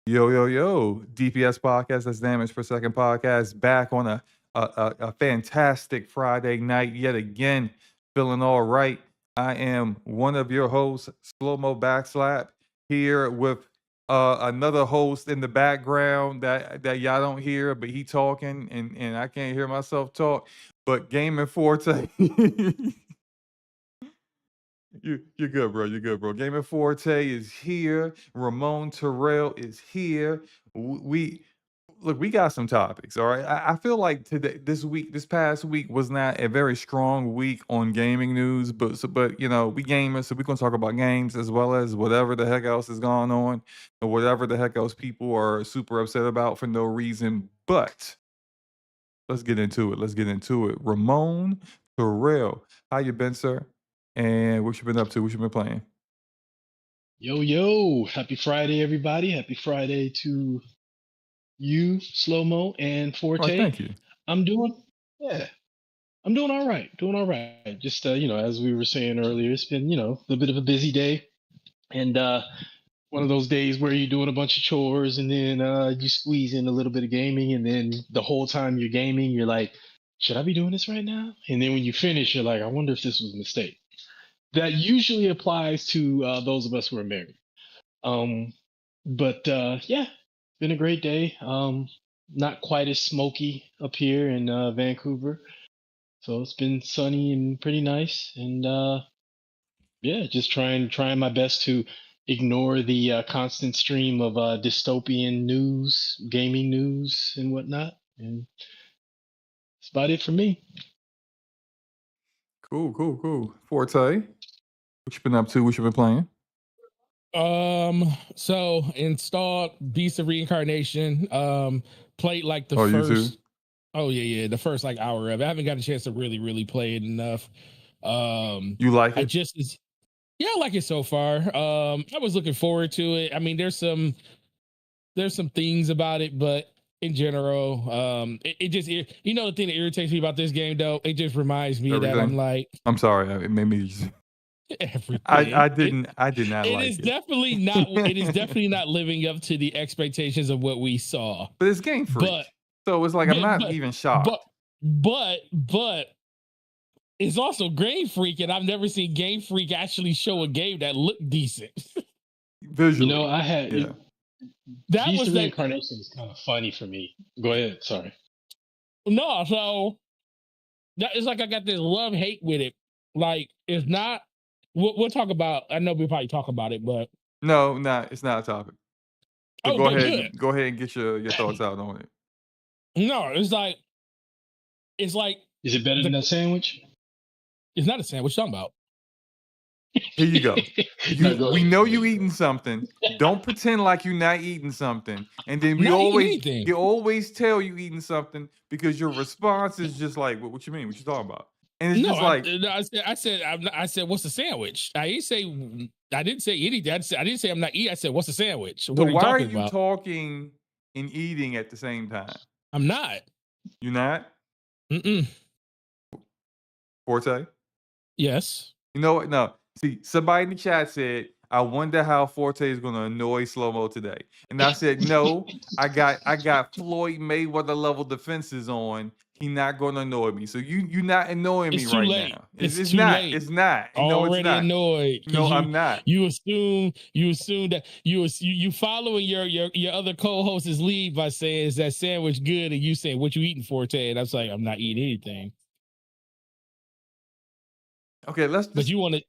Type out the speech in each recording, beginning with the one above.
Yo, yo, yo, DPS podcast, that's Damage Per Second podcast, back on a fantastic Friday night yet again, feeling all right. I am one of your hosts, SloMoBackSlap, here with another host in the background that y'all don't hear, but he talking and I can't hear myself talk, but Gaming Forte. You're good, bro. You're good, bro. Gaming Forte is here. Ramon Terrell is here. We look. We got some topics. All right. I feel like this past week was not a very strong week on gaming news, but you know, we gamers, so we're gonna talk about games as well as whatever the heck else is going on, or whatever the heck else people are super upset about for no reason. But let's get into it. Let's get into it. Ramon Terrell, how you been, sir? And what you been up to? What you been playing? Yo, happy Friday, everybody. Happy Friday to you, Slow-Mo, and Forte. Thank you. I'm doing all right. Doing all right. Just, as we were saying earlier, it's been, a bit of a busy day. And one of those days where you're doing a bunch of chores and then you squeeze in a little bit of gaming. And then the whole time you're gaming, you're like, should I be doing this right now? And then when you finish, you're like, I wonder if this was a mistake. That usually applies to those of us who are married. But been a great day. Not quite as smoky up here in Vancouver. So it's been sunny and pretty nice. And just trying my best to ignore the constant stream of dystopian news, gaming news, and whatnot. And that's about it for me. Cool. Forte, what you been up to? What you been playing? So installed Beast of Reincarnation. Played like the first. You too? Oh yeah, the first like hour of it. I haven't got a chance to really play it enough. You like it? I like it so far. I was looking forward to it. I mean, there's some things about it, but in general, it just, the thing that irritates me about this game though, it just reminds me that I'm like, I'm sorry, it made me just everything. I did not like it. It is definitely not living up to the expectations of what we saw. But it's Game Freak, so it's like I'm not even shocked. But it's also Game Freak, and I've never seen Game Freak actually show a game that looked decent. Visually, I had that Beast was of Reincarnation is kind of funny for me. Go ahead, sorry. No, so that it's like I got this love-hate with it. Like, it's not. We'll talk about. I know we'll probably talk about it, but no, it's not a topic. So go ahead and get your thoughts out on it. No, it's like. Is it better than a sandwich? It's not a sandwich. What you talking about? Here you go. We know you eating something. Don't pretend like you're not eating something. And then you always tell you eating something because your response is just like, what you mean? What you talking about? And it's just like I said, what's a sandwich? I didn't say anything. I didn't say I'm not eating. I said, what's a sandwich? What why are you talking and eating at the same time? I'm not. You're not? Mm-mm. Forte? Yes. You know what? No. See, somebody in the chat said, I wonder how Forte is going to annoy Slow-Mo today. And I said, no, I got Floyd Mayweather level defenses on. He's not going to annoy me. So you're not annoying me right now. It's not. Late. It's not. Already it's not. Annoyed. No, I'm not. You assume that you following your other co-host's lead by saying, is that sandwich good? And you saying, what you eating, Forte? And I'm saying, I'm not eating anything. Okay, but you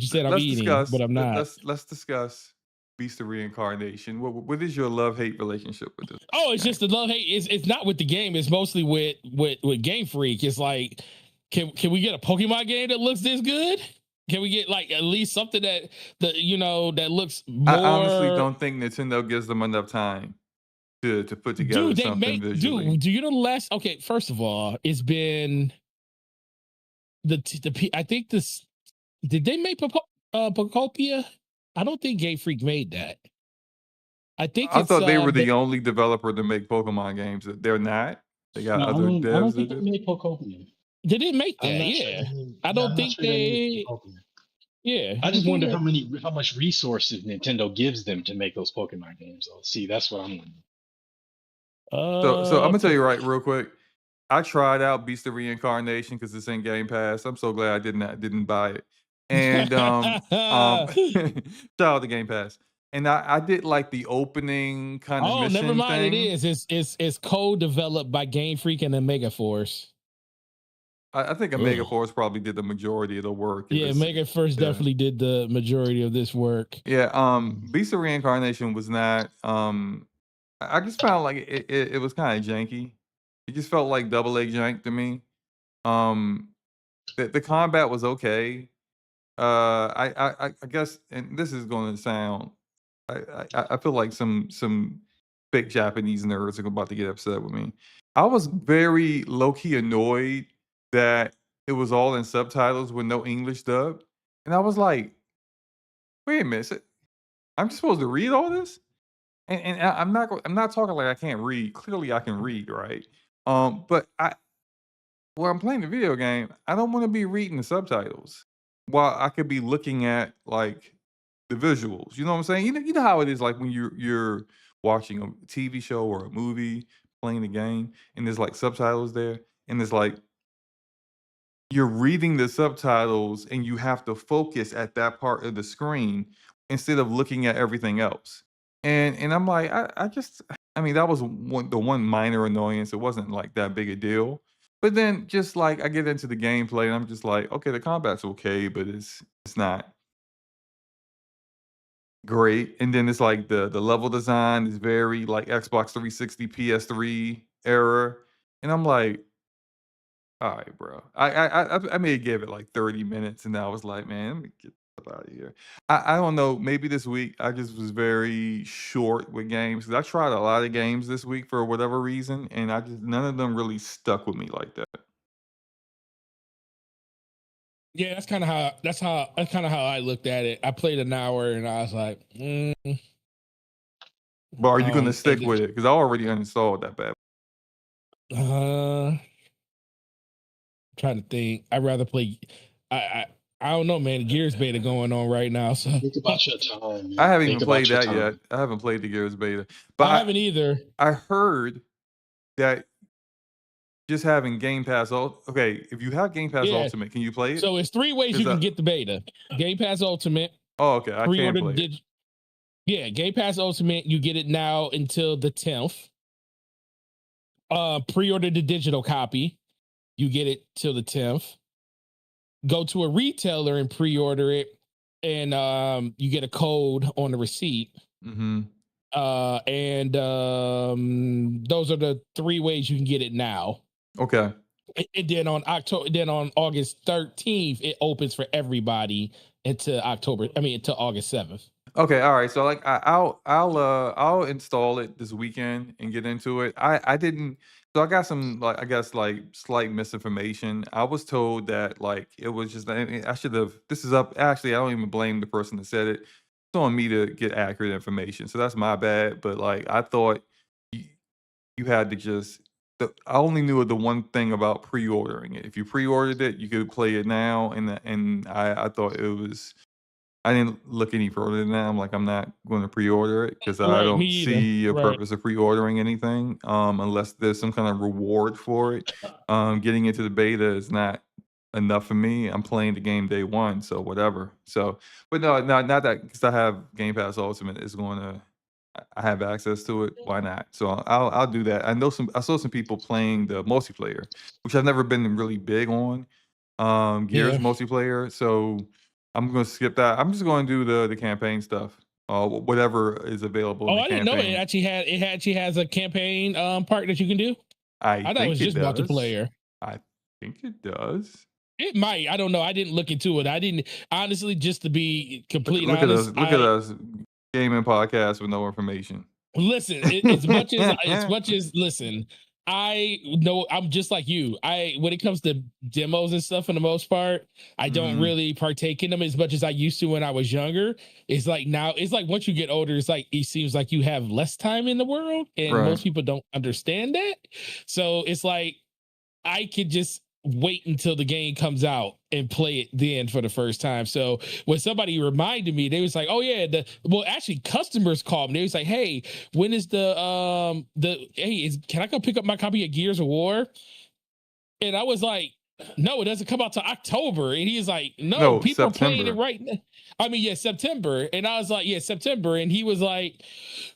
said I'm eating, but I'm not. Let's discuss Beast of Reincarnation. What is your love-hate relationship with this? Oh, it's just the love-hate. It's not with the game. It's mostly with Game Freak. It's like, can we get a Pokemon game that looks this good? Can we get like at least something that looks more? I honestly don't think Nintendo gives them enough time to put together something visually. Dude, do you know the last? Okay, first of all, it's been. I think this. Did they make Pokopia? I don't think Game Freak made that. I thought they were the only developer to make Pokemon games. They're not. They got other devs. I don't think they made Pokopia. They didn't make that. Yeah, I don't think they. Yeah. I just wonder how much resources Nintendo gives them to make those Pokemon games. Though. See, that's what I'm wondering. So I'm gonna tell you right real quick. I tried out Beast of Reincarnation because it's in Game Pass. I'm so glad I didn't buy it. And shout out to Game Pass. And I did like the opening kind of Oh, never mission mind. It thing. is. It's co-developed by Game Freak and Omega Force. I think Omega Force probably did the majority of the work. Yeah, Omega Force definitely did the majority of this work. Yeah, Beast of Reincarnation was not. I just found like it was kind of janky. It just felt like double A jank to me. Um, the combat was okay. I guess, and this is going to sound. I feel like some fake Japanese nerds are about to get upset with me. I was very low key annoyed that it was all in subtitles with no English dub, and I was like, wait a minute, I'm just supposed to read all this? And I'm not talking like I can't read. Clearly, I can read, right? But when I'm playing the video game, I don't want to be reading the subtitles while I could be looking at like the visuals. You know what I'm saying? You know how it is like when you're watching a TV show or a movie, playing the game, and there's like subtitles there, and it's like you're reading the subtitles and you have to focus at that part of the screen instead of looking at everything else. And I'm like, I just I mean, that was the one minor annoyance. It wasn't like that big a deal. But then just like I get into the gameplay and I'm just like, okay, the combat's okay, but it's not great. And then it's like the level design is very like Xbox 360, PS3 era. And I'm like, all right, bro. I may give it like 30 minutes, and I was like, man, let me get out of here. I don't know. Maybe this week I just was very short with games because I tried a lot of games this week for whatever reason, and I just none of them really stuck with me like that. Yeah, that's kind of how I looked at it. I played an hour and I was like, But are you going to stick and with it? Because I already uninstalled that bad. trying to think. I'd rather play. I don't know, man. Gears beta going on right now, so Think about your time. Man. I haven't Think even played about that your yet. time. I haven't played the Gears beta, but I haven't either. I heard that just having Game Pass. Okay, if you have Game Pass Ultimate, can you play it? So it's 3 ways you can get the beta. Game Pass Ultimate. Oh, okay. I can't play it. Yeah, Game Pass Ultimate. You get it now until the 10th. Pre-order the digital copy. You get it till the 10th. Go to a retailer and pre-order it, and you get a code on the receipt. Mm-hmm. And those are the 3 ways you can get it now. Okay. And then on August 13th, it opens for everybody until August 7th. Okay, all right. So like I'll install it this weekend and get into it. I didn't so I got some like I guess like slight misinformation. I was told that like it was just I should have this is up actually I don't even blame the person that said it. It's on me to get accurate information. So that's my bad. But like I thought you, you had to just I only knew the one thing about pre-ordering it. If you pre-ordered it, you could play it now and I thought it was I didn't look any further than that. I'm like, I'm not going to pre-order it because I don't see a purpose of pre-ordering anything unless there's some kind of reward for it. Getting into the beta is not enough for me. I'm playing the game day one, so whatever. So, but no, not that because I have Game Pass Ultimate is going to. I have access to it. Why not? So I'll do that. I saw some people playing the multiplayer, which I've never been really big on. Gears multiplayer. So I'm gonna skip that. I'm just going to do the campaign stuff. Whatever is available. Oh, I didn't know it actually has a campaign part that you can do. I thought it was just multiplayer. I think it does. It might. I don't know. I didn't look into it. I didn't honestly. Just to be completely honest, look at us, gaming podcast with no information. Listen, as much as listen. I know I'm just like you. When it comes to demos and stuff, for the most part, I don't really partake in them as much as I used to when I was younger. It's like now, it's like once you get older, it's like it seems like you have less time in the world, and most people don't understand that. So it's like I could just wait until the game comes out and play it then for the first time. So when somebody reminded me, they was like, "Oh yeah, actually customers called me. They was like, "Hey, when is can I go pick up my copy of Gears of War?" And I was like, "No, it doesn't come out till October." And he's like, "No, No, people are playing it September. right now." I mean, yeah, September. And I was like, "Yeah, September." And he was like,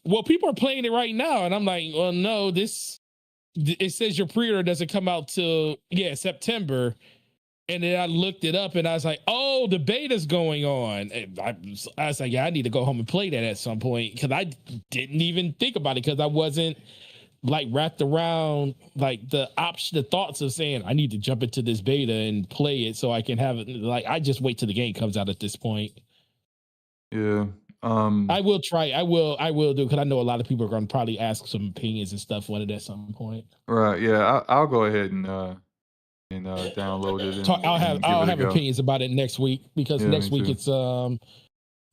"Well, people are playing it right now." And I'm like, "Well, no, it says your pre-order doesn't come out till September." And then I looked it up and I was like, "Oh, the beta's going on." And I was like, "Yeah, I need to go home and play that at some point," because I didn't even think about it because I wasn't like wrapped around like the thoughts of saying I need to jump into this beta and play it so I can have it. Like I just wait till the game comes out at this point. Yeah. I will try. I will do because I know a lot of people are going to probably ask some opinions and stuff on it at some point. Right. Yeah. I'll go ahead and download it and give I'll it a have go. opinions about it next week because Yeah, me next week too. it's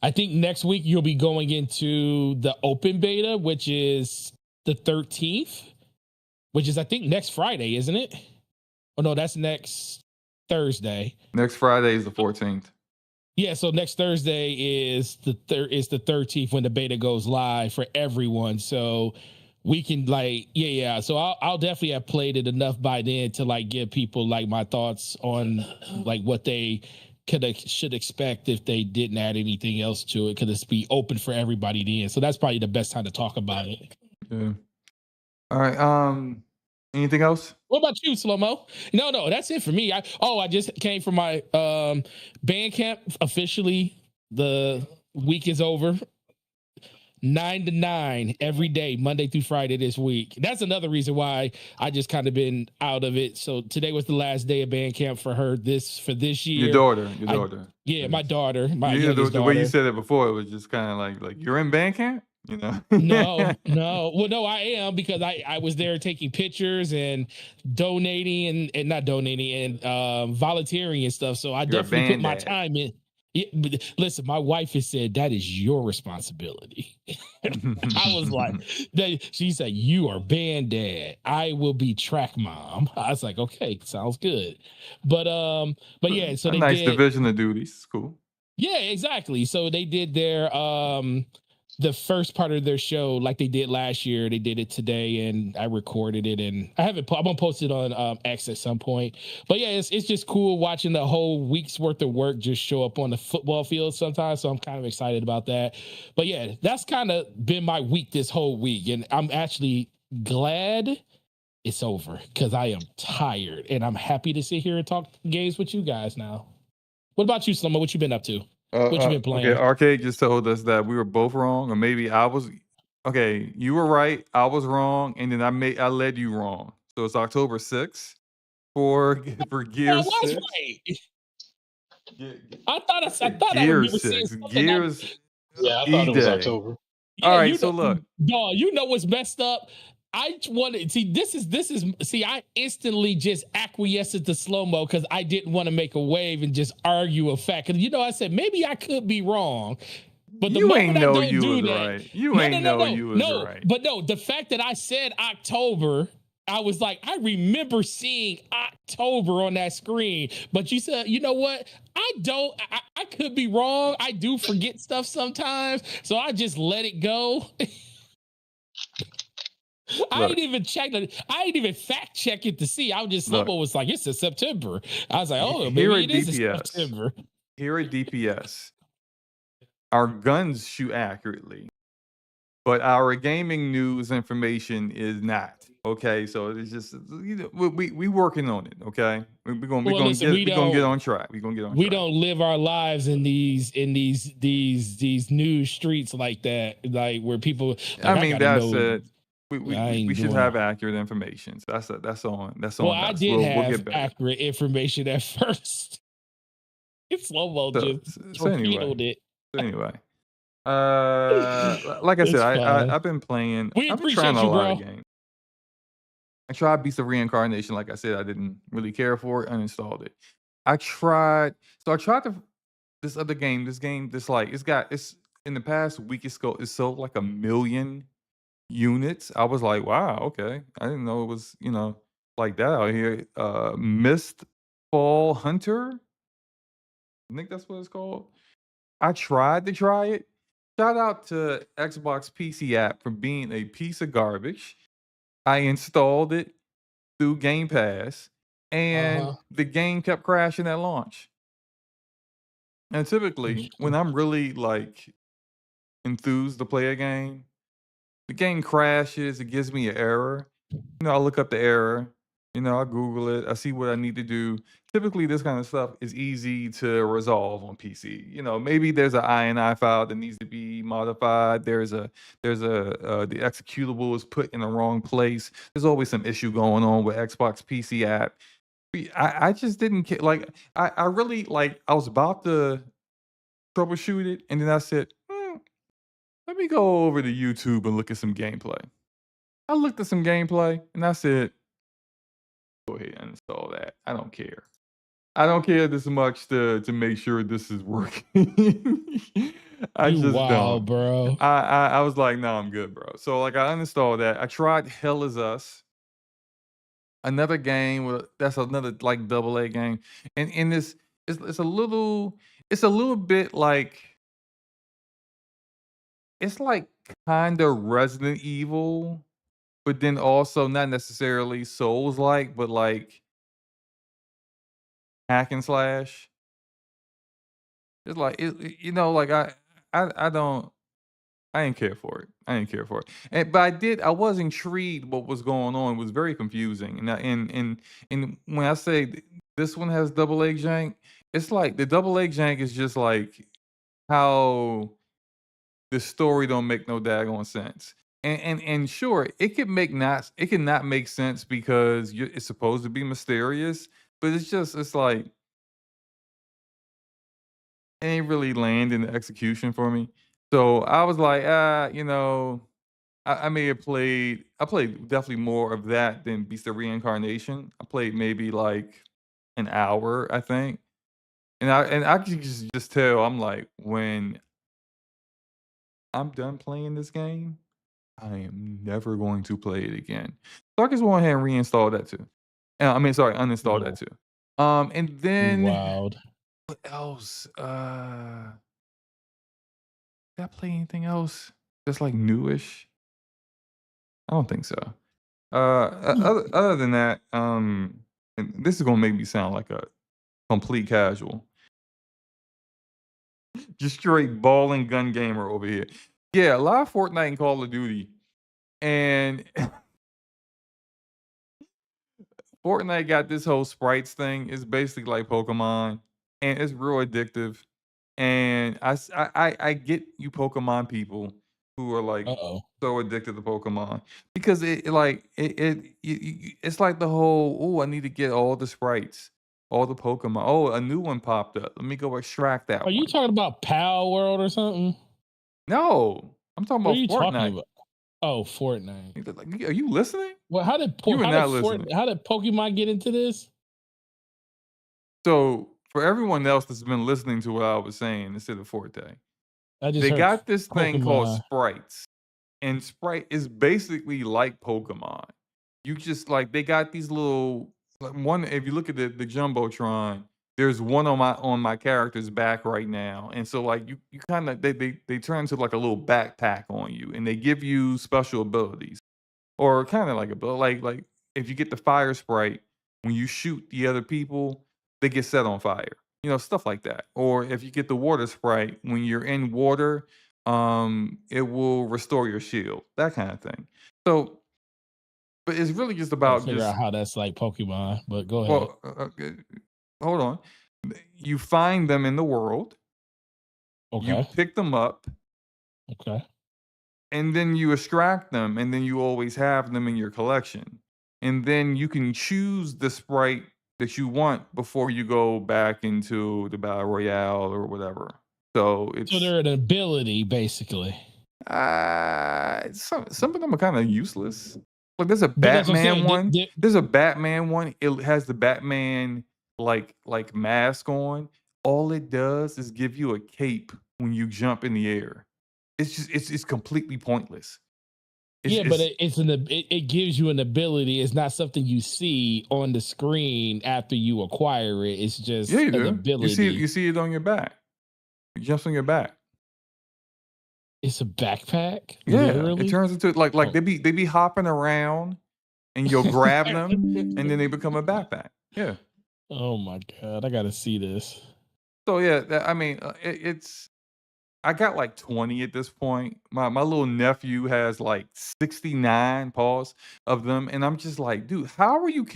I think next week you'll be going into the open beta, which is the 13th, which is I think next Friday, isn't it? Oh no, that's next Thursday. Next Friday is the 14th. Yeah, so next Thursday is the 13th when the beta goes live for everyone. So we can So I'll definitely have played it enough by then to like give people like my thoughts on like what they should expect if they didn't add anything else to it. Could this be open for everybody then? So that's probably the best time to talk about it. Yeah. All right. Anything else? What about you, SloMo? No, that's it for me. I just came from my band camp officially. The week is over. 9 to 9 every day, Monday through Friday this week. That's another reason why I just kind of been out of it. So today was the last day of band camp for her this year. Your daughter. My daughter. My the youngest daughter. way you said it before, it was just kind of like you're in band camp, you know? No. Well, no, I am because I was there taking pictures and donating and not donating and volunteering and stuff. So I definitely put my time in. Listen, my wife has said that is your responsibility. I was like, she said, "You are band dad. I will be track mom." I was like, "Okay, sounds good." But yeah, so a they nice did division of duties. It's cool. Yeah, exactly. So they did their the first part of their show like they did last year. They did it today, and I recorded it, and I'm gonna post it on X at some point. But yeah, it's just cool watching the whole week's worth of work just show up on the football field sometimes. So I'm kind of excited about that. But yeah, that's kind of been my week this whole week, and I'm actually glad it's over because I am tired, and I'm happy to sit here and talk games with you guys now. What about you, SloMo? What you been up to? What you been playing? Okay, Arcade just told us that we were both wrong, or maybe I was. Okay, you were right, I was wrong, and then I led you wrong. So it's October 6th for Gears 6. Right. I thought I Gears remember 6. seeing Gears. Yeah, I thought it was October. All right, so look. Dog, you know what's messed up? I wanted I instantly just acquiesced to SloMo because I didn't want to make a wave and just argue a fact. Because I said maybe I could be wrong. But the You moment ain't I know don't you do was that, right. You ain't know you was right. But no, the fact that I said October, I was like, I remember seeing October on that screen. But you said, you know what? I could be wrong. I do forget stuff sometimes. So I just let it go. I ain't even checked it. I ain't even fact check it to see. I was just SloMo was like, it's in September. I was like, oh, maybe it is in September. Here at DPS, our guns shoot accurately, but our gaming news information is not. Okay, so it's just we working on it. Okay, we're gonna get on track. We're gonna get on track. We don't live our lives in these news streets like that, like where people. Like, I mean, that's it. We should have accurate information. So that's on. Well, us. I did we'll get better. accurate information at first. It's SloMo just repealed it. So anyway, like I said, I've been playing. I've been trying a lot of games. I tried Beast of Reincarnation. Like I said, I didn't really care for it. Uninstalled it. I tried this other game. This game, it's in the past week. It's sold like 1 million units. I was like, wow, okay. I didn't know it was, like that out here. Mist Fall Hunter. I think that's what it's called. I tried to try it. Shout out to Xbox PC app for being a piece of garbage. I installed it through Game Pass, and Uh-huh. the game kept crashing at launch. And typically, when Interesting. I'm really like enthused to play a game, the game crashes, it gives me an error. I look up the error, I Google it, I see what I need to do. Typically, this kind of stuff is easy to resolve on PC. Maybe there's an INI file that needs to be modified. The executable is put in the wrong place. There's always some issue going on with Xbox PC app. I just didn't care. Like, I really like. I was about to troubleshoot it, and then I said, let me go over to YouTube and look at some gameplay. I looked at some gameplay, and I said, go ahead and install that. I don't care. I don't care this much to make sure this is working. I You just wow, don't. bro. I was like, no, I'm good, bro. So like I uninstalled that. I tried Hell Is Us, another game that's another like double A game. And in this it's a little bit like it's like kind of Resident Evil, but then also not necessarily Souls like, but like hack and slash. It's like like I don't I didn't care for it. I didn't care for it. But I was intrigued what was going on. It was very confusing. And when I say this one has double egg jank, it's like the double egg jank is just like how the story don't make no daggone sense. And sure, it can not make sense because it's supposed to be mysterious, but it's like it ain't really land in the execution for me. So I was like, I may have I played definitely more of that than Beast of Reincarnation. I played maybe like an hour, I think. And I can just tell I'm like, when I'm done playing this game, I am never going to play it again. So I just went ahead and reinstall that too. I mean, sorry, uninstall that You too. And you then wild. what else? Did I play anything else that's like newish? I don't think so. Other than that, and this is gonna make me sound like a complete casual, just straight ball and gun gamer over here. Yeah, a lot of Fortnite and Call of Duty, and Fortnite got this whole sprites thing. It's basically like Pokemon, and it's real addictive. And I get you Pokemon people who are like Uh-oh. so addicted to Pokemon because it's like the whole, oh, I need to get all the sprites, all the Pokemon. Oh, a new one popped up. Let me go extract Are that you one. talking about Pal World or something? No, I'm talking What are about you talking Fortnite. about? Oh, Fortnite. Like, are you listening? Well, You are not listening. how did Pokemon get into this? So for everyone else that's been listening to what I was saying instead of Forte, I just they heard got this thing called Pokemon. sprites. And Sprite is basically like Pokemon. You just like they got these little like one. If you look at the jumbotron, there's one on my character's back right now, and so like you kind of they turn into like a little backpack on you, and they give you special abilities or kind of like like if you get the fire sprite, when you shoot the other people, they get set on fire. Stuff like that. Or if you get the water sprite, when you're in water, it will restore your shield. That kind of thing. So, but it's really just Trying to about figure out just how that's like Pokemon, but go ahead. well, hold on. You find them in the world, you Okay. pick them up, Okay. and then you extract them, and then you always have them in your collection. And then you can choose the sprite that you want before you go back into the battle royale or whatever. So So it's they're an ability, basically. some of them are kind of useless. Like there's a But that's what I'm Batman saying. one. There's a Batman one. It has the Batman like mask on. All it does is give you a cape when you jump in the air. It's just it's completely pointless. Yeah, but it's it gives you an ability. It's not something you see on the screen after you acquire it. It's yeah, just you an do. You ability. see it on your back. It jumps on your back. It's a backpack, Yeah, it literally. turns into like Oh. they be hopping around and you'll grab them and then they become a backpack. Yeah. Oh my god, I gotta see this. So yeah, I mean, it's I got like 20 at this point. My little nephew has like 69 pause of them, and I'm just like, dude, how are you?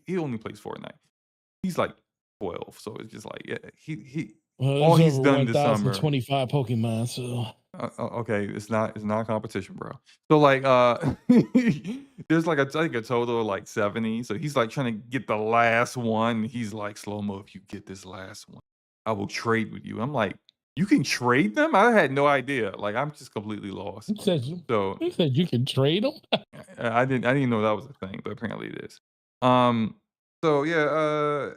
He only plays Fortnite. He's like 12, so it's just like, yeah, he Well, all there's he's over done this summer. 1,025 Pokemon, so Okay, it's not a competition, bro. So like, there's like I think a total of like 70. So he's like trying to get the last one. He's like, slow mo, if you get this last one, I will trade with you. I'm like, you can trade them? I had no idea. Like, I'm just completely lost. So you said you can trade them. I didn't know that was a thing, but apparently it is. Um, so yeah,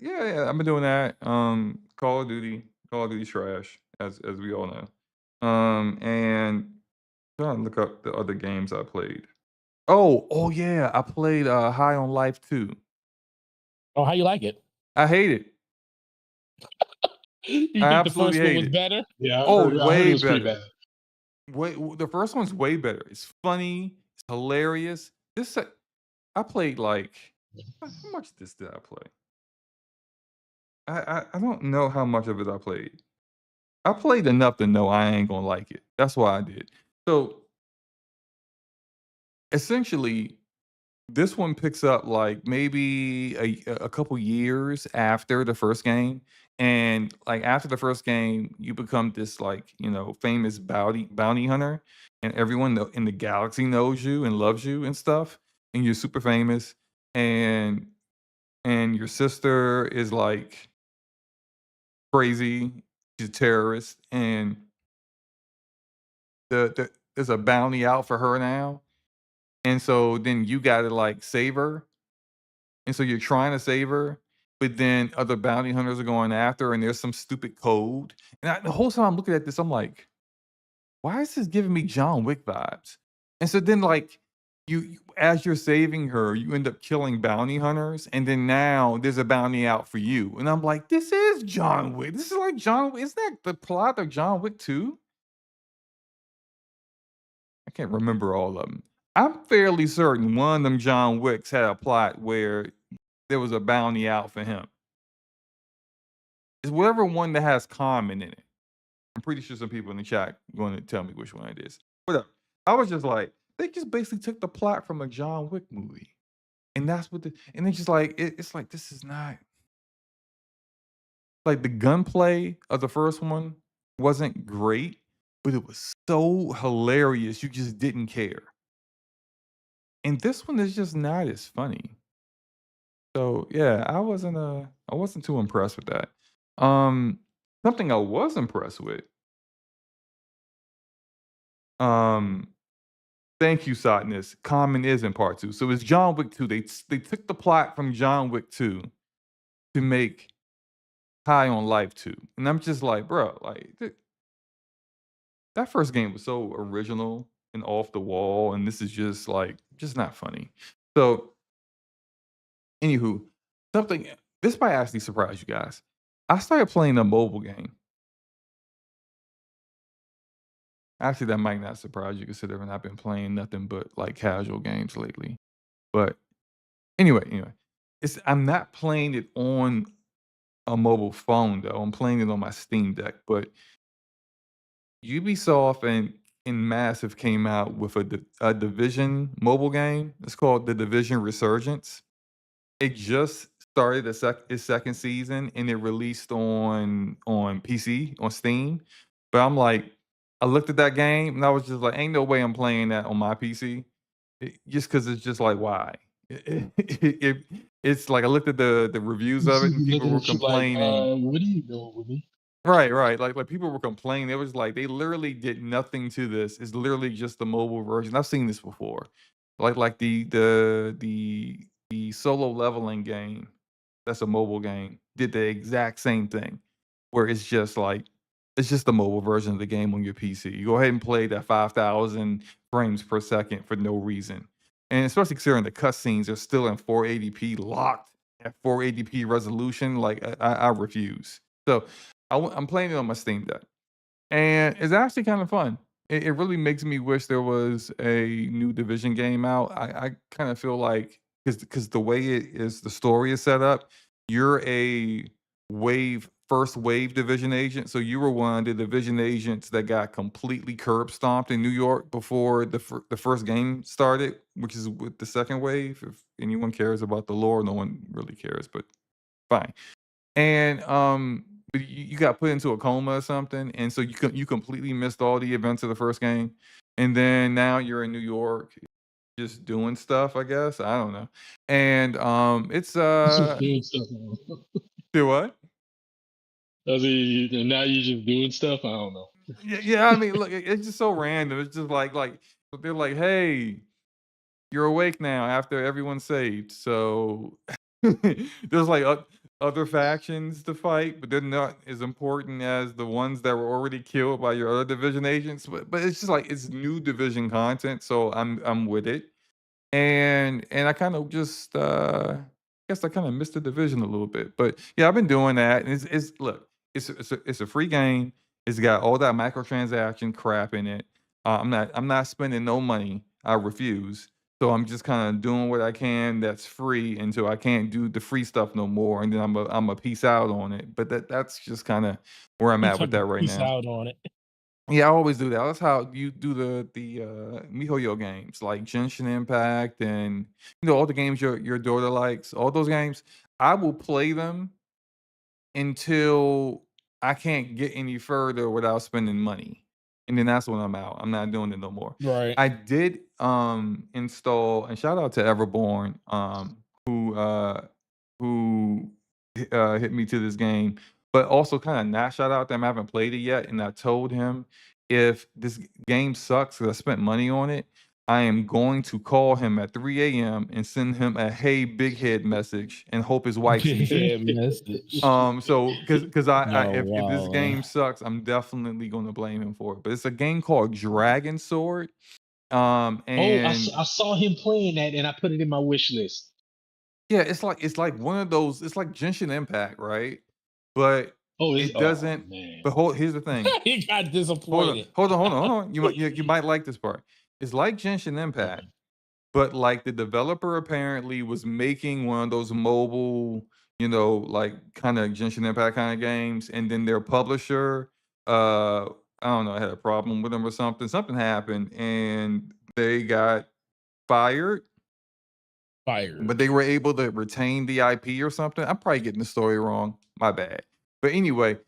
yeah, I've been doing that. Call of Duty trash, as we all know. And trying to look up the other games I played. Oh yeah, I played High on Life 2. Oh, how you like it? I hate it. You I think the absolutely first one hate was it. better? Yeah, Oh, I heard it way was pretty better. bad. The first one's way better. It's funny, it's hilarious. I played like how much of this did I play? I don't know how much of it I played. I played enough to know I ain't gonna like it. That's why I did. So essentially, this one picks up like maybe a couple years after the first game, and like after the first game, you become this like famous bounty hunter, and everyone in the galaxy knows you and loves you and stuff, and you're super famous, and your sister is like crazy, she's a terrorist, and there's a bounty out for her now, and so then you got to like save her. And so you're trying to save her, but then other bounty hunters are going after her, and there's some stupid code. And the whole time I'm looking at this, I'm like, why is this giving me John Wick vibes? And so then, like, as you're saving her, you end up killing bounty hunters, and then now there's a bounty out for you. And I'm like, this is John Wick. This is like John Wick. Isn't that the plot of John Wick 2? I can't remember all of them. I'm fairly certain one of them John Wicks had a plot where there was a bounty out for him. It's whatever one that has Common in it. I'm pretty sure some people in the chat going to tell me which one it is. Whatever. I was just like, they just basically took the plot from a John Wick movie, and that's what and it's just like it's like this is not like the gunplay of the first one wasn't great, but it was so hilarious you just didn't care. And this one is just not as funny. So yeah, I wasn't too impressed with that. Um, Something I was impressed with. Um, Thank you, Sotness. Common is in part two. So it's John Wick 2. They took the plot from John Wick 2 to make High on Life 2. And I'm just like, bro, like that first game was so original and off the wall, and this is just like just not funny. So, anywho, something this might actually surprise you guys. I started playing a mobile game. Actually, that might not surprise you considering I've been playing nothing but like casual games lately. But anyway, I'm not playing it on a mobile phone though. I'm playing it on my Steam Deck. But Ubisoft and Massive came out with a Division mobile game. It's called The Division Resurgence. It just started its second season and it released on PC on Steam. But I'm like, I looked at that game and I was just like, ain't no way I'm playing that on my PC. Just because it's just like why. It- it's like I looked at the reviews of it and people Looking were at you like, complaining. what are you doing with me? Right. Like people were complaining. It was like they literally did nothing to this. It's literally just the mobile version. I've seen this before. Like the solo leveling game, that's a mobile game, did the exact same thing. Where it's just like It's just the mobile version of the game on your PC. You go ahead and play that 5,000 frames per second for no reason. And especially considering the cutscenes are still in 480p locked at 480p resolution, like I refuse. So I'm playing it on my Steam Deck, and it's actually kind of fun. It really makes me wish there was a new Division game out. I kind of feel like because the way the story is set up, you're a first wave Division agent. So you were one of the Division agents that got completely curb stomped in New York before the first game started, which is with the second wave. If anyone cares about the lore, no one really cares, but fine. And but you got put into a coma or something, and so you completely missed all the events of the first game, and then now you're in New York just doing stuff, I guess. I don't know. And it's Just doing stuff. do what? Now you're just doing stuff. I don't know. Yeah, I mean, look, it's just so random. It's just like they're like, hey, you're awake now after everyone's saved. So there's like other factions to fight, but they're not as important as the ones that were already killed by your other division agents. But it's just like it's new division content, so I'm with it. And I kind of just guess I kind of missed the division a little bit. But yeah, I've been doing that. And it's look, it's a free game. It's got all that microtransaction crap in it. I'm not spending no money. I refuse. So I'm just kind of doing what I can that's free until I can't do the free stuff no more, and then I'm a peace out on it. But that's just kind of where I'm You at with talking that right peace now. out on it. Yeah, I always do that. That's how you do the MiHoYo games, like Genshin Impact and all the games your daughter likes. All those games, I will play them until I can't get any further without spending money. And then that's when I'm out. I'm not doing it no more. Right. I did install, and shout out to Everborn, who hit me to this game, but also kind of not shout out to him. I haven't played it yet, and I told him if this game sucks because I spent money on it, I am going to call him at 3 a.m. and send him a "Hey Big Head" message and hope his wife sees it. Yeah, message. So because No, if this wow. game sucks, I'm definitely going to blame him for it. But it's a game called Dragon Sword. Oh, And I saw him playing that, and I put it in my wish list. yeah, it's like one of those. It's like Genshin Impact, right? But Oh, it oh doesn't. man. But here's the thing. He got Hold on, disappointed. hold on. You might like this part. It's like Genshin Impact, Okay. but like the developer apparently was making one of those mobile, like kind of Genshin Impact kind of games, and then their publisher, I don't know, had a problem with them or something. Something happened, and they got fired, Fired. but they were able to retain the IP or something. I'm probably getting the story wrong. My bad. But anyway,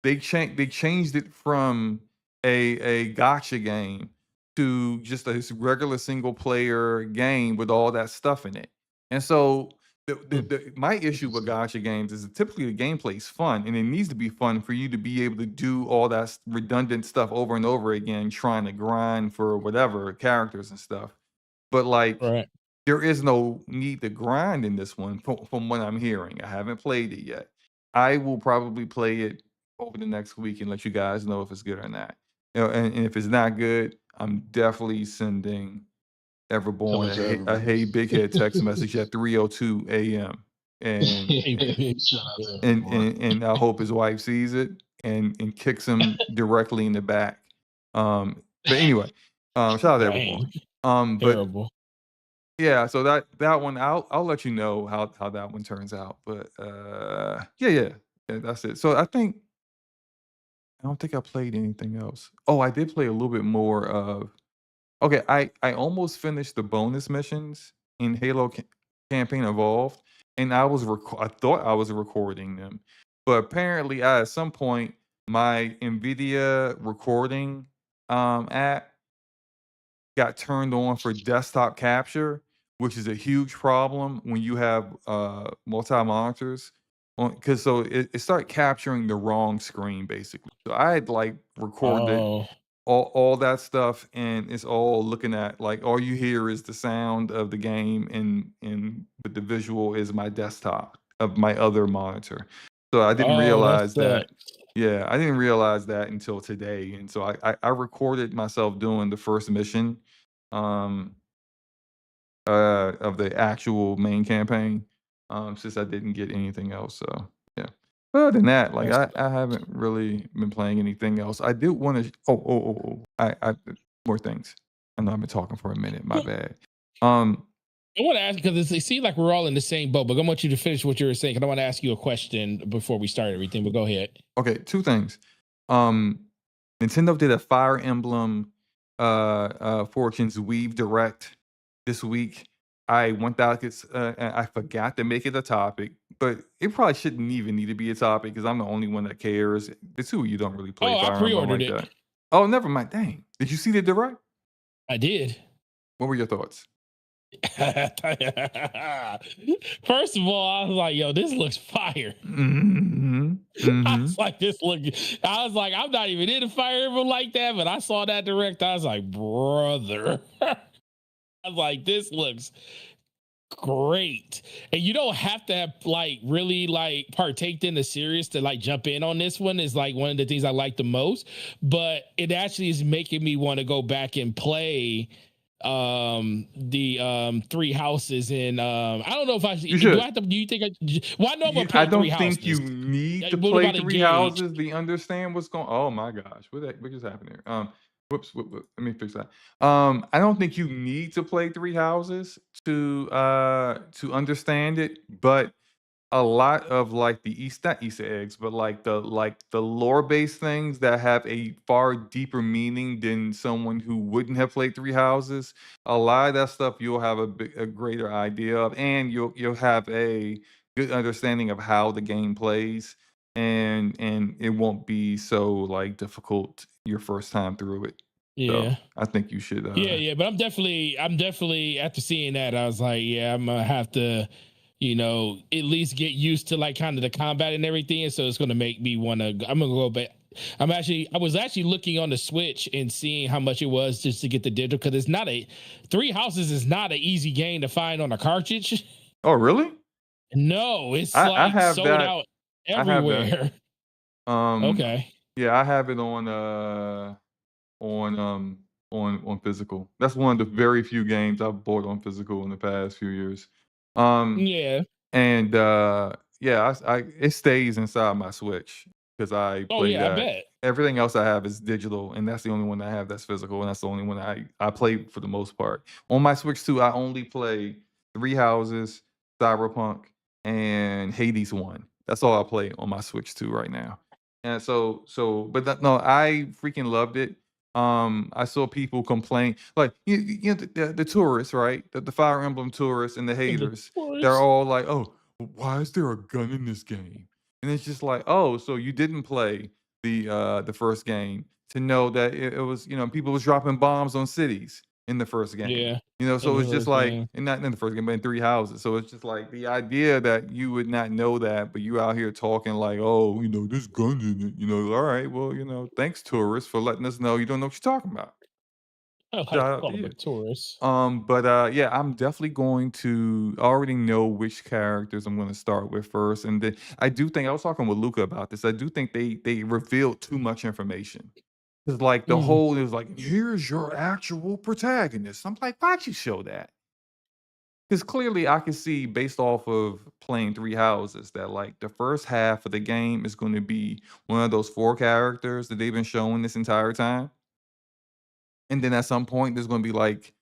they changed it from a gotcha game to just a regular single player game with all that stuff in it. And so Hmm. my issue with Interesting. gotcha games is that typically the gameplay is fun, and it needs to be fun for you to be able to do all that redundant stuff over and over again, trying to grind for whatever characters and stuff. But like Right. there is no need to grind in this one from what I'm hearing. I haven't played it yet. I will probably play it over the next week and let you guys know if it's good or not. And if it's not good, I'm definitely sending Coming Everborn to a everyone. hey big head text message at 3:02 a.m. and Hey, big Shout out to head. and everyone. and I hope his wife sees it and kicks him directly in the back. But anyway, shout out to Everborn. Dang. But Terrible. yeah, so that one I'll let you know how that one turns out. But yeah, that's it. So I don't think I played anything else. Oh, I did play a little bit more of. Okay, I almost finished the bonus missions in Halo Campaign Evolved, and I thought I was recording them, but apparently at some point my NVIDIA recording app got turned on for desktop capture, which is a huge problem when you have multi monitors. Because so it started capturing the wrong screen basically. So I had like recorded Oh, all that stuff, and it's all looking at like all you hear is the sound of the game, but the visual is my desktop of my other monitor. So I didn't oh, that realize that sucks. Yeah, I didn't realize that until today, and so I recorded myself doing the first mission, um, of the actual main campaign, since I didn't get anything else, so, yeah. Other than that, like, That's I haven't really been playing anything else. I do wanna I more things. I know I've been talking for a minute, my Well, bad. Um, I want to ask because it seems like we're all in the same boat, but I want you to finish what you were saying. 'Cause I want to ask you a question before we start everything. But go ahead. okay, 2 things. Um, Nintendo did a Fire Emblem, Fortune's Weave Direct this week. I went out, I forgot to make it a topic, but it probably shouldn't even need to be a topic because I'm the only one that cares. The two of you don't really play Oh, I Fire Emblem pre-ordered like it. that. Oh, never mind. Dang. Did you see the direct? I did. What were your thoughts? First of all, I was like, "Yo, this looks fire." Mhm. I Mhm. was like, "This look." I was like, "I'm not even into Fire Emblem like that," but I saw that direct. I was like, "Brother." I was like, "This looks great," and you don't have to have like really like partaked in the series to like jump in on this one. Is like one of the things I like the most, but it actually is making me want to go back and play the three houses and I don't know if I You do. I should. have to, do you think well, I know I'm gonna I play three don't think you houses. need to What play about a 3 gauge? houses to understand what's going. Oh my gosh, what just happened there? Whoops, let me fix that. I don't think you need to play 3 houses to understand it, but a lot of, like, the not Easter eggs, but, like, the lore-based things that have a far deeper meaning than someone who wouldn't have played Three Houses. A lot of that stuff you'll have a greater idea of, and you'll have a good understanding of how the game plays, and it won't be so, like, difficult your first time through it. So, Yeah. I think you should, Yeah, but I'm definitely after seeing that, I was like, yeah, I'm gonna have to, at least get used to like kind of the combat and everything. And so it's gonna make me wanna I'm gonna go back. I was actually looking on the Switch and seeing how much it was just to get the digital because it's not a Three Houses is not an easy game to find on a cartridge. Oh, really? No, it's I like have sold that. out I have that. everywhere. Um, Okay. yeah, I have it on on physical. That's one of the very few games I've bought on physical in the past few years. Um, Yeah. and yeah, it stays inside my Switch because I Oh play yeah, I that. bet. Everything else I have is digital, and that's the only one I have that's physical, and that's the only one I play for the most part. On my Switch too, I only play Three Houses, Cyberpunk, and Hades One. That's all I play on my Switch 2 right now. And but no, I freaking loved it. I saw people complain, like you know, the tourists, right? The Fire Emblem tourists and the The haters. They're tourist. all like, "Oh, why is there a gun in this game?" And it's just like, "Oh, so you didn't play the first game to know that it was, people was dropping bombs on cities in the first game." Yeah. In So the it's just first like, game. and not in the first game, but in Three Houses. So it's just like the idea that you would not know that, but you out here talking like, "Oh, there's guns in it." All right, well, thanks tourists for letting us know you don't know what you're talking about. I like to Shout out call to them a you. tourist. But yeah, I'm definitely going to. I already know which characters I'm going to start with first, and then I do think I was talking with Luca about this. I do think they revealed too much information. It's like the Mm, whole is like, here's your actual protagonist. I'm like, why'd you show that? Because clearly I can see based off of playing Three Houses that like the first half of the game is going to be one of those 4 characters that they've been showing this entire time. And then at some point there's going to be like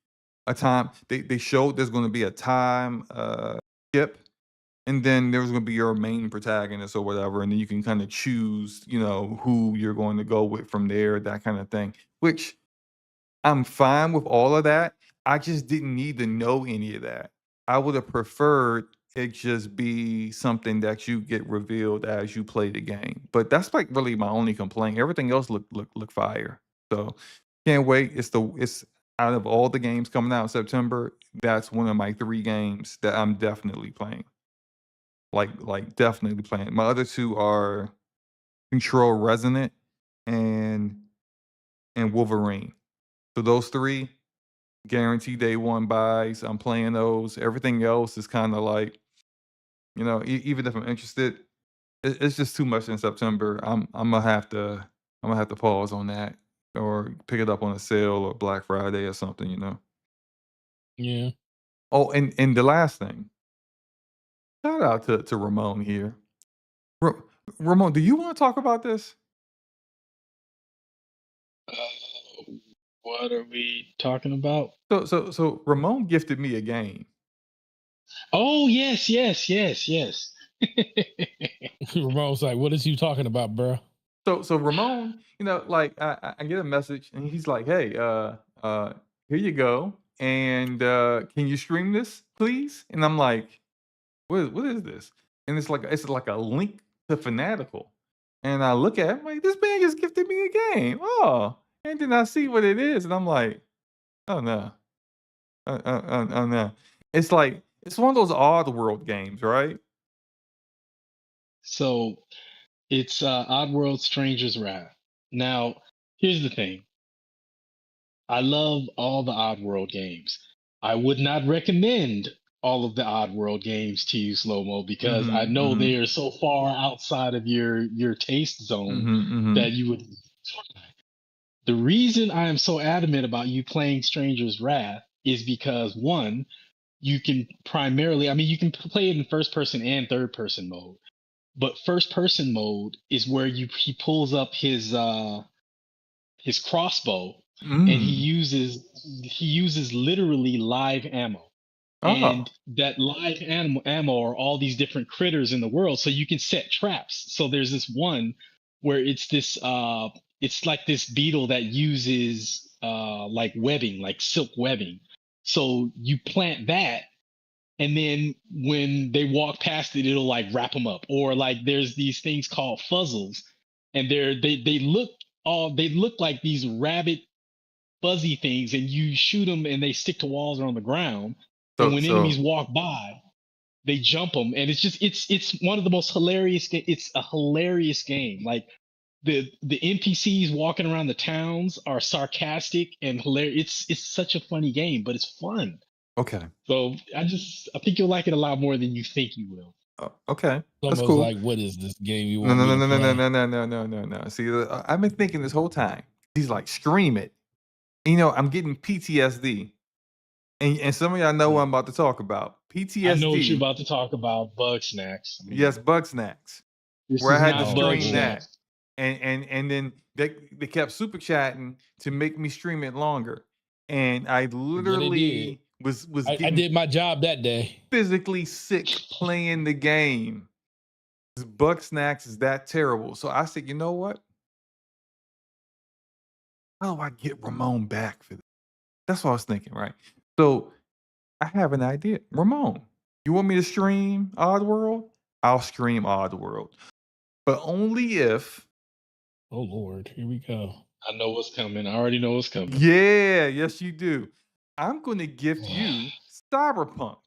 a time they showed there's gonna be a time, skip, and then there's gonna be your main protagonist or whatever, and then you can kinda choose, who you're going to go with from there, that kinda thing, which I'm fine with all of that. I just didn't need to know any of that. I would have preferred it just be something that you get revealed as you play the game. But that's like really my only complaint. Everything else look fire. So can't wait. It's out of all the games coming out in September, that's one of my 3 games that I'm definitely playing. Like definitely playing. My other 2 are Control Resonant and Wolverine. So those 3 guaranteed day one buys. I'm playing those. Everything else is kind of like, even if I'm interested, It's just too much in September. I'm gonna have to pause on that or pick it up on a sale or Black Friday or something, you know? Yeah. Oh, and the last thing, shout out to Ramon here. Ra Ramon, do you wanna talk about this? Uh, what are we talking about? So Ramon gifted me a game. Oh yes, yes, yes, yes. Ramon's like, what is you talking about, bro? So Ramon, like I get a message and he's like, "Hey, here you go. And can you stream this, please?" And I'm like, what is this?" And it's like a link to Fanatical. And I look at it, I'm like, this man just gifted me a game. Oh. And then I see what it is, and I'm like, oh no. Oh no. It's one of those odd world games, right? So it's Oddworld Stranger's Wrath. Now, here's the thing. I love all the Oddworld games. I would not recommend all of the Oddworld games to you, Slow-Mo, because I Mm-hmm. know Mm-hmm. they are so far outside of your taste zone Mm-hmm. Mm-hmm. that you would. The reason I am so adamant about you playing Stranger's Wrath is because one, you can primarily, I mean, you can play it in first person and third person mode, but first person mode is where he pulls up his crossbow and he Mm. uses literally live ammo. Oh. And that live ammo are all these different critters in the world, so you can set traps. So there's this one where it's like this beetle that uses like webbing, like silk webbing. So you plant that, and then when they walk past it, it'll like wrap them up. Or like there's these things called fuzzles, and they look like these rabbit fuzzy things, and you shoot them and they stick to walls or on the ground. And So when enemies so walk by, they jump them, and it's one of the most hilarious. It's a hilarious game. Like the NPCs walking around the towns are sarcastic and hilarious. It's such a funny game, but it's fun. okay. So I think you'll like it a lot more than you think you will. Okay. That's Almost cool. like, what is this game you No, want no, me no, to no, no, no, play? no, no, no, no, no, no. See, I've been thinking this whole time. He's like, stream it. I'm getting PTSD. And some of y'all know what I'm about to talk about. I know what you're PTSD, about to talk about. Bug snacks. I yes, mean, Bug Snacks, this where I is had to not Oh bug stream Lord. that. snacks. And then they kept super chatting to make me stream it longer. And I Yeah, they did. literally was I getting did my job that day. physically sick playing the game. 'Cause Bug Snacks is that terrible. So I said, you know what? How do I get Ramon back for this? That's what I was thinking, right? So I have an idea. Ramon, you want me to stream Oddworld? I'll stream Oddworld, but only if, Oh Lord, here we go. I know what's coming. I already know what's coming. yeah, yes, you do. I'm going to gift you Cyberpunk,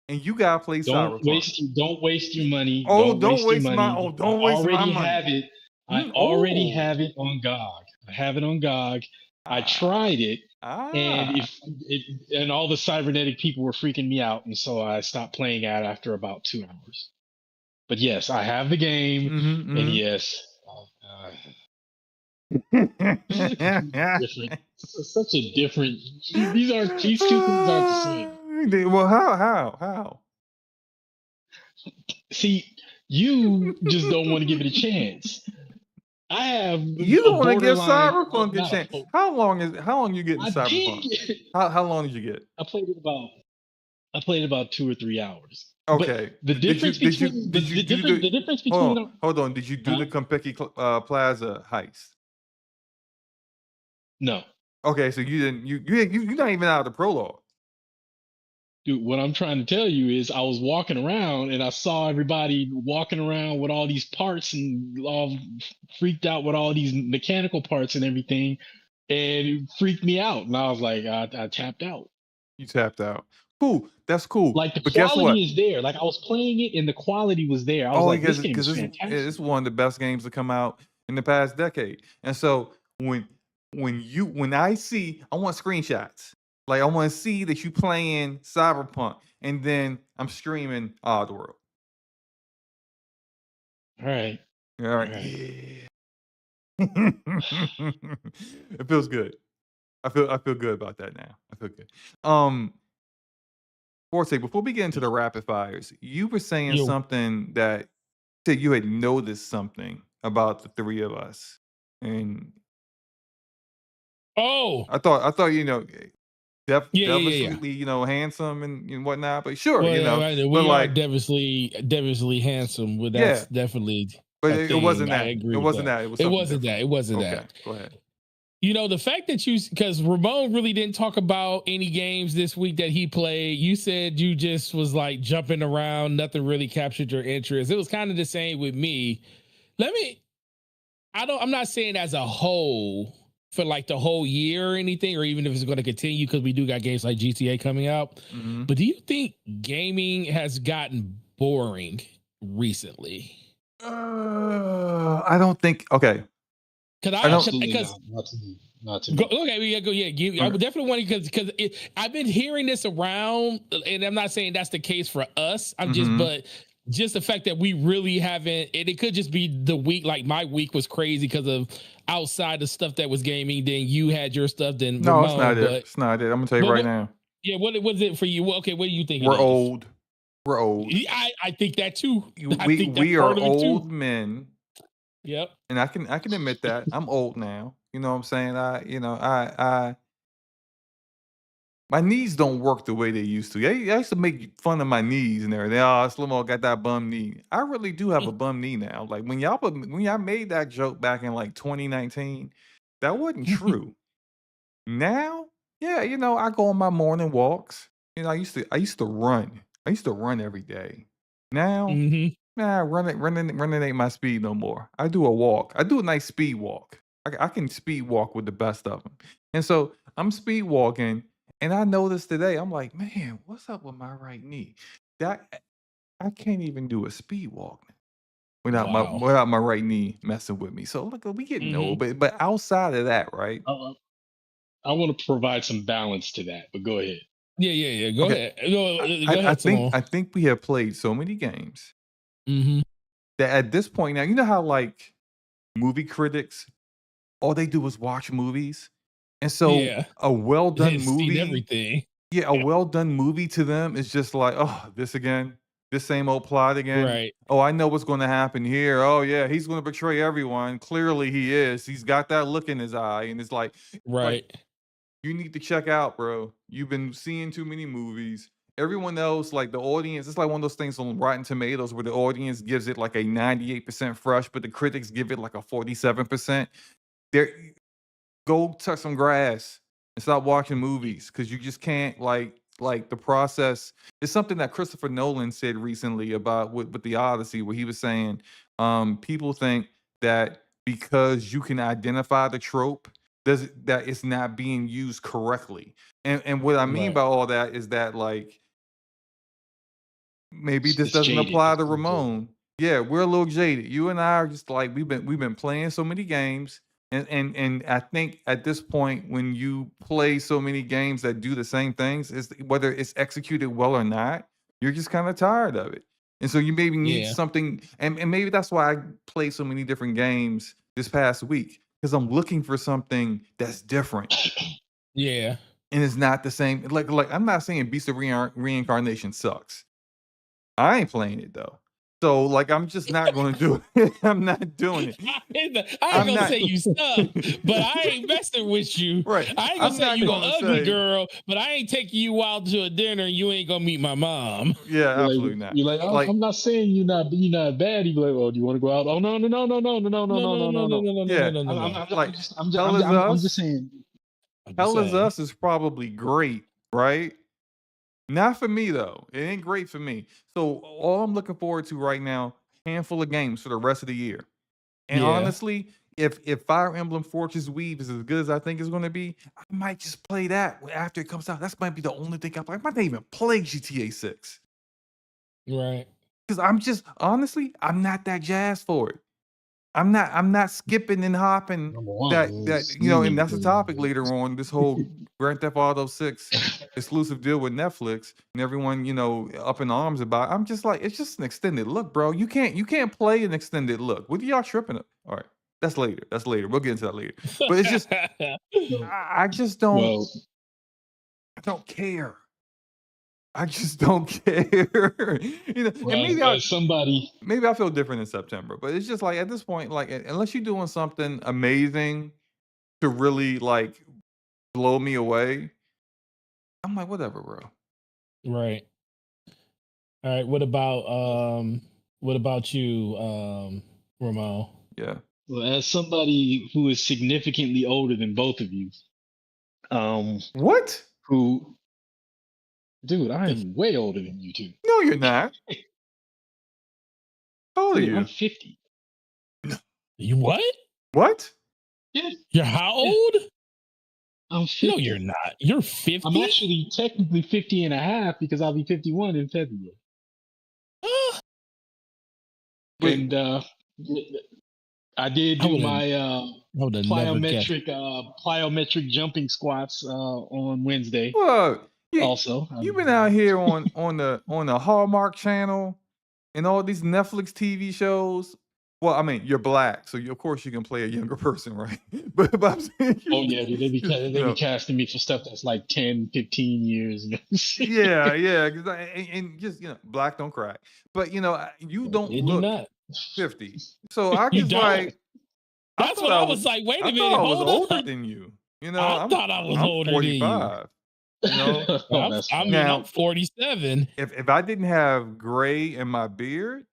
and you gotta play Cyberpunk. Don't waste your money. Oh, Don't don't waste your waste my. money. Oh, don't waste my money. I already Oh, have it on GOG. I have it on GOG. I ah, tried it, and ah. and all the cybernetic people were freaking me out, and so I stopped playing it after about 2 hours. But yes, I have the game, and Mm-hmm, yes, this is a completely mm-hmm. different. This is such a different. These two things aren't the same. Well, how? See, you just don't want to give it a chance. I have You a don't want to give borderline, Cyberpunk a not a chance. full. How long you getting I did. Cyberpunk? How long did you get? I played it about. I played about 2 or 3 hours. But Okay. the difference between Did you do the the difference hold between on, hold on. Did you do huh? the Compeki Plaza heist? No, Okay, so you didn't you're not even out of the prologue. dude. What I'm trying to tell you is, I was walking around and I saw everybody walking around with all these parts and all freaked out with all these mechanical parts and everything, and it freaked me out. And I was like, I tapped out. You tapped out. Cool. That's cool. Like the But guess what? quality is there. Like I was playing it and the quality was there. I was Oh, like, this because game is it's fantastic. one of the best games to come out in the past decade. And so when I see, I want screenshots. Like I want to see that you playing Cyberpunk, and then I'm streaming Oddworld. All right. All All right. right. Yeah. It feels good. I feel good about that now. I feel good. Forte, before we get into the rapid fires, you were saying Yo. something that said you had noticed something about the three of us. And Oh, I thought, yeah. devilishly, handsome and whatnot, but sure, Well, yeah, right, but we are like, devilishly handsome. Well, yeah, that's definitely but a it wasn't thing. I that. It agree with wasn't that. that. It was It something wasn't different. that. It wasn't Okay, that. go ahead. The fact that because Ramon really didn't talk about any games this week that he played. You said you just was like jumping around. Nothing really captured your interest. It was kind of the same with me. Let me. I'm not saying as a whole for like the whole year or anything, or even if it's going to continue because we do got games like GTA coming out. Hmm. But do you think gaming has gotten boring recently? I don't think. Okay, Because I I don't. Absolutely because not. Not to me. Not to Go, me. okay, yeah, go. Yeah, I Okay. would definitely want to because I've been hearing this around, and I'm not saying that's the case for us. Hmm. But just the fact that we really haven't, and it could just be the week. Like my week was crazy because of outside the stuff that was gaming. Then you had your stuff. Then No, it's not Ramon, it. It's not it. I'm gonna tell you right what? now. Yeah, what was it for you? Okay, what do you think it We're is? old. We're old. I think that too. I We think that's we are part of it old too. men, Yep. and I can admit that I'm old now. You know what I'm saying? I my knees don't work the way they used to. I used to make fun of my knees and everything. Oh, Slomo got that bum knee. I really do have a bum knee now. Like when y'all made that joke back in like 2019, that wasn't true. Now, yeah, I go on my morning walks. I used to run. I used to run every day. Now, Hmm. nah, running ain't my speed no more. I do a walk. I do a nice speed walk. I can speed walk with the best of them. And so I'm speed walking, and I noticed today, I'm like, man, what's up with my right knee? That I can't even do a speed walk without my Wow. without my right knee messing with me. So look, we getting Hmm. old, but outside of that, right? I want to provide some balance to that, but go ahead. Yeah. Go Okay, ahead. I, Go I I ahead, think Simone. I think we have played so many games Hmm. that at this point now, you know how like movie critics all they do is watch movies. And so Yeah. a well done Seen movie, everything. yeah, a well done movie to them is just like, oh, this again, this same old plot again. Right. Oh, I know what's going to happen here. Oh, yeah, he's going to betray everyone. Clearly, he is. He's got that look in his eye, and it's like Right. you need to check out, bro. You've been seeing too many movies. Everyone else, like the audience, it's like one of those things on Rotten Tomatoes where the audience gives it like a 98% fresh, but the critics give it like a 47%. There, go touch some grass and stop watching movies because you just can't like the process. It's something that Christopher Nolan said recently about with the Odyssey, where he was saying people think that because you can identify the trope does that it's not being used correctly. And what I mean Right. by all that is that like maybe this It's doesn't jaded. apply It's to too jaded. Ramon. Yeah, we're a little jaded. You and I are just like we've been playing so many games, and I think at this point when you play so many games that do the same things, is whether it's executed well or not, you're just kind of tired of it. And so you maybe need Yeah. something, and maybe that's why I play so many different games this past week because I'm looking for something that's different Yeah. and it's not the same. Like I'm not saying Beast of Reincarnation sucks. I ain't playing it though. So like I'm just not gonna do it. I'm not doing it. I ain't I'm gonna not say you suck, but I ain't messing with you. right. I ain't gonna I'm say not you go gonna ugly say girl, but I ain't taking you out to a dinner and you ain't gonna meet my mom. yeah, absolutely not. You're like, oh, Like I'm not saying you're not bad. You be like, oh, do you want to go out? Oh, no. yeah, like Hell is I'm just Us. saying. I'm just Hell is saying. Us is probably great, right? Not for me though. It ain't great for me. So all I'm looking forward to right now, handful of games for the rest of the year. And Yeah. honestly, if Fire Emblem Fortress Weave is as good as I think it's going to be, I might just play that after it comes out. That's might be the only thing I play. I might not even play GTA 6 Right. because I'm just honestly, I'm not that jazzed for it. I'm not skipping and hopping Number one, that it's you know, and streaming that's a topic service. later on. This whole Grand Theft Auto 6 exclusive deal with Netflix, and everyone up in arms about. I'm just like, it's just an extended look, bro. You can't play an extended look. What are y'all tripping up? All right, that's later. That's later. We'll get into that later. But it's just I just don't Well, I don't care. I just don't care. And as somebody, maybe I feel different in September, but it's just like at this point, like unless you're doing something amazing to really like blow me away, I'm like, whatever, bro. Right. All right. What about you, Ramon? Yeah. well, as somebody who is significantly older than both of you, What? who, dude, I am way older than you two. No, you're not. How old are Dude, I'm you? 50. You what? What? Yeah, You're how old? I'm 50. No, you're not. You're 50. I'm actually technically 50 and a half because I'll be 51 in February. Wait. And I did do my would have never guessed. plyometric jumping squats on Wednesday. What? Also, You've been out here on the Hallmark Channel and all these Netflix TV shows. Well, I mean, you're black, so of course you can play a younger person, right? but I'm saying, oh yeah, they be casting me for stuff that's like 10, 15 years ago. yeah, and just black don't crack. But you don't look 50. So I just like. That's what I was like. Wait a minute, I thought I was hold older up. than you. I thought I was older 45. than you. I'm 47. If I didn't have gray in my beard,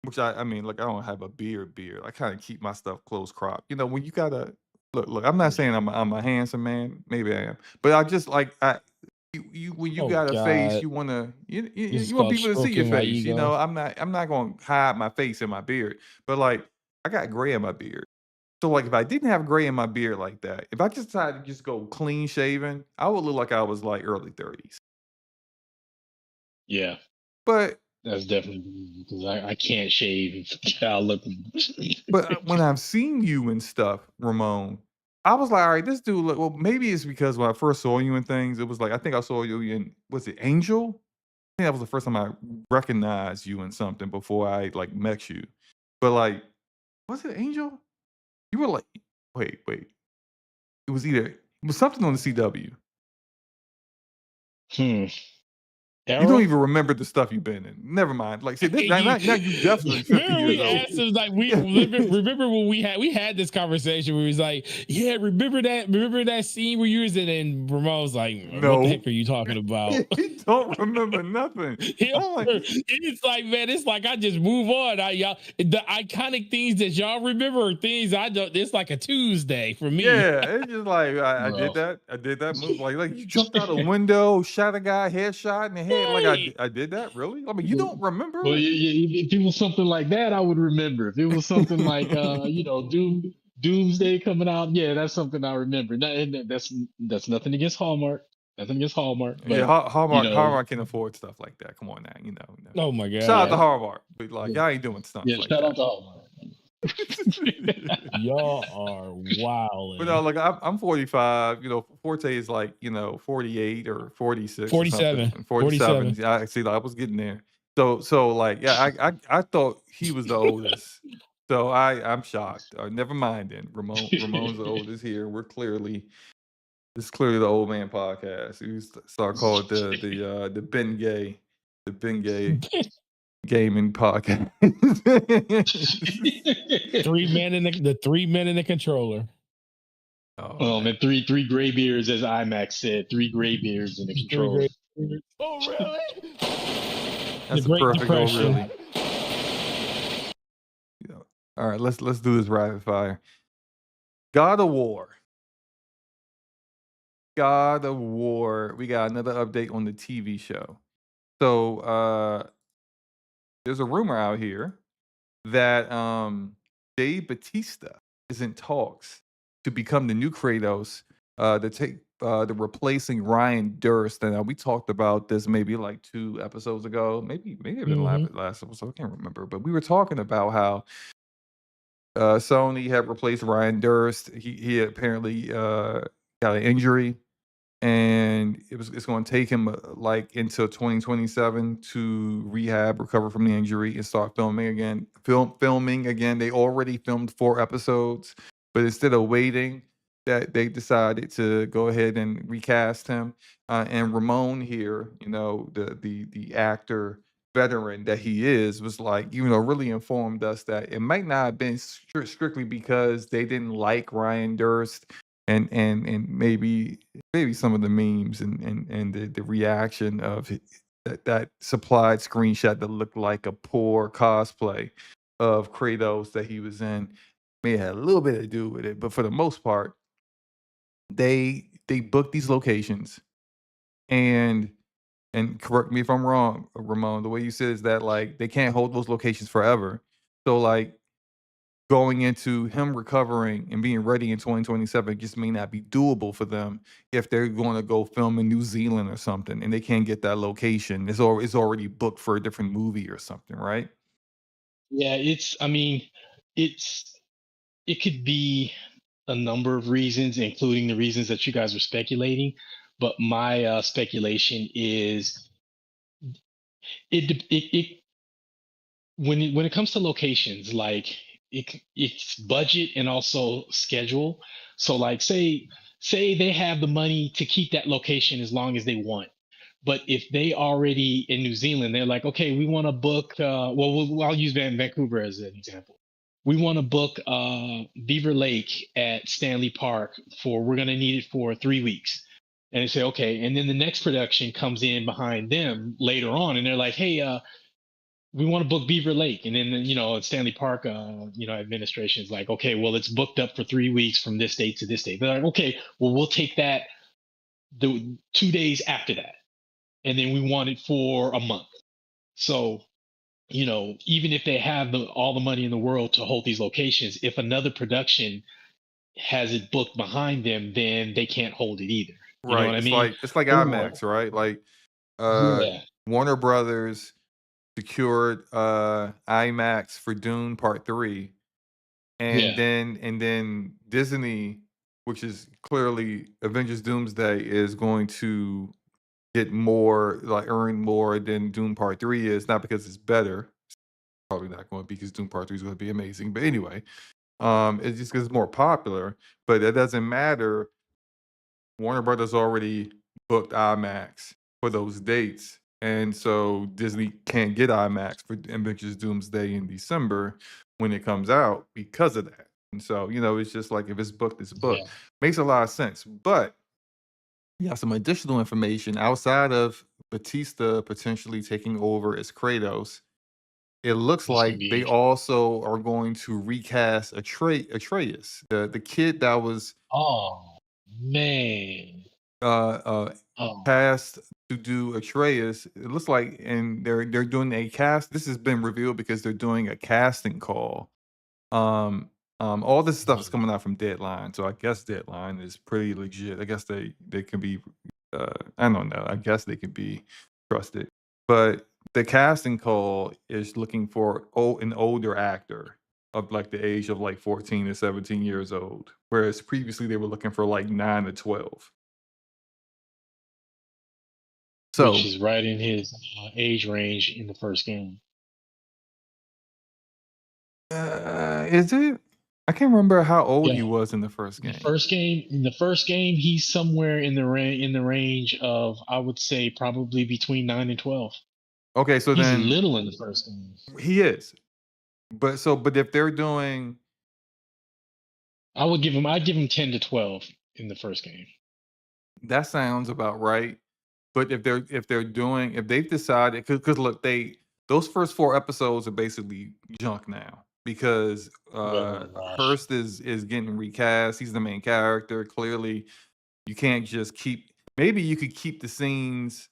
which I mean, like I don't have a beard. I kind of keep my stuff close cropped. When you gotta look. I'm not saying I'm a handsome man. Maybe I am, but I just like when you got a face, you want you want people to see your face. I'm not gonna hide my face in my beard, but like I got gray in my beard. So like if I didn't have gray in my beard like that, if I just decided to just go clean shaven, I would look like I was like early 30s. Yeah. But that's definitely because I can't shave. I look. But when I've seen you and stuff, Ramon, I was like, all right, this dude. Well, maybe it's because when I first saw you and things, it was like I think I saw you in was it Angel? I think that was the first time I recognized you in something before I like met you. But like, was it Angel? You were like, wait. It was something on the CW. Arrow? You don't even remember the stuff you've been in. Never mind. Like, see, now you definitely 50 years old. Asked him, like, remember when we had this conversation where he was like, yeah, remember that scene where you was in, and Ramon was like, what the heck are you talking about? He don't remember nothing. It's like, man, it's like I just move on. Y'all, the iconic things that y'all remember are things I don't. It's like a Tuesday for me. Yeah, it's just like I did that move. Like you jumped out a window, shot a guy, headshot in the head. Like I did that, really? I mean, you don't remember? Well, if it was something like that, I would remember. If it was something like Doomsday coming out, yeah, that's something I remember. That's nothing against Hallmark. Nothing against Hallmark. But, yeah, Hallmark can afford stuff like that. Come on now, Oh my god! Shout out to Hallmark. But like y'all ain't doing stunts like that. Shout out to Hallmark. Y'all are wild. But no, like I'm 45. Forte is like 48 or 46, 47, 47. I see. I was getting there. So like I thought he was the oldest. So I'm shocked. Never mind then. Ramon's the oldest here. This is clearly the old man podcast. We start calling it the Ben Gay, gaming podcast. 3 men in the 3 men in the controller. Oh man, three gray beards, as IMAX said. 3 gray beards in the controller. Oh really? That's the perfect. Oh really? Yeah. All right, let's do this rapid fire. God of War. We got another update on the TV show. So there's a rumor out here that Dave Bautista is in talks to become the new Kratos, to take the replacing Ryan Durst. And we talked about this maybe like 2 episodes ago, maybe even last episode. I can't remember, but we were talking about how Sony had replaced Ryan Durst. He apparently got an injury, and it's going to take him like until 2027 to rehab, recover from the injury, and start filming again. Filming again. They already filmed 4 episodes, but instead of waiting, that they decided to go ahead and recast him. And Ramon here, the actor veteran that he is, was like, really informed us that it might not have been strictly because they didn't like Ryan Durst, and maybe some of the memes and the reaction of that supplied screenshot that looked like a poor cosplay of Kratos that he was in may have had a little bit to do with it, but for the most part, they booked these locations, and correct me if I'm wrong, Ramon, the way you said is that, like, they can't hold those locations forever. So, like, going into him recovering and being ready in 2027 just may not be doable for them if they're going to go film in New Zealand or something and they can't get that location. It's already booked for a different movie or something, right? Yeah, I mean, it's it could be a number of reasons, including the reasons that you guys are speculating. But my speculation is it when it comes to locations, like it's budget and also schedule. So like say they have the money to keep that location as long as they want. But if they already in New Zealand, they're like, okay, we want to book. I'll use Vancouver as an example. We want to book Beaver Lake at Stanley Park we're going to need it for 3 weeks. And they say, okay. And then the next production comes in behind them later on, and they're like, hey, we want to book Beaver Lake. And then, Stanley Park, administration is like, okay, well, it's booked up for 3 weeks from this date to this date. They're like, okay, well, we'll take that the 2 days after that. And then we want it for a month. So, even if they have all the money in the world to hold these locations, if another production has it booked behind them, then they can't hold it either. You know Right. what I It's mean? like Or IMAX, right? Like yeah, Warner Brothers secured IMAX for Dune Part 3, and yeah, then Disney, which is clearly Avengers Doomsday, is going to get more, like earn more than Doom Part 3 is, not because it's better. It's probably not going to be, because Doom Part 3 is going to be amazing. But anyway, it's just because it's more popular, but that doesn't matter. Warner Brothers already booked IMAX for those dates. And so Disney can't get IMAX for Avengers Doomsday in December when it comes out because of that. And so, it's just like, if it's booked, it's yeah. booked. Makes a lot of sense. But yeah, some additional information outside of Batista potentially taking over as Kratos. It looks That's gonna like be they interesting. also are going to recast Atreus, the kid that was Oh man. uh uh Oh, cast to do Atreus. It looks like, and they're doing a cast. This has been revealed because they're doing a casting call. Um all this stuff is mm, coming out from Deadline, so I guess Deadline is pretty legit. I guess they can be I don't know. I guess they can be trusted. But the casting call is looking for an older actor of like the age of like 14 to 17 years old, whereas previously they were looking for like 9 to 12. which So is right in his age range in the first game. is it? I can't remember how old he Yeah, was in the first game. in the first game, he's somewhere in the range of, I would say, probably between 9 and 12. Okay, so He's then little in the first game. he is. But if they're doing, I'd give him 10 to 12 in the first game. that sounds about right. But if they've decided, because look, those first 4 episodes are basically junk now, because Oh gosh. Hurst is getting recast. He's the main character. Clearly, you can't just keep. Maybe you could keep the scenes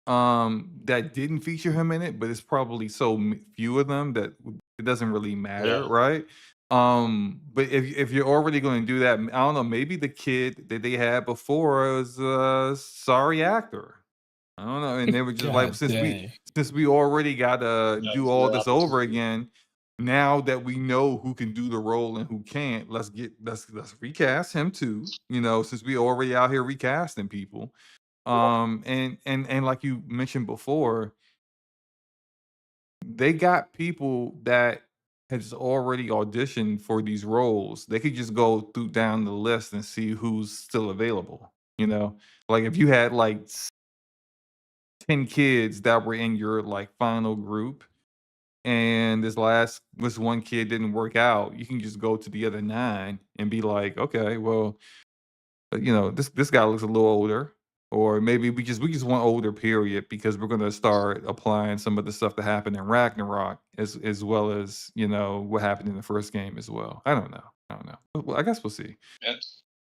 that didn't feature him in it, but it's probably so few of them that it doesn't really Yeah. matter, right? But if you're already going to do that, I don't know, maybe the kid that they had before was a sorry actor. I don't know, and they were just like, God dang. since we already got to Yeah, do it's all their this over opportunity. again, now that we know who can do the role and who can't, let's recast him too. Since we already out here recasting people. And like you mentioned before, they got people that has already auditioned for these roles. They could just go through down the list and see who's still available. Like if you had like 10 kids that were in your like final group and this one kid didn't work out, you can just go to the other 9 and be like, okay, well, this guy looks a little older, or maybe we just want older, period, because we're gonna start applying some of the stuff that happened in Ragnarok as well as what happened in the first game as well. I don't know. Well, I guess we'll see. I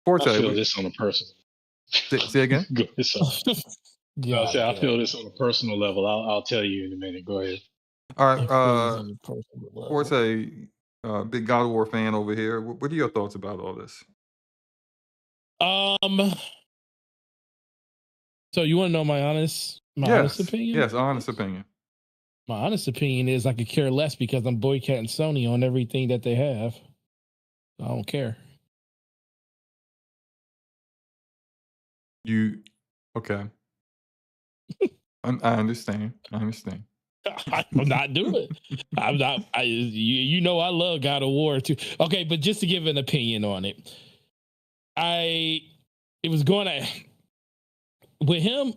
Forte, feel this on a personal. say again. Go. Yeah, I feel this on a personal level. I'll tell you in a minute. Go ahead. All right, Forte, big God of War fan over here. What are your thoughts about all this? So you want to know my honest opinion? Yes, honest opinion. My honest opinion is I could care less because I'm boycotting Sony on everything that they have. I don't care. Okay. I understand. I'm not doing it. I'm not. You know I love God of War too. Okay, but just to give an opinion on it, it was going to with him.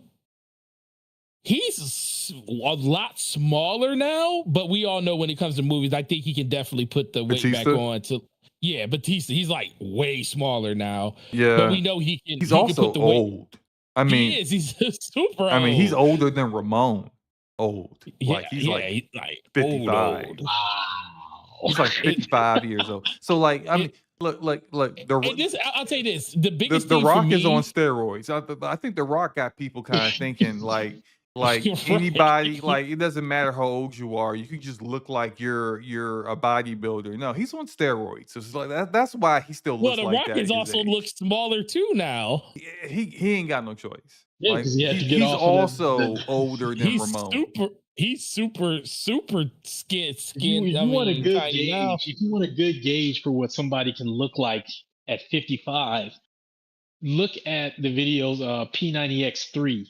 He's a lot smaller now, but we all know when it comes to movies, I think he can definitely put the weight back on to. Yeah, Batista, he's like way smaller now. Yeah, but we know he can. He's he also can put the old. Weight. I mean, he is. He's super old. I mean, he's older than Ramon. Old. Yeah, he's like 55. Old. Wow. He's like 55 years old. So like, I mean, look. I'll tell you this: the biggest the thing Rock for me, is on steroids. I think the Rock got people kind of thinking like Right. anybody, like it doesn't matter how old you are, you can just look like you're a bodybuilder. No, he's on steroids. So it's like that's why he still looks the like Rock that. is also looks smaller too now. He ain't got no choice. Yeah, because he had to get he's off also older than he's Ramon. He's super skin. If you want a good gauge, if you want a good gauge for what somebody can look like at 55, look at the videos P90X3.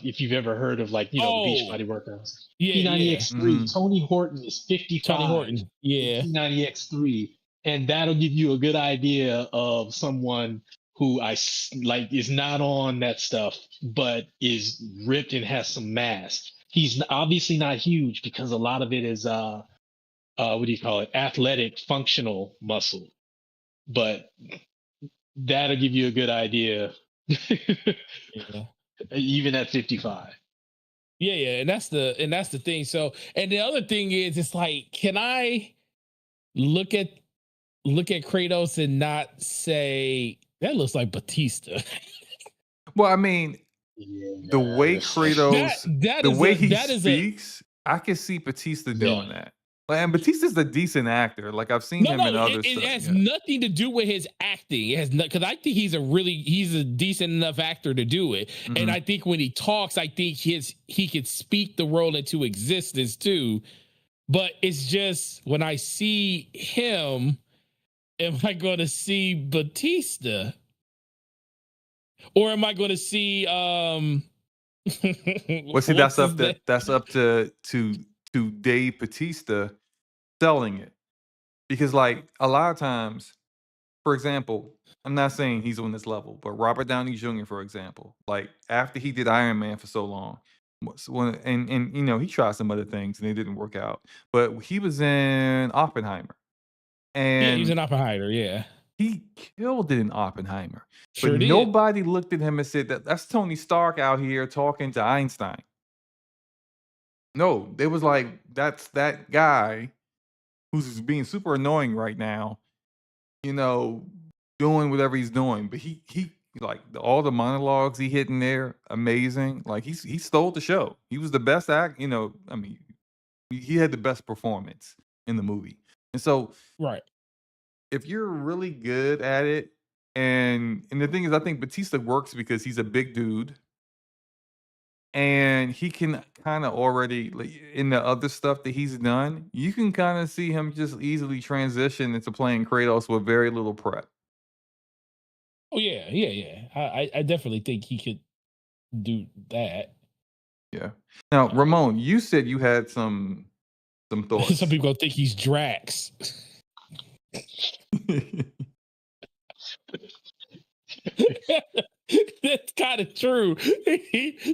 If you've ever heard of the Beachbody workouts. Yeah, P90X3. Tony Horton is 55. Tony Horton, yeah. P90X3, and that'll give you a good idea of someone who is not on that stuff, but is ripped and has some mass. He's obviously not huge because a lot of it is what do you call it? Athletic, functional muscle, but that'll give you a good idea. Yeah. Even at 55. Yeah, and that's the thing. So, and the other thing is, it's like, can I look at Kratos and not say that looks like Batista? Well, I mean, the way Kratos, the way he speaks, I can see Batista doing that. And Batista's a decent actor. Like I've seen him in other stuff. It has nothing to do with his acting. It has because I think he's a decent enough actor to do it. Mm-hmm. And I think when he talks, I think he could speak the role into existence too. But it's just when I see him, am I going to see Batista, or am I going to see? Well, see, that's up to Dave Batista selling it, because like a lot of times, for example, I'm not saying he's on this level, but Robert Downey Jr., for example, like after he did Iron Man for so long, and he tried some other things and they didn't work out, but he was in Oppenheimer, and he's in Oppenheimer, he killed it in Oppenheimer. Sure but did. Nobody looked at him and said that's Tony Stark out here talking to Einstein. No, it was like that's that guy who's being super annoying right now, doing whatever he's doing. But he like all the monologues he hit in there, amazing. Like he stole the show. He was the best act. I mean, he had the best performance in the movie. And so, right, if you're really good at it, and the thing is, I think Batista works because he's a big dude. and he can kind of already like, in the other stuff that he's done, you can kind of see him just easily transition into playing Kratos with very little prep. Oh yeah, yeah, yeah. I definitely think he could do that. Yeah. Now, Ramon, you said you had some thoughts. Some people think he's Drax. That's kind of true.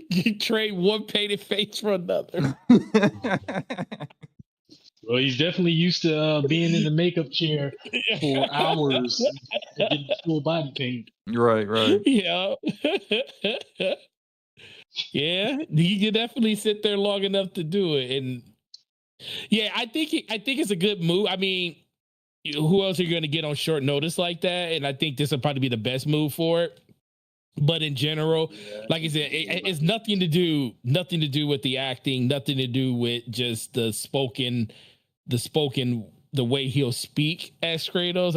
You trade one painted face for another. Well, he's definitely used to being in the makeup chair for hours and getting full body paint. Right, right. Yeah. Yeah, he could definitely sit there long enough to do it. And yeah, I think it's a good move. I mean, who else are you going to get on short notice like that? And I think this will probably be the best move for it. But in general, like I said, it's nothing to do with the acting, nothing to do with just the way he'll speak as Kratos.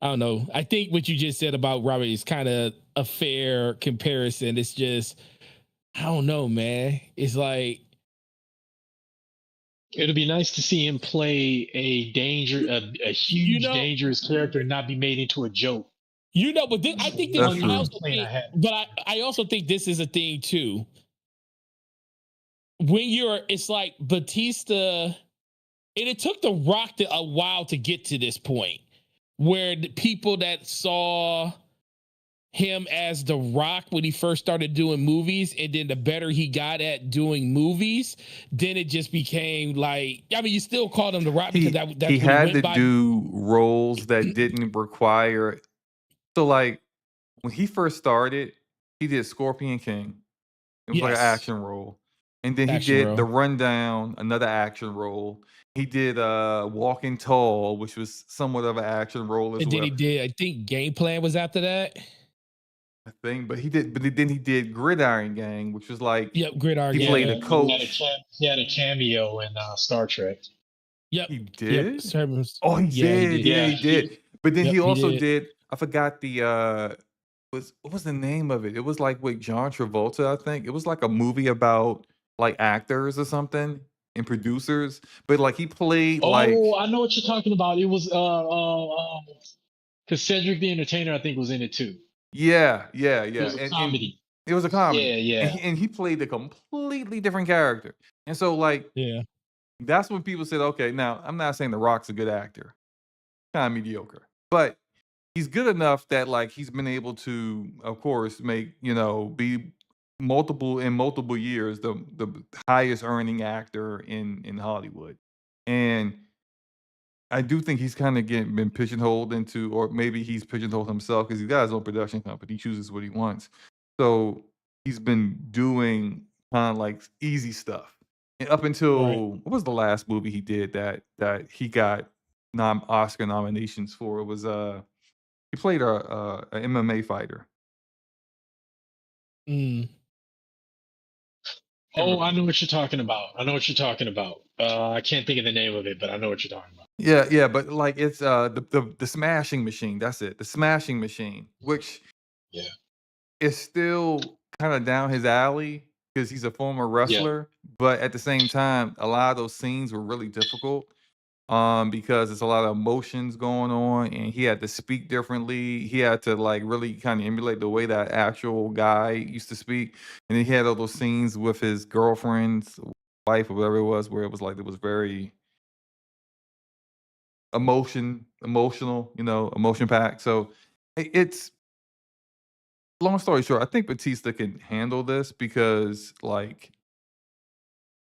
I don't know. I think what you just said about Robert is kind of a fair comparison. It's just, I don't know, man. It's like, it'll be nice to see him play a huge, dangerous character and not be made into a joke. But I think I also think this is a thing too. It's like Batista, and it took The Rock a while to get to this point where the people that saw him as The Rock when he first started doing movies, and then the better he got at doing movies, then it just became like, I mean, you still called him The Rock because that's he had to do roles that didn't require. So like when he first started, he did Scorpion King. It was like an action role. And then he did The Rundown, another action role. He did Walking Tall, which was somewhat of an action role as well. And then he did, I think Game Plan was after that. I think, but then he did Gridiron Gang, which was like, Gridiron Gang. He played a coach. He had a cameo in Star Trek. Yep. He did? Yep. Oh, he did. Yeah, he did. But then he also did, I forgot what was the name of it? It was like with John Travolta, I think. It was like a movie about like actors or something and producers. But like he played I know what you're talking about. It was because Cedric the Entertainer, I think, was in it too. Yeah. It was a comedy. It was a comedy. Yeah. And he played a completely different character. And so like that's when people said, okay, now I'm not saying The Rock's a good actor. Kind of mediocre. But he's good enough that like he's been able to, of course, make, be multiple years the highest earning actor in Hollywood. And I do think he's kind of been pigeonholed into, or maybe he's pigeonholed himself because he's got his own production company. He chooses what he wants. So he's been doing kind of like easy stuff. And up until what was the last movie he did that he got Oscar nominations for? It was he played a MMA fighter. Oh, I know what you're talking about. I can't think of the name of it, but I know what you're talking about. Yeah, but like it's the Smashing Machine. That's it, the Smashing Machine, which is still kind of down his alley because he's a former wrestler. But at the same time, a lot of those scenes were really difficult because there's a lot of emotions going on, and he had to speak differently. He had to like really kind of emulate the way that actual guy used to speak. And then he had all those scenes with his girlfriend's wife or whatever it was, where it was like it was very emotional, emotion packed. So it's long story short, I think Batista can handle this because like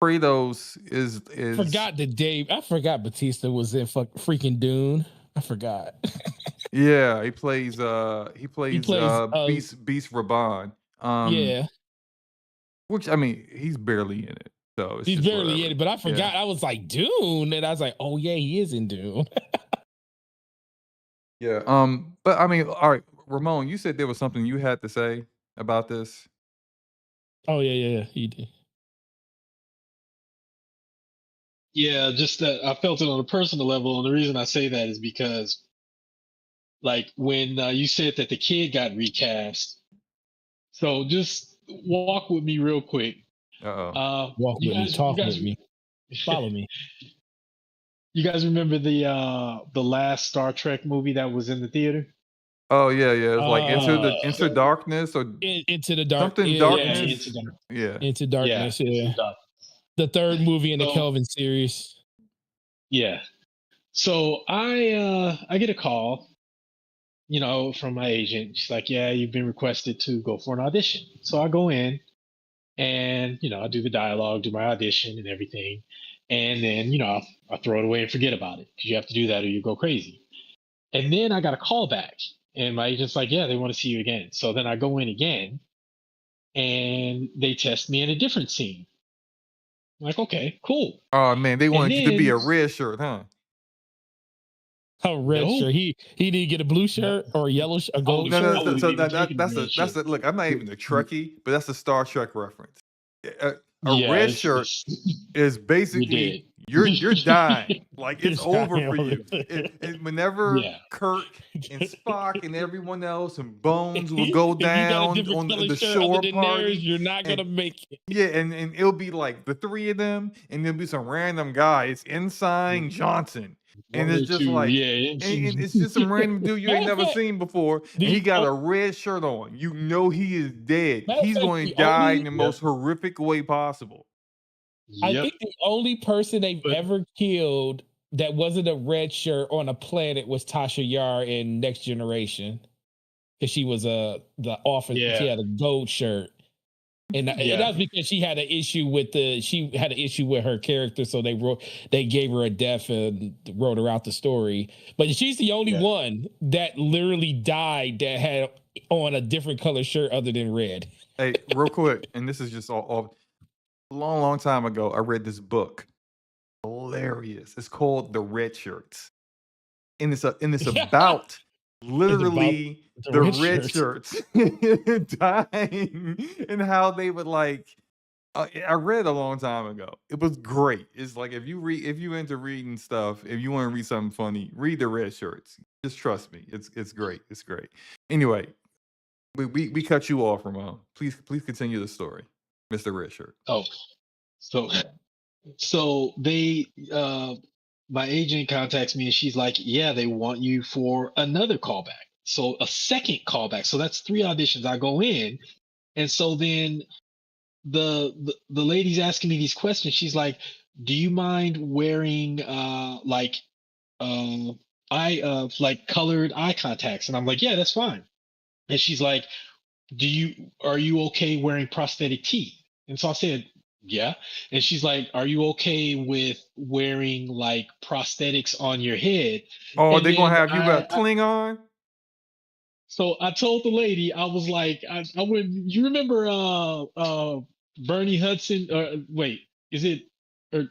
Kratos is I forgot Batista was in freaking Dune. I forgot. Yeah, he plays Beast Raban. Which I mean, he's barely in it. So it's he's just barely whatever. in it, but I forgot. I was like Dune, and I was like, oh yeah, he is in Dune. Yeah. But I mean, all right, Ramon, you said there was something you had to say about this. Oh yeah, you did. Yeah, just that I felt it on a personal level, and the reason I say that is because, like, when you said that the kid got recast, so just walk with me real quick. Uh-oh. Walk with me, talk with me, follow me. You guys remember the last Star Trek movie that was in the theater? Oh yeah, yeah. It's like Into So Darkness or Into the dark, something yeah, darkness. Dark. Yeah. Into darkness, Into yeah. Dark. The third movie in the So Kelvin series. yeah. So I get a call, from my agent. She's like, "Yeah, you've been requested to go for an audition." So I go in and I do the dialogue, do my audition and everything, and then I throw it away and forget about it because you have to do that or you go crazy. And then I got a call back, and my agent's like, "Yeah, they want to see you again." So then I go in again, and they test me in a different scene. I'm like, okay, cool. Oh man, they And wanted you to be then a red shirt, huh? A red no, shirt. He didn't get a blue shirt or a yellow, a gold No, shirt. I wouldn't so even taken a red shirt. that's a look. I'm not even a Trekkie, but that's a Star Trek reference. A Yeah, red shirt it's is you're dead. basically you're dying. Like it's He's over dying for over you. there. And whenever Yeah. Kirk and Spock and everyone else and Bones will go If you got a down different on color the shirt other shore than party, theirs, you're not gonna and make it. yeah, and it'll be like the three of them, and there'll be some random guy. It's Ensign Johnson, and One it's or just two, like, yeah. and it's just some random dude you ain't Matter of never fact, seen before, and he the got a red shirt on. You know he is dead. matter of He's fact, going to the die in only the Yep, most horrific way possible. I yep. think the only person they've But ever killed that wasn't a red shirt on a planet was Tasha Yar in Next Generation. Because she was the office, she yeah, had a gold shirt. And that yeah, was because she had an issue with her character, so they gave her a death and wrote her out the story. But she's the only yeah. one that literally died that had on a different color shirt other than red. Hey, real quick, and this is just all a long, long time ago. I read this book. Hilarious. It's called The Red Shirts, and it's about It's about literally the the red red shirts. shirts dying and how they would like. I read a long time ago. It was great. It's like if you into reading stuff, if you want to read something funny, read the red shirts. Just trust me. It's great. It's great. Anyway, we cut you off, Ramon. Please continue the story, Mr. Red Shirt. Oh, so they my agent contacts me and she's like, "Yeah, they want you for another callback." So a second callback. So that's 3 auditions. I go in, and so then the lady's asking me these questions. She's like, "Do you mind wearing like colored eye contacts?" And I'm like, "Yeah, that's fine." And she's like, "Are you okay wearing prosthetic teeth?" And so I said, "Yeah." And she's like, "Are you okay with wearing like prosthetics on your head?" Oh, And they gonna then have you a Klingon? so I told the lady, I was like, I would. You remember Bernie Hudson? Wait, is it or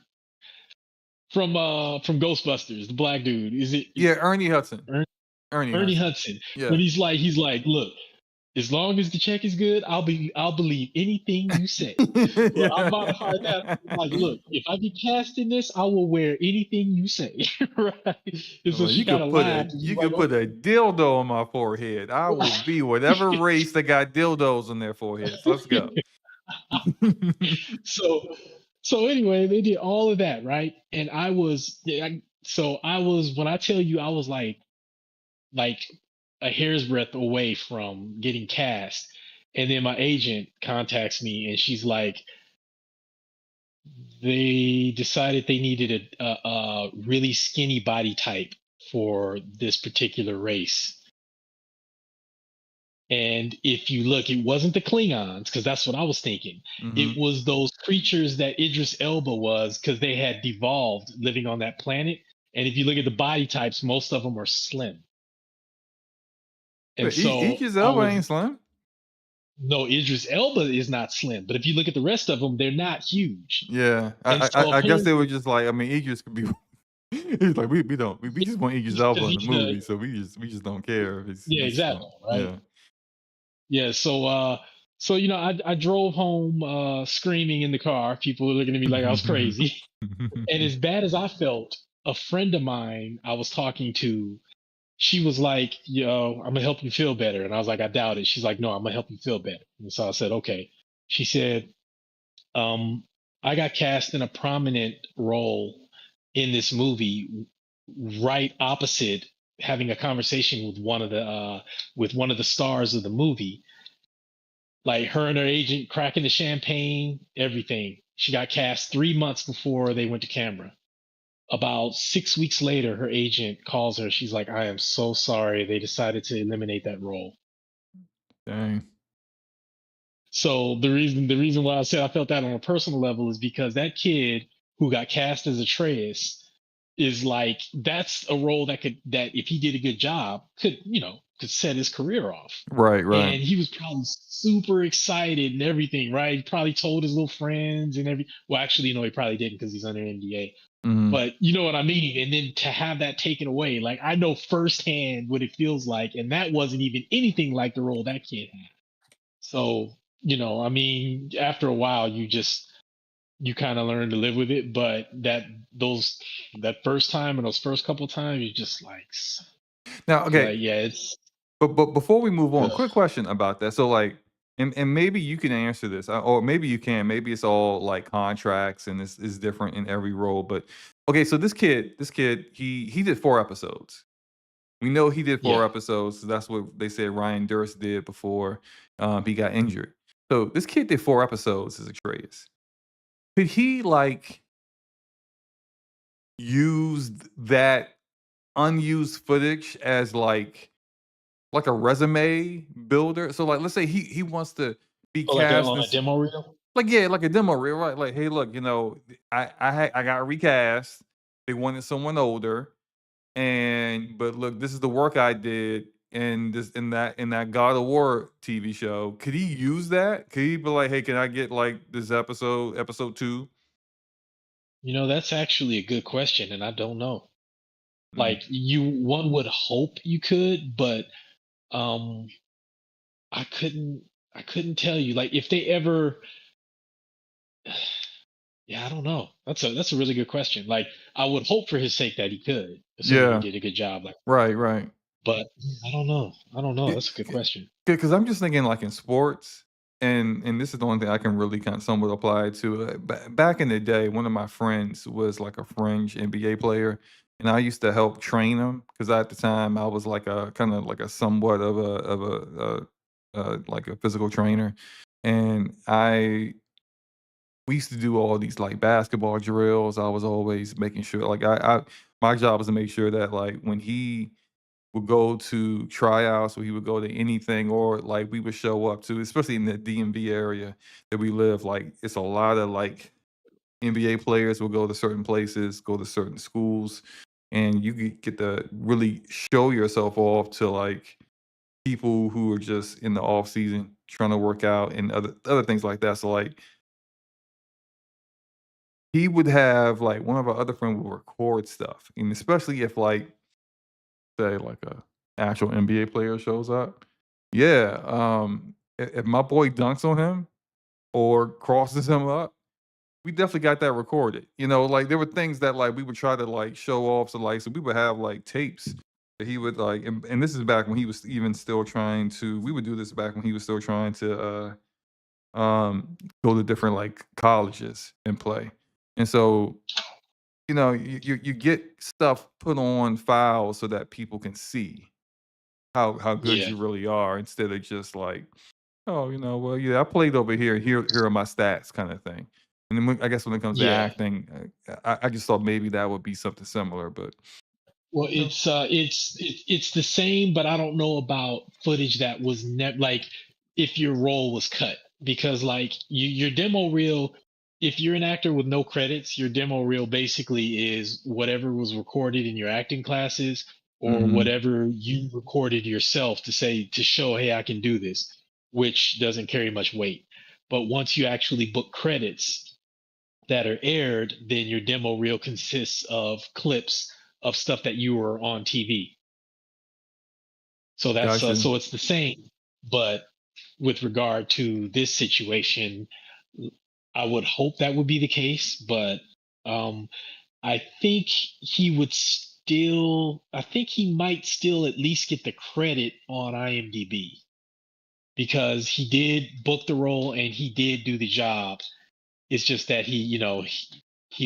from Ghostbusters, the black dude? Is it Yeah, Ernie Hudson. Er- Ernie Ernie Hudson. Hudson? Yeah. When he's like, "Look, as long as the check is good, I'll believe anything you say." Well, I modified that. Like, "Look, if I get cast in this, I will wear anything you say." Right? And so Well, she kind of laughed. And you she's could like, put a dildo on my forehead. I will be whatever race that got dildos on their foreheads. Let's go. so so anyway, they did all of that, right? And I was when I tell you I was like a hair's breadth away from getting cast. And then my agent contacts me and she's like, they decided they needed a really skinny body type for this particular race. And if you look, it wasn't the Klingons, because that's what I was thinking. It was those creatures that Idris Elba was, because they had devolved living on that planet. And if you look at the body types, most of them are slim. And But so Idris I Elba was ain't slim. no, Idris Elba is not slim, but if you look at the rest of them, they're not huge. Yeah, And so I guess they apparently, were just like, I mean, Idris could be. He's like, we just want Idris Elba because in the he's movie, so we just don't care if yeah, he's exactly, right? yeah. Yeah, so I drove home screaming in the car. People were looking at me like I was crazy. And as bad as I felt, a friend of mine I was talking to, she was like, "Yo, I'm gonna help you feel better." And I was like, "I doubt it." She's like, "No, I'm gonna help you feel better." And so I said, "Okay." She said, I got cast in a prominent role in this movie, right opposite having a conversation with one of the stars of the movie. Like her and her agent cracking the champagne, everything. She got cast 3 months before they went to camera. About 6 weeks later, her agent calls her. She's like, I am so sorry. They decided to eliminate that role. Dang. So the reason why I said I felt that on a personal level is because that kid who got cast as Atreus is like, that's a role that if he did a good job could set his career off. Right, right. And he was probably super excited and everything, right? He probably told his little friends and well, actually, he probably didn't because he's under NDA. Mhm. But you know what I mean? And then to have that taken away, like I know firsthand what it feels like. And that wasn't even anything like the role that kid had. So, I mean, after a while, you kind of learn to live with it. But that first time and those first couple of times, you just like, Now, okay, yeah, it's but before we move on, ugh. quick question about that. So, like, and maybe you can answer this, or maybe you can. Maybe it's all like contracts, and this is different in every role. But okay, so this kid, he did 4 episodes. We know he did Yeah. 4 episodes. So that's what they said Ryan Durst did before he got injured. So this kid did 4 episodes as Atreus. Could he like use that unused footage as like a resume builder? So like let's say he wants to be Oh, like cast on in a demo reel? like yeah, like a demo reel, right? Like, hey, look, I got recast. They wanted someone older. But look, this is the work I did in that God of War TV show. Could he use that? Could he be like, hey, can I get like this episode 2? That's actually a good question, and I don't know. Mm. Like one would hope you could, but um, I couldn't. I couldn't tell you. Like if they ever, yeah, I don't know. That's a really good question. Like I would hope for his sake that he could, assuming he Yeah, did a good job. Like, right, right. but I don't know. I don't know. That's a good question. Because I'm just thinking like in sports, and this is the one thing I can really kind of somewhat apply to. Back in the day, one of my friends was like a fringe NBA player, and I used to help train him because at the time I was like a kind of like a somewhat of a like a physical trainer, and I we used to do all these like basketball drills. I was always making sure like I my job was to make sure that like when he would go to tryouts or he would go to anything or like we would show up to, especially in the DMV area that we live, like it's a lot of like NBA players will go to certain places, go to certain schools, and you get to really show yourself off to like people who are just in the off season trying to work out and other things like that. So like he would have like one of our other friends would record stuff, and especially if like say like a actual NBA player shows up. Yeah, if my boy dunks on him or crosses him up, we definitely got that recorded. Like there were things that like we would try to like show off. So we would have like tapes that he would like, and this is back when he was even still trying to. We would do this back when he was still trying to go to different like colleges and play. And so you get stuff put on file so that people can see how good Yeah. you really are instead of just like, oh, well, yeah, I played over here. Here are my stats, kind of thing. And then I guess when it comes to Yeah. acting, I just thought maybe that would be something similar, but Well, you know, it's the same, but I don't know about footage that was like if your role was cut, because like your demo reel, if you're an actor with no credits, your demo reel basically is whatever was recorded in your acting classes or mhm, whatever you recorded yourself to show, hey, I can do this, which doesn't carry much weight. But once you actually book credits that are aired, then your demo reel consists of clips of stuff that you were on TV. So gotcha. so it's the same, but with regard to this situation, I would hope that would be the case, but um, I think I think he might still at least get the credit on IMDb because he did book the role and he did do the job. It's just that he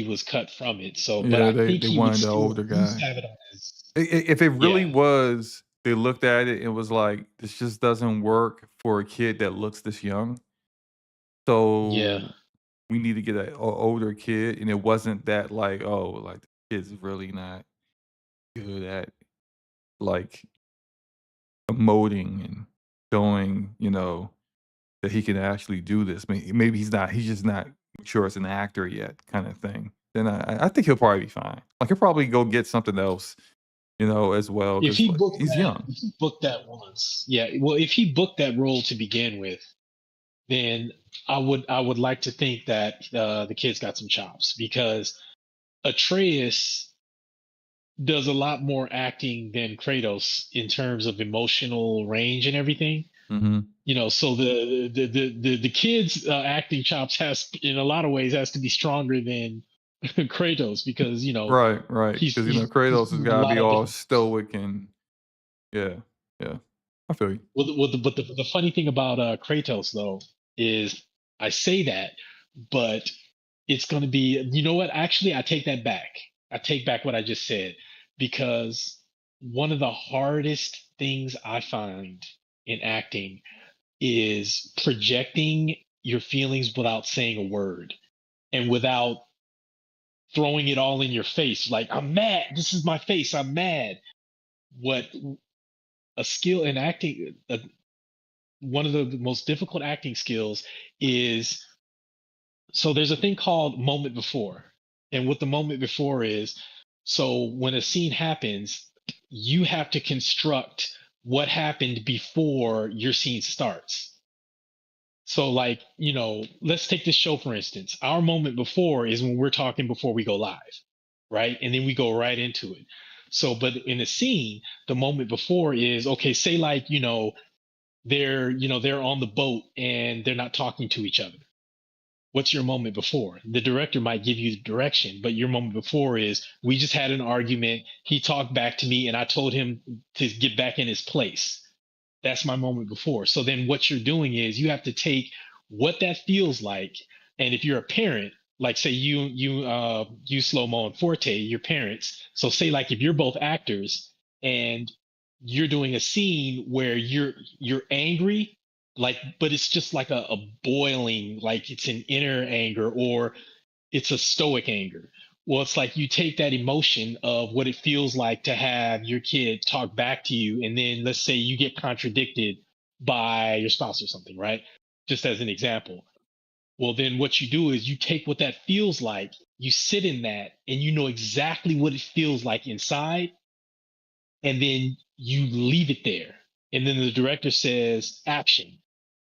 was cut from it. So, but Yeah, I they think they he would wanted the still older at least guy. have it on his. If it really Yeah, was, they looked at it and was like, "This just doesn't work for a kid that looks this young, yeah, so we need to get a older kid," and it wasn't that like, "Oh, like, the kid's really not good at, like, emoting and showing, that he can actually do this. Maybe he's just not mature as an actor yet," kinda thing. Then I think he'll probably be fine. Like, he'll probably go get something else, as well, if 'cause, he like, booked he's that, young. if he booked that once, yeah. Well, if he booked that role to begin with, then I would like to think that the kid's got some chops because Atreus does a lot more acting than Kratos in terms of emotional range and everything. Mhm. So the kid's acting chops has in a lot of ways has to be stronger than Kratos because Right, right. he's Because he's he's Kratos has seen a gotta be lot of all different. stoic and yeah, yeah. I feel you. But the funny thing about Kratos though is I say that, but it's going to be, you know what? Actually, I take that back. I take back what I just said because one of the hardest things I find in acting is projecting your feelings without saying a word and without throwing it all in your face. Like, I'm mad. This is my face. I'm mad. What a skill in acting, one of the most difficult acting skills is, so there's a thing called moment before. And what the moment before is, so when a scene happens, you have to construct what happened before your scene starts. So, like, let's take this show for instance. Our moment before is when we're talking before we go live, right? And then we go right into it. So, but in a scene, the moment before is okay, say like, they're on the boat and they're not talking to each other. What's your moment before? The director might give you the direction, but your moment before is we just had an argument. He talked back to me and I told him to get back in his place. That's my moment before. So then what you're doing is you have to take what that feels like. And if you're a parent, like say you SloMo and Forte, your parents. So say like if you're both actors and you're doing a scene where you're angry, like but it's just like a boiling, like it's an inner anger or it's a stoic anger. Well, it's like you take that emotion of what it feels like to have your kid talk back to you, and then let's say you get contradicted by your spouse or something, right? Just as an example. Well, then what you do is you take what that feels like, you sit in that, and you know exactly what it feels like inside, and then you leave it there. And then the director says, action.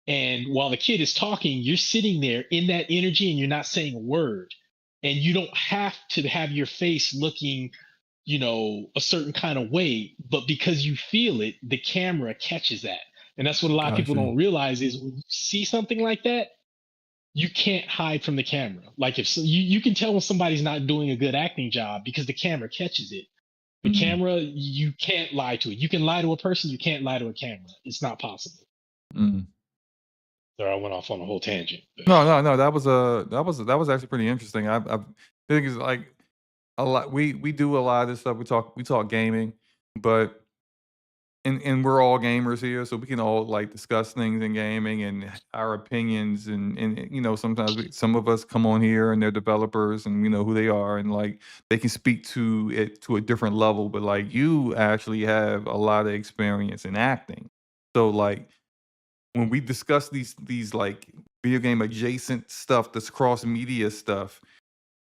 And while the kid is talking, you're sitting there in that energy and you're not saying a word. And you don't have to have your face looking, a certain kind of way, but because you feel it, the camera catches that. And that's what a lot of people Gotcha. don't realize is when you see something like that, you can't hide from the camera. Like if so, you can tell when somebody's not doing a good acting job because the camera catches it. The Mm, camera, you can't lie to it. You can lie to a person, you can't lie to a camera. It's not possible. mm. There, I went off on a whole tangent. No, no, no, that was actually pretty interesting. I think it's like a lot we do a lot of this stuff. We talk gaming, but and we're all gamers here, so we can all like discuss things in gaming and our opinions and sometimes some of us come on here and they're developers and we know who they are and like they can speak to it to a different level, but like you actually have a lot of experience in acting. So like when we discuss these like video game adjacent stuff, this cross media stuff,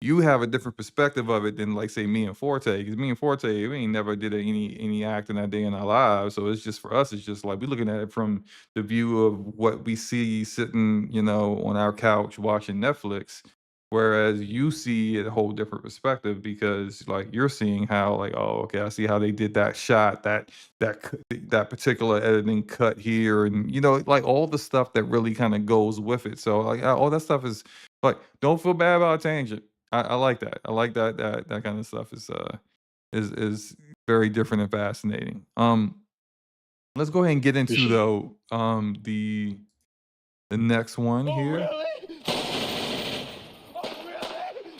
you have a different perspective of it than like say me and Forte, because me and Forte, we ain't never did any acting that day in our lives. So it's just for us, it's just like we looking at it from the view of what we see sitting, on our couch watching Netflix. Whereas you see it a whole different perspective because like you're seeing how like, oh, okay, I see how they did that shot, that particular editing cut here, and like all the stuff that really kind of goes with it. So like all that stuff is like, don't feel bad about a tangent. I like that. I like that kind of stuff is very different and fascinating. Let's go ahead and get into Appreciate it. though the next one Oh, here. really? Oh,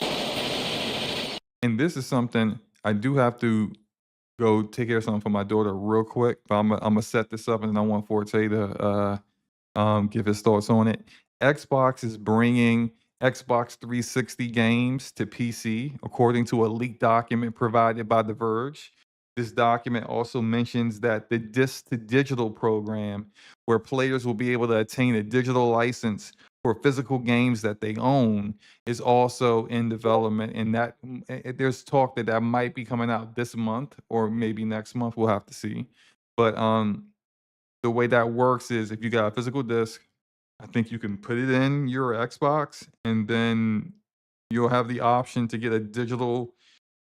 really? And this is something I do have to go take care of something for my daughter real quick, but I'm gonna set this up and then I want Forte to give his thoughts on it. Xbox is bringing Xbox 360 games to PC, according to a leaked document provided by The Verge. This document also mentions that the disc to digital program, where players will be able to attain a digital license for physical games that they own, is also in development. And that there's talk that that might be coming out this month or maybe next month. We'll have to see. But the way that works is if you got a physical disc, I think you can put it in your Xbox and then you'll have the option to get a digital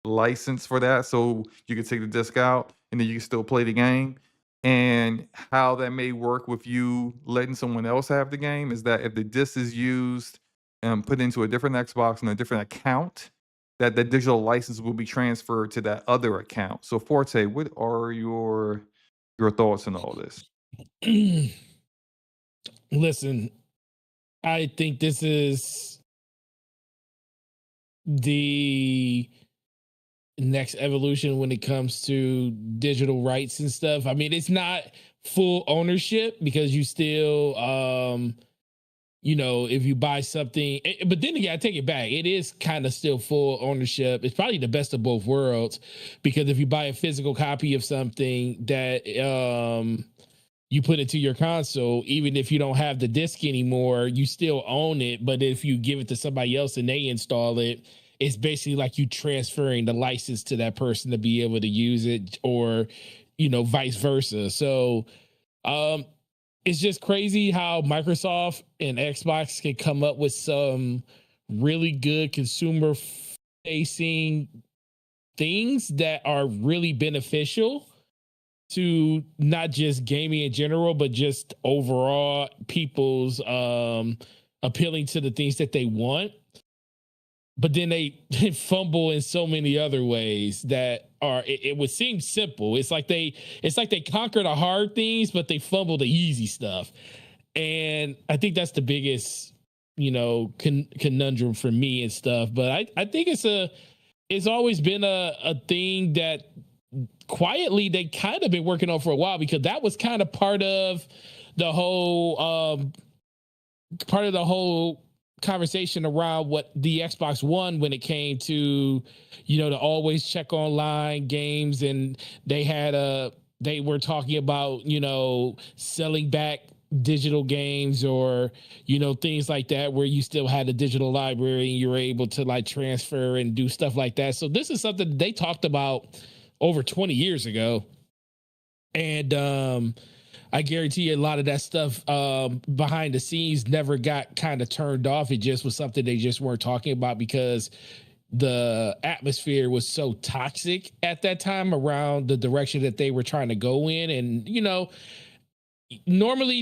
license for that. So you can take the disc out and then you can still play the game. And how that may work with you letting someone else have the game is that if the disc is used and put into a different Xbox and a different account, that the digital license will be transferred to that other account. So Forte, what are your thoughts on all this? Listen, I think this is the next evolution when it comes to digital rights and stuff. I mean, it's not full ownership because you still if you buy something, but then again, I take it back. It is kind of still full ownership. It's probably the best of both worlds because if you buy a physical copy of something that you put into your console, even if you don't have the disc anymore, you still own it. But if you give it to somebody else and they install it, it's basically like you transferring the license to that person to be able to use it, or vice versa. So it's just crazy how Microsoft and Xbox can come up with some really good consumer facing things that are really beneficial to not just gaming in general, but just overall people's appealing to the things that they want. But then they fumble in so many other ways that it would seem simple. It's like they conquer the hard things, but they fumble the easy stuff. And I think that's the biggest, conundrum for me and stuff. But I think it's always been a thing that quietly they kind of been working on for a while, because that was kind of part of the whole conversation around what the Xbox One, when it came to to always check online games, and they were talking about selling back digital games, or things like that, where you still had a digital library and you were able to like transfer and do stuff like that. So this is something they talked about over 20 years ago. And I guarantee you a lot of that stuff behind the scenes never got kind of turned off. It just was something they just weren't talking about because the atmosphere was so toxic at that time around the direction that they were trying to go in. And, normally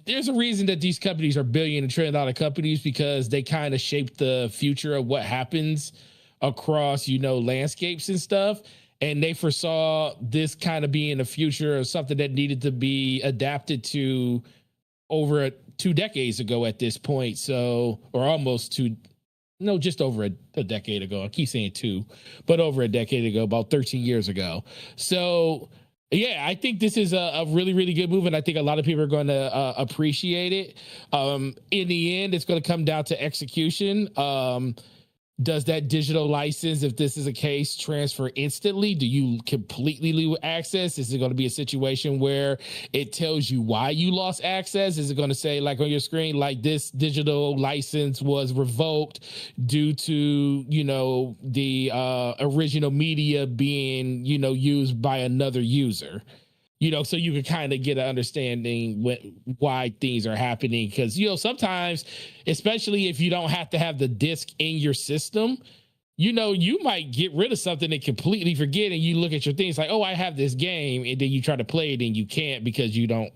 there's a reason that these companies are billion and trillion dollar companies, because they kind of shape the future of what happens across, landscapes and stuff. And they foresaw this kind of being the future of something that needed to be adapted to over 2 decades ago at this point. So, or almost just over a decade ago. I keep saying 2, but over a decade ago, about 13 years ago. So, yeah, I think this is a really, really good move, and I think a lot of people are going to appreciate it. In the end, it's going to come down to execution. Does that digital license, if this is a case, transfer instantly? Do you completely lose access? Is it going to be a situation where it tells you why you lost access? Is it going to say, like on your screen, like this digital license was revoked due to, the original media being, used by another user? So you can kind of get an understanding why things are happening. Because, sometimes, especially if you don't have to have the disc in your system, you might get rid of something and completely forget. And you look at your things like, oh, I have this game. And then you try to play it and you can't because you don't,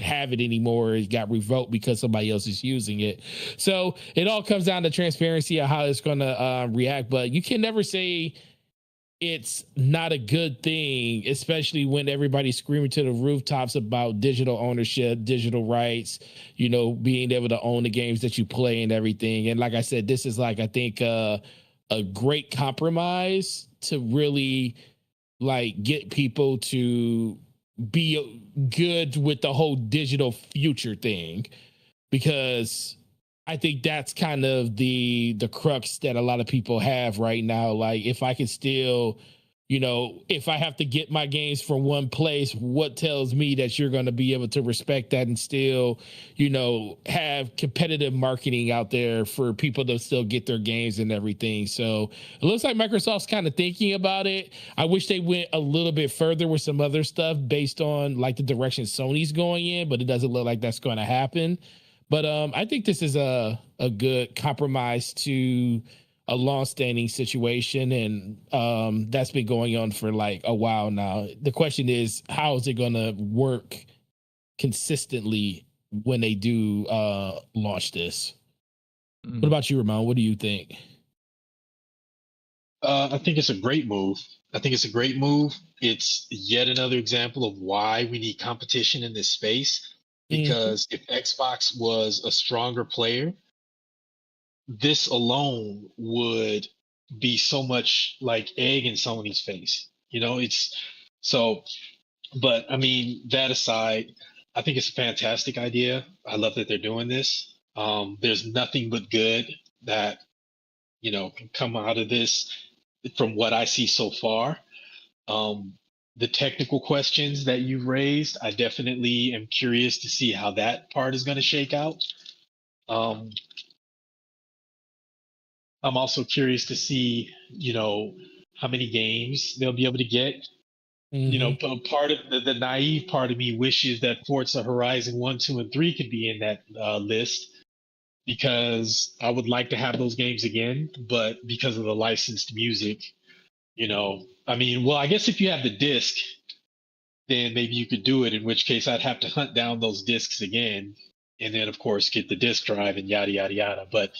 have it anymore. It got revoked because somebody else is using it. So it all comes down to transparency of how it's going to react. But you can never say it's not a good thing, especially when everybody's screaming to the rooftops about digital ownership, digital rights, being able to own the games that you play and everything. And like I said, this is like, I think, a great compromise to really like get people to be good with the whole digital future thing, because I think that's kind of the crux that a lot of people have right now. Like, if I can still, if I have to get my games from one place, what tells me that you're going to be able to respect that and still, have competitive marketing out there for people to still get their games and everything. So it looks like Microsoft's kind of thinking about it. I wish they went a little bit further with some other stuff based on like the direction Sony's going in, but it doesn't look like that's going to happen. But I think this is a good compromise to a long-standing situation, and that's been going on for like a while now. The question is, how is it going to work consistently when they do launch this? What about you, Ramon? What do you think? I think it's a great move. I think it's a great move. It's yet another example of why we need competition in this space. Because if Xbox was a stronger player, this alone would be so much like egg in Sony's face. It's so, but I mean, that aside, I think it's a fantastic idea. I love that they're doing this. There's nothing but good that, can come out of this from what I see so far. The technical questions that you've raised, I definitely am curious to see how that part is going to shake out. I'm also curious to see, how many games they'll be able to get. Part of the naive part of me wishes that Forza Horizon 1, 2, and 3 could be in that list, because I would like to have those games again, but because of the licensed music, I mean, well, I guess if you have the disc, then maybe you could do it, in which case I'd have to hunt down those discs again, and then of course get the disc drive and yada yada yada. But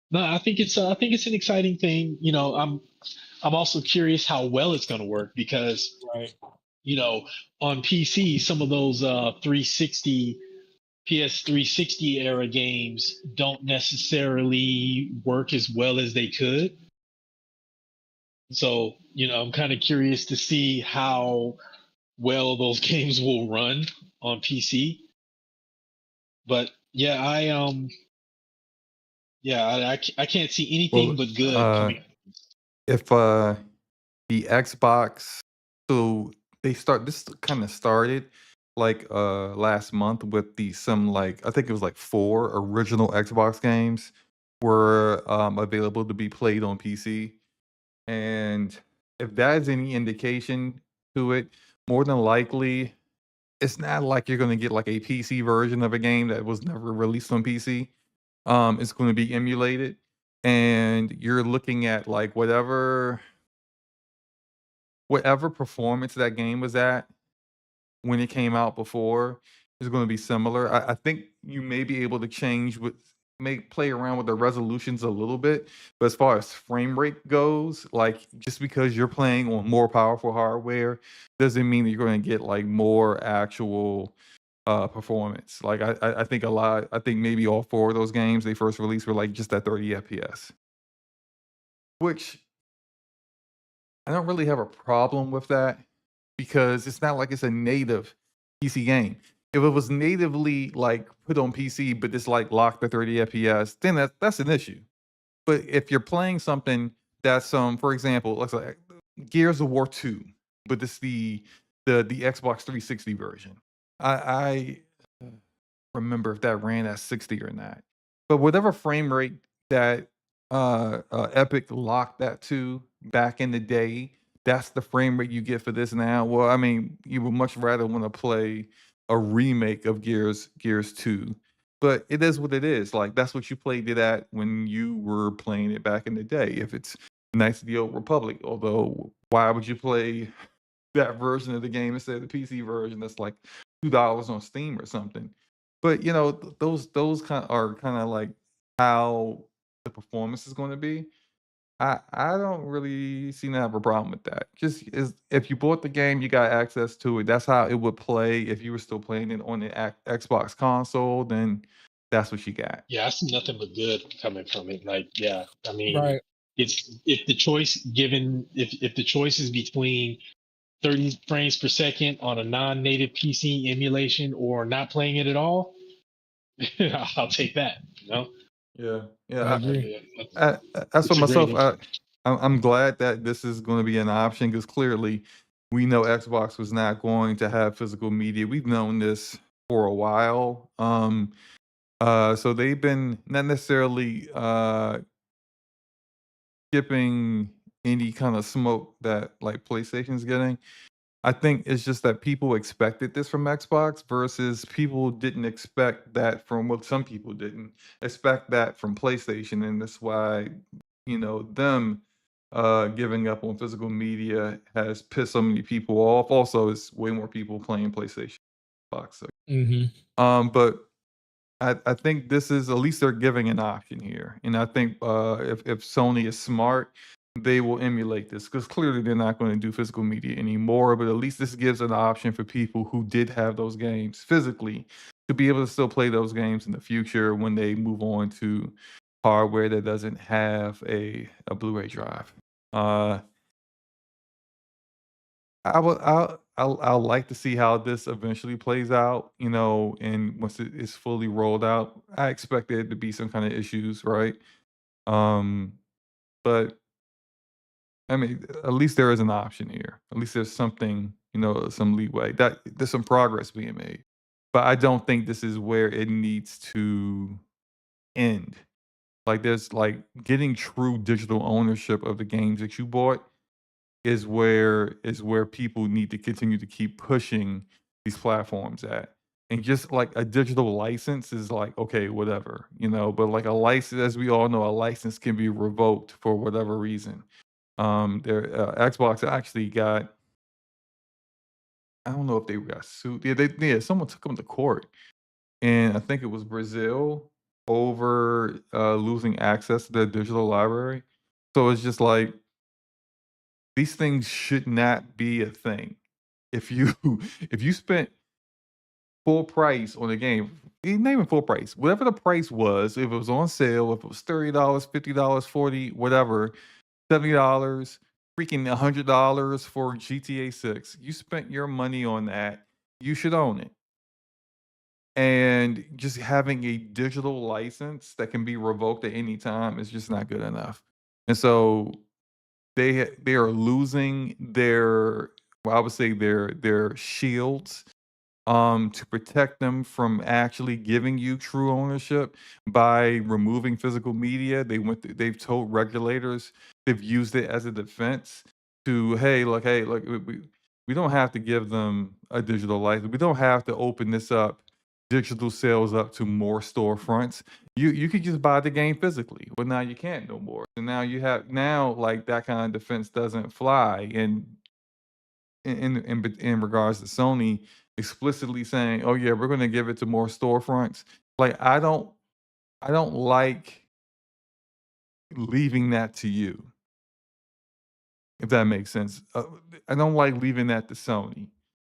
no, I think it's an exciting thing. I'm also curious how well it's going to work, because Right. On PC, some of those 360 PS 360 era games don't necessarily work as well as they could. So, I'm kind of curious to see how well those games will run on PC. But yeah, I can't see anything Well, but good coming. if the Xbox, so they start this kind of started like last month with some, like, I think it was like 4 original Xbox games were available to be played on PC. And if that is any indication to it, more than likely it's not like you're going to get like a PC version of a game that was never released on PC. It's going to be emulated, and you're looking at like whatever performance that game was at when it came out before is going to be similar. I think you may be able to change with make play around with the resolutions a little bit, but as far as frame rate goes, like, just because you're playing on more powerful hardware doesn't mean that you're going to get like more actual performance. Like, I think I think maybe all 4 of those games they first released were like just at 30 FPS, which I don't really have a problem with that, because it's not like it's a native PC game. If it was natively like put on PC, but it's like locked to 30 FPS, then that's an issue. But if you're playing something that's for example, let's say Gears of War 2, but it's the Xbox 360 version. I remember if that ran at 60 or not. But whatever frame rate that Epic locked that to back in the day, that's the frame rate you get for this now. Well, I mean, you would much rather want to play a remake of Gears 2. But it is what it is. Like, that's what you played it at when you were playing it back in the day. If it's Knights of the Old Republic, although why would you play that version of the game instead of the PC version that's like $2 on Steam or something? But those kind are kind of like how the performance is going to be. I don't really seem to have a problem with that. Just is if you bought the game, you got access to it. That's how it would play if you were still playing it on the Xbox console. Then that's what you got. Yeah, I see nothing but good coming from it. Like, yeah, I mean, Right. it's if the choice given if the choice is between 30 frames per second on a non-native PC emulation or not playing it at all, I'll take that. You know, Yeah, I yeah. agree. Yeah, As for it's a great myself, engine. I'm glad that this is going to be an option because clearly we know Xbox was not going to have physical media. We've known this for a while. So they've been not necessarily skipping any kind of smoke that like PlayStation's getting. I think it's just that people expected this from Xbox versus people didn't expect that from well, some people didn't expect that from PlayStation, and that's why them giving up on physical media has pissed so many people off. Also, it's way more people playing PlayStation, Xbox. So, Hmm. but I think this is at least they're giving an option here, and I think if Sony is smart, they will emulate this because clearly they're not going to do physical media anymore. But at least this gives an option for people who did have those games physically to be able to still play those games in the future when they move on to hardware that doesn't have a Blu-ray drive. Uh, I'll like to see how this eventually plays out, and once it is fully rolled out, I expect there to be some kind of issues, right? Um, but I mean, at least there is an option here. At least there's something, some leeway. That there's some progress being made. But I don't think this is where it needs to end. Like there's like getting true digital ownership of the games that you bought is where people need to continue to keep pushing these platforms at. And just like a digital license is like, okay, whatever, but like a license, as we all know, a license can be revoked for whatever reason. Xbox actually got, I don't know if they got sued. Yeah, someone took them to court, and I think it was Brazil over losing access to their digital library. So it's just like these things should not be a thing. If you if you spent full price on a game, not even full price, whatever the price was, if it was on sale, if it was $30, $50, 40, whatever, $70, freaking $100 for GTA 6, you spent your money on that, you should own it. And just having a digital license that can be revoked at any time is just not good enough. And so they are losing their, well, I would say their shields to protect them from actually giving you true ownership by removing physical media. They've told regulators they've used it as a defense to hey, look, we don't have to give them a digital license. We don't have to open this up, digital sales up to more storefronts. You could just buy the game physically. Well, now you can't no more. So now like that kind of defense doesn't fly. And in regards to Sony explicitly saying, "Oh yeah, we're going to give it to more storefronts." Like I don't like leaving that to you, if that makes sense. I don't like leaving that to Sony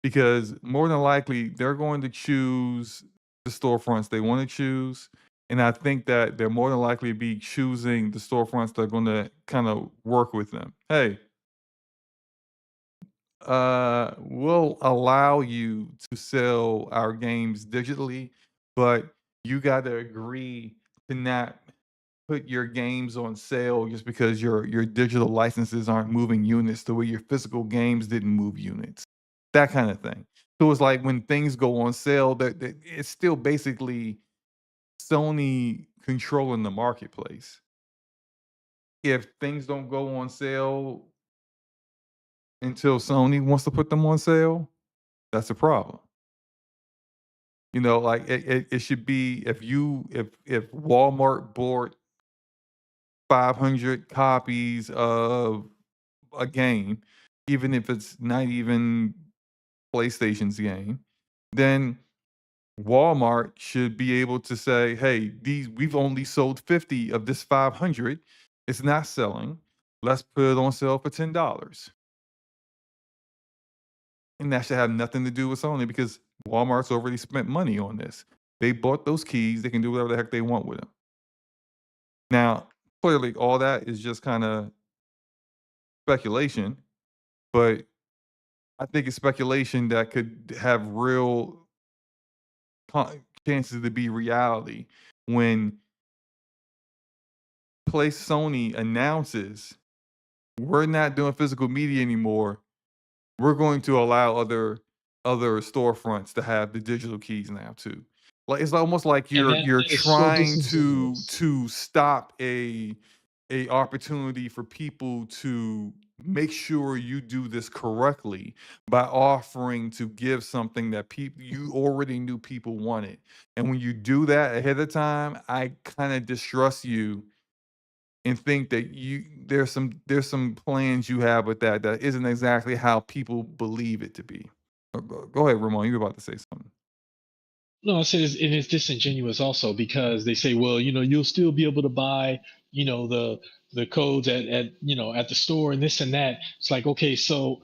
because more than likely they're going to choose the storefronts they want to choose. And I think that they're more than likely be choosing the storefronts that are going to kind of work with them. Hey, we'll allow you to sell our games digitally, but you got to agree to not put your games on sale just because your digital licenses aren't moving units the way your physical games didn't move units. That kind of thing. So it's like when things go on sale, that it's still basically Sony controlling the marketplace. If things don't go on sale until Sony wants to put them on sale, that's a problem. Like it should be if Walmart bought 500 copies of a game, even if it's not even PlayStation's game, then Walmart should be able to say, "Hey, these we've only sold 50 of this 500. It's not selling. Let's put it on sale for $10. And that should have nothing to do with Sony because Walmart's already spent money on this. They bought those keys. They can do whatever the heck they want with them. Now, clearly, all that is just kind of speculation, but I think it's speculation that could have real chances to be reality when Sony announces we're not doing physical media anymore. We're going to allow other storefronts to have the digital keys now too. Like it's almost like And you're that is so trying disingenuous. to stop a opportunity for people to make sure you do this correctly by offering to give something that people you already knew people wanted. And when you do that ahead of time, I kind of distrust you and think that there's some plans you have with that isn't exactly how people believe it to be. Go ahead, Ramon. You were about to say something. No, it says and it's disingenuous also because they say, well, you'll still be able to buy, the codes at the store and this and that. It's like, okay, so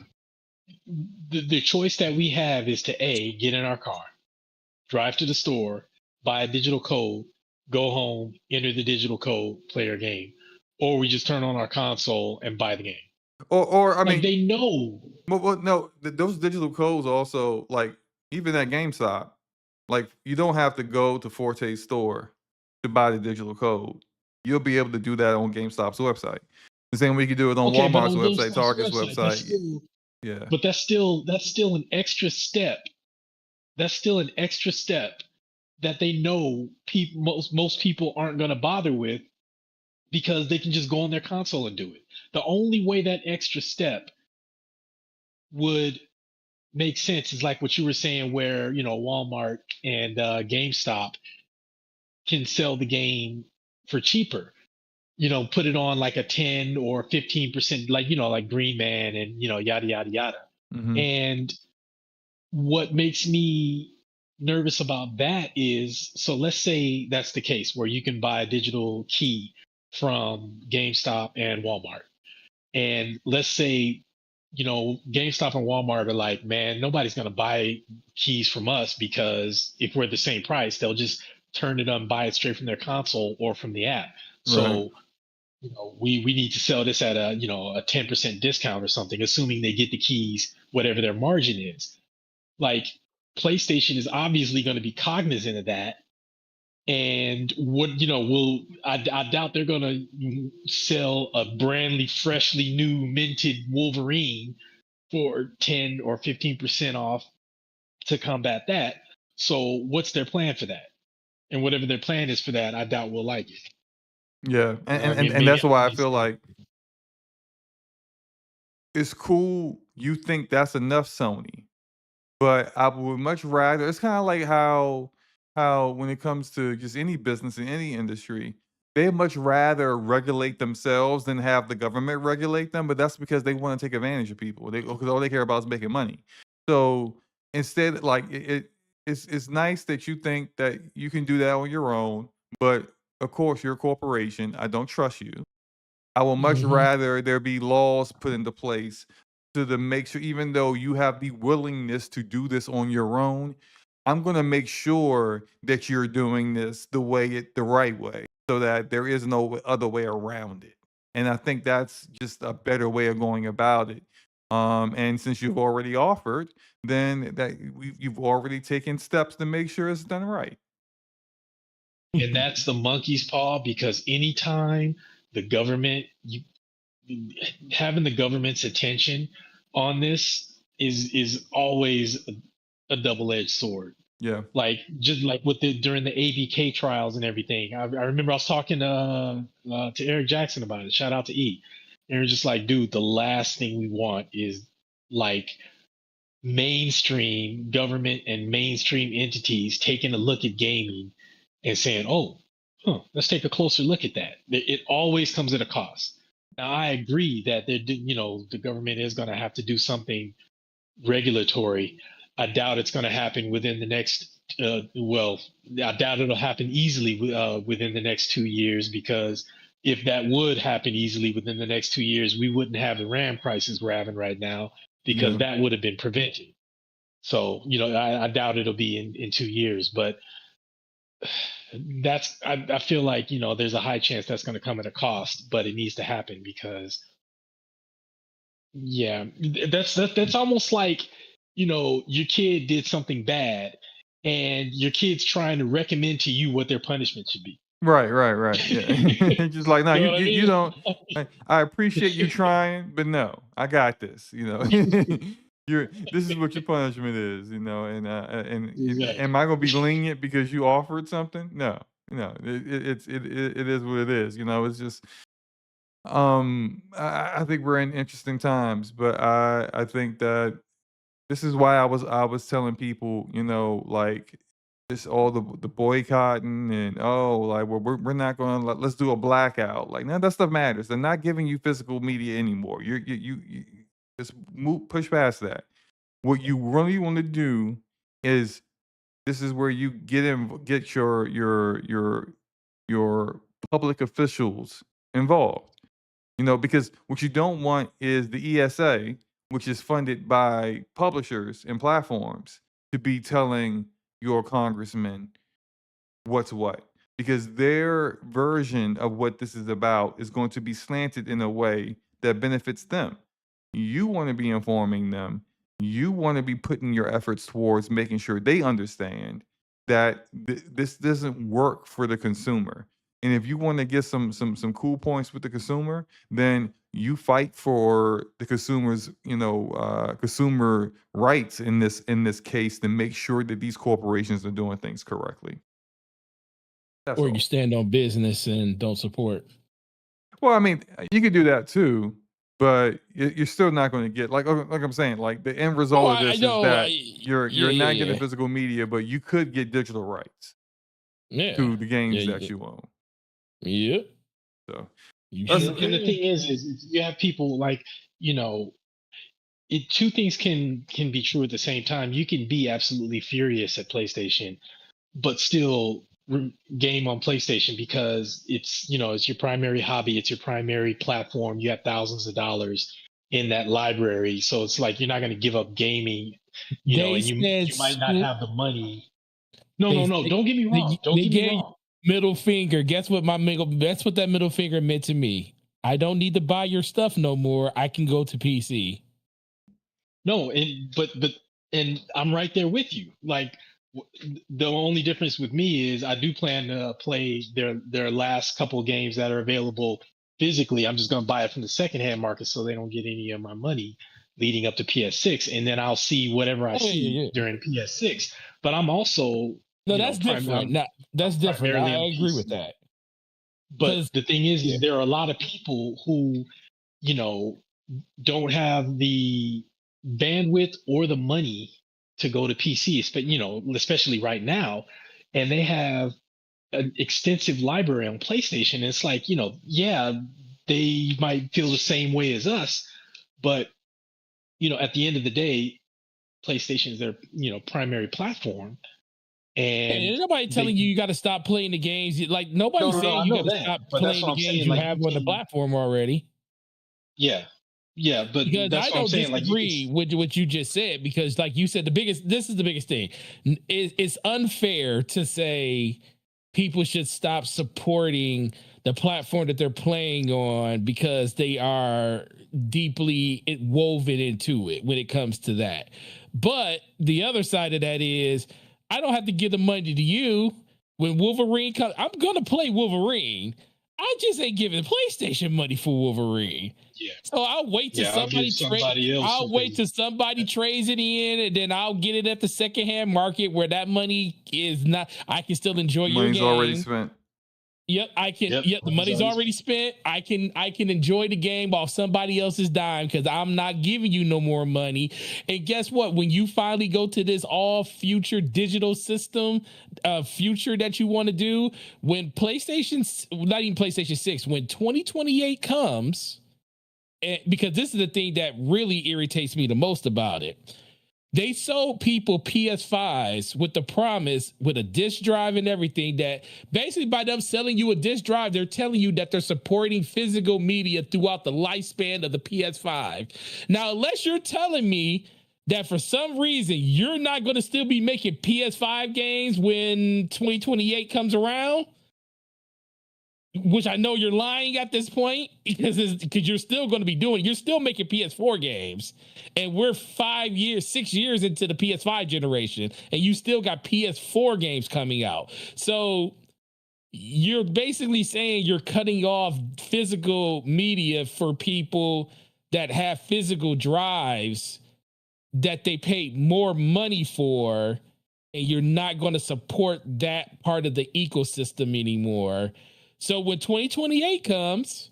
the choice that we have is to get in our car, drive to the store, buy a digital code, go home, enter the digital code, play our game, or we just turn on our console and buy the game. Or I Like mean, they know. well no, those digital codes also like even at GameStop, like you don't have to go to Forte's store to buy the digital code. You'll be able to do that on GameStop's website. The same way you can do it on Okay, but Walmart's on website, GameStop's Target's website, that's website. still, Yeah. but that's still an extra step. That's still an extra step that they know most people aren't going to bother with because they can just go on their console and do it. The only way that extra step would make sense is like what you were saying, where Walmart and GameStop can sell the game for cheaper. Put it on like a 10 or 15%, like Green Man and yada yada yada. Hmm. And what makes me nervous about that is, so let's say that's the case where you can buy a digital key from GameStop and Walmart. And let's say, GameStop and Walmart are like, man, nobody's going to buy keys from us because if we're the same price, they'll just turn it on, buy it straight from their console or from the app. Right. So, we need to sell this at a 10% discount or something, assuming they get the keys, whatever their margin is. Like PlayStation is obviously going to be cognizant of that. And what I doubt they're going to sell a brandly, freshly new minted Wolverine for 10 or 15% off to combat that. So what's their plan for that? And whatever their plan is for that, I doubt we'll like it. Yeah. And Maybe that's I'm why I feel crazy. like it's cool you think that's enough, Sony. But I would much rather it's kinda like how when it comes to just any business in any industry, they much rather regulate themselves than have the government regulate them, but that's because they wanna take advantage of people. Because all they care about is making money. So, instead, like, it's nice that you think that you can do that on your own, but, of course, you're a corporation. I don't trust you. I will much Hmm. rather there be laws put into place to make sure, even though you have the willingness to do this on your own, I'm going to make sure that you're doing this the right way, so that there is no other way around it. And I think that's just a better way of going about it. And since you've already offered, then you've already taken steps to make sure it's done right. And that's the monkey's paw because anytime the government, having the government's attention on this is always a double-edged sword. Yeah. Like just like with during the ABK trials and everything. I remember I was talking to Eric Jackson about it. Shout out to E. And we're just like, dude, the last thing we want is like mainstream government and mainstream entities taking a look at gaming and saying, oh, let's take a closer look at that. It always comes at a cost. Now, I agree that the government is going to have to do something regulatory. I doubt it's going to happen within the next. I doubt it'll happen easily within the next 2 years because if that would happen easily within the next 2 years, we wouldn't have the RAM prices we're having right now because Yeah. that would have been prevented. So, I doubt it'll be in 2 years, but I feel like, there's a high chance that's going to come at a cost, but it needs to happen because, yeah, that's almost like, your kid did something bad and your kid's trying to recommend to you what their punishment should be. Right, right, right. Yeah. Just like, no, You know you, what I you you mean? don't. I appreciate you trying, but no, I got this. This is what your punishment is. Am Exactly. I gonna be lenient because you offered something? No, no. It is what it is. It's just I think we're in interesting times, but I think that this is why I was telling people, like this all the boycotting and like we're not going to let's do a blackout. Like none of that stuff matters. They're not giving you physical media anymore. You just push past that. What you really want to do is this is where you get your public officials involved. Because what you don't want is the ESA, which is funded by publishers and platforms, to be telling your congressman what's what. Because their version of what this is about is going to be slanted in a way that benefits them. You want to be informing them. You want to be putting your efforts towards making sure they understand that this doesn't work for the consumer. And if you want to get some cool points with the consumer, then you fight for the consumer rights in this case to make sure that these corporations are doing things correctly. That's Or you all. stand on business and don't support. Well, I mean, you could do that too, but you're still not going to get like I'm saying, like the end Oh, result of I this is know. that you're Yeah, not yeah, getting yeah. physical media, but you could get digital rights Yeah. to the games Yeah. that you own. Yep. So You that's sure And the can. thing is you have people like, two things can be true at the same time. You can be absolutely furious at PlayStation, but still game on PlayStation because it's your primary hobby, it's your primary platform. You have thousands of dollars in that library, so it's like you're not going to give up gaming, They and said you might not have the money. No, they no, no. Don't get me wrong. Don't they get me gave you wrong. middle finger. Guess what that's what that middle finger meant to me. I don't need to buy your stuff no more. I can go to PC. No, and I'm right there with you. Like the only difference with me is I do plan to play their last couple of games that are available physically. I'm just going to buy it from the secondhand market so they don't get any of my money leading up to PS6, and then I'll see whatever I Oh, yeah, see yeah. during PS6. But I'm also, No, that's different. I'm No, that's different. primarily I on agree with PC. that. But Because the thing is yeah, there are a lot of people who, you know, don't have the bandwidth or the money to go to PC, but especially right now, and they have an extensive library on PlayStation. It's like, yeah, they might feel the same way as us, but at the end of the day, PlayStation is their primary platform, ain't and nobody telling you they you got to stop playing the games. Like no, nobody's no, no, saying I you know got to that, stop but that's playing what the I'm games saying. you Like you have on the can, platform already. yeah, yeah, but Because that's I what I'm don't saying. Like you can, disagree with what you just said. Because like you said, this is the biggest thing. It's unfair to say people should stop supporting the platform that they're playing on because they are deeply woven into it when it comes to that. But the other side of that is I don't have to give the money to you when Wolverine comes. I'm gonna play Wolverine. I just ain't giving PlayStation money for Wolverine. yeah, So I'll wait till yeah, I'll give somebody trade. somebody else I'll who wait can. till somebody trades it in, and then I'll get it at the secondhand market where that money is not. I can still enjoy your money's already game. spent. Yep, I can. Yep, Yep, the money's money's already already spent. spent. I can enjoy the game off somebody else's dime because I'm not giving you no more money. And guess what? When you finally go to this all future digital system, future that you want to do, when not even PlayStation 6, when 2028 comes, because this is the thing that really irritates me the most about it. They sold people PS5s with the promise, with a disk drive and everything, that basically by them selling you a disk drive, they're telling you that they're supporting physical media throughout the lifespan of the PS5. Now, unless you're telling me that for some reason you're not going to still be making PS5 games when 2028 comes around, which I know you're lying at this point, because you're still going to be doing, you're still making PS4 games, and we're 6 years into the PS5 generation, and you still got PS4 games coming out. So you're basically saying you're cutting off physical media for people that have physical drives that they paid more money for, and you're not going to support that part of the ecosystem anymore. So when 2028 comes,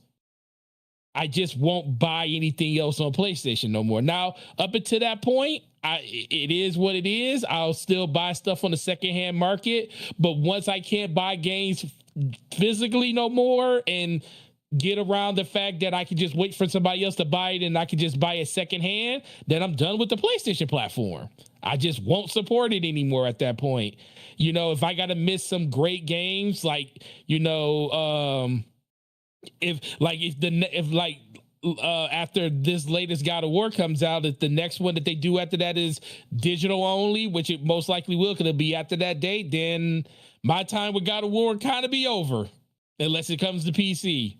I just won't buy anything else on PlayStation no more. Now, up until that point, it is what it is. I'll still buy stuff on the secondhand market. But once I can't buy games physically no more, and get around the fact that I can just wait for somebody else to buy it and I can just buy it secondhand, then I'm done with the PlayStation platform. I just won't support it anymore at that point. You know, if I got to miss some great games, like, you know, after this latest God of War comes out, if the next one that they do after that is digital only, which it most likely will, because it'll be after that date, then my time with God of War kind of be over, unless it comes to PC.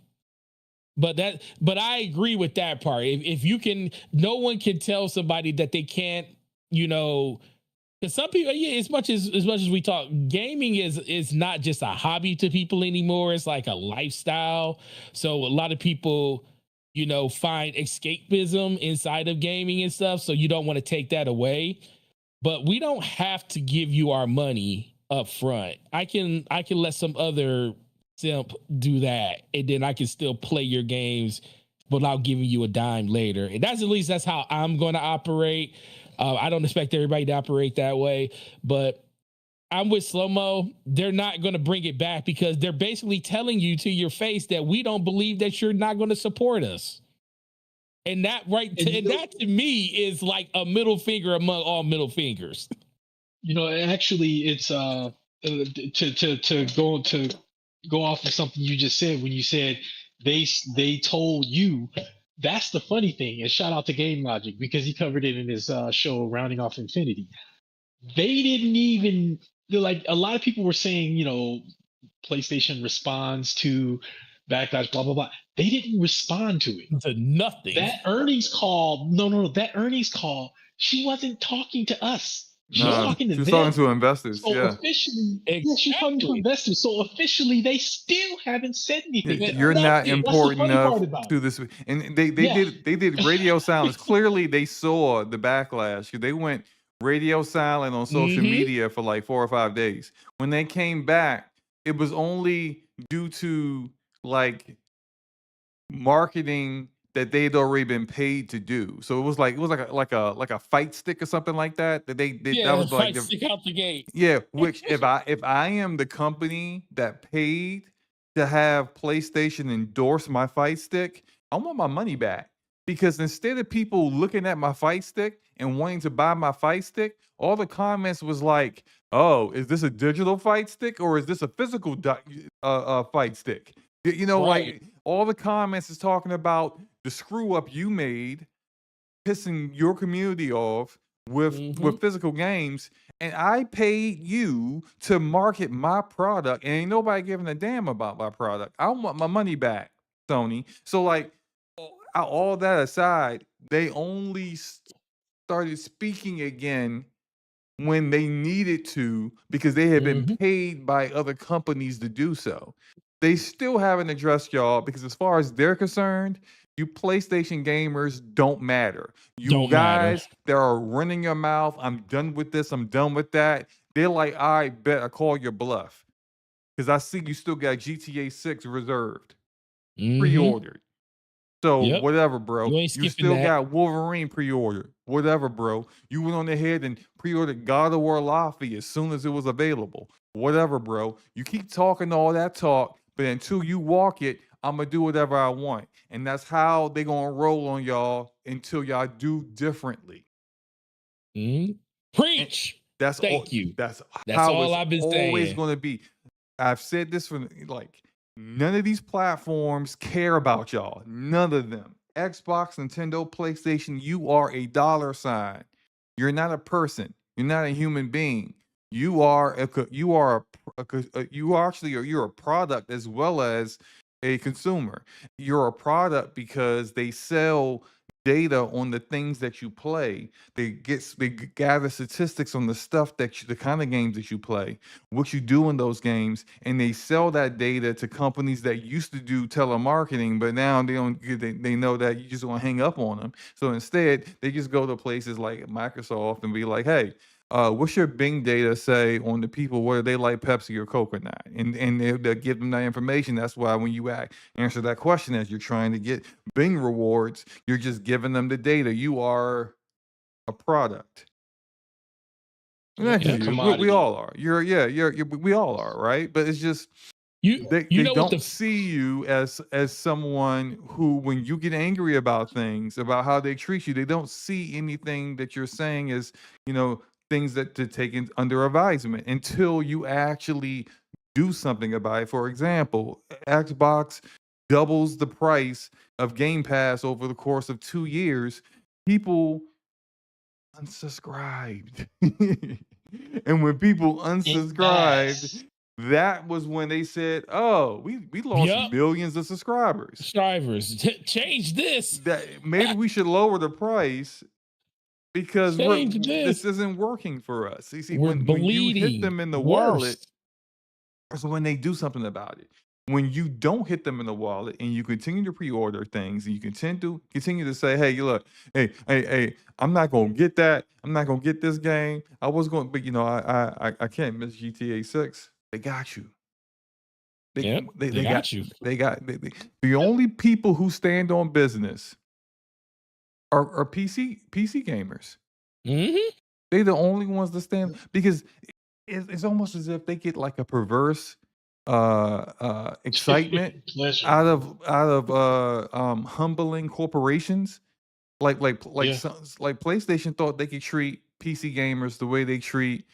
But I agree with that part. If you can, no one can tell somebody that they can't, you know, because some people, yeah, as much as we talk, gaming is not just a hobby to people anymore. It's like a lifestyle. So a lot of people, you know, find escapism inside of gaming and stuff. So you don't want to take that away. But we don't have to give you our money up front. I can let some other simp do that, and then I can still play your games without giving you a dime later. And that's how I'm going to operate. I don't expect everybody to operate that way, but I'm with SloMo. They're not going to bring it back because they're basically telling you to your face that we don't believe that you're not going to support us. And that that to me is like a middle finger among all middle fingers. You know, actually, it's to go off of something you just said when you said they told you. That's the funny thing. And shout out to Game Logic, because he covered it in his show Rounding Off Infinity. They didn't even, like, a lot of people were saying, you know, PlayStation responds to backlash, blah blah blah. They didn't respond to it. To nothing. That earnings call, no. That earnings call, she wasn't talking to us. She was talking to them. Talking to investors. So yeah. Officially, she's talking to investors. So officially, they still haven't said anything. Yeah, you're not important enough to this. And they did radio silence. Clearly, they saw the backlash. They went radio silent on social media for like 4 or 5 days. When they came back, it was only due to like marketing that they'd already been paid to do. So it was like a fight stick or something like that. That that was like stick out the gate. Yeah, which if I am the company that paid to have PlayStation endorse my fight stick, I want my money back. Because instead of people looking at my fight stick and wanting to buy my fight stick, all the comments was like, "Oh, is this a digital fight stick or is this a physical fight stick?" You know, Right. like all the comments is talking about the screw up you made, pissing your community off with physical games, and I paid you to market my product, and ain't nobody giving a damn about my product. I want my money back, Sony. So like all that aside, they only started speaking again when they needed to because they had been paid by other companies to do so. They still haven't addressed y'all because as far as they're concerned, you PlayStation gamers don't matter. You guys that are running your mouth, I'm done with this, I'm done with that. They're like, all right, bet I call your bluff. Because I see you still got GTA 6 reserved, pre-ordered. So whatever, bro. You still got Wolverine pre-ordered. Whatever, bro. You went on ahead and pre-ordered God of War Laffy as soon as it was available. Whatever, bro. You keep talking all that talk, but until you walk it, I'm going to do whatever I want. And that's how they going to roll on y'all until y'all do differently. Preach. That's all. Thank you. That's That's how all it's I've been always saying. going to be. I've said this from like none of these platforms care about y'all. None of them. Xbox, Nintendo, PlayStation. You are a dollar sign. You're not a person. You're not a human being. You are you actually are you're a product as well as a consumer. You're a product because they sell data on the things that you play. They gather statistics on the stuff the kind of games that you play, what you do in those games, and they sell that data to companies that used to do telemarketing, but now they don't. They know that you just want to hang up on them. So instead, they just go to places like Microsoft and be like, "Hey, what's your Bing data say on the people whether they like Pepsi or Coke or not?" And they'll give them that information. That's why when you answer that question as you're trying to get Bing rewards, you're just giving them the data. You are a product. Yeah, Not it's just a you. We commodity. all are. We all are, right? But it's just You they know what don't see you as someone who, when you get angry about things, about how they treat you, they don't see anything that you're saying as, things that to take under advisement until you actually do something about it. For example, Xbox doubles the price of Game Pass over the course of 2 years. People unsubscribed. And when people In unsubscribed, mass. that was when they said, "Oh, we lost Yup. millions of subscribers. Strivers. Change this. That maybe we should lower the price because Change this this. isn't working for us." See, We're when you hit bleeding them in the wallet, worse. so when they do something about it. When you don't hit them in the wallet and you continue to pre-order things and you continue to say, "Hey, look, hey, I'm not gonna get that. I'm not gonna get this game. I was going, but I can't miss GTA 6." They got you. They Yep. they, They they got got you. the only people who stand on business are PC gamers. Mm-hmm. They the only ones that stand because it's almost as if they get like a perverse excitement Pleasure. out of humbling corporations Yeah. like PlayStation thought they could treat PC gamers the way they treat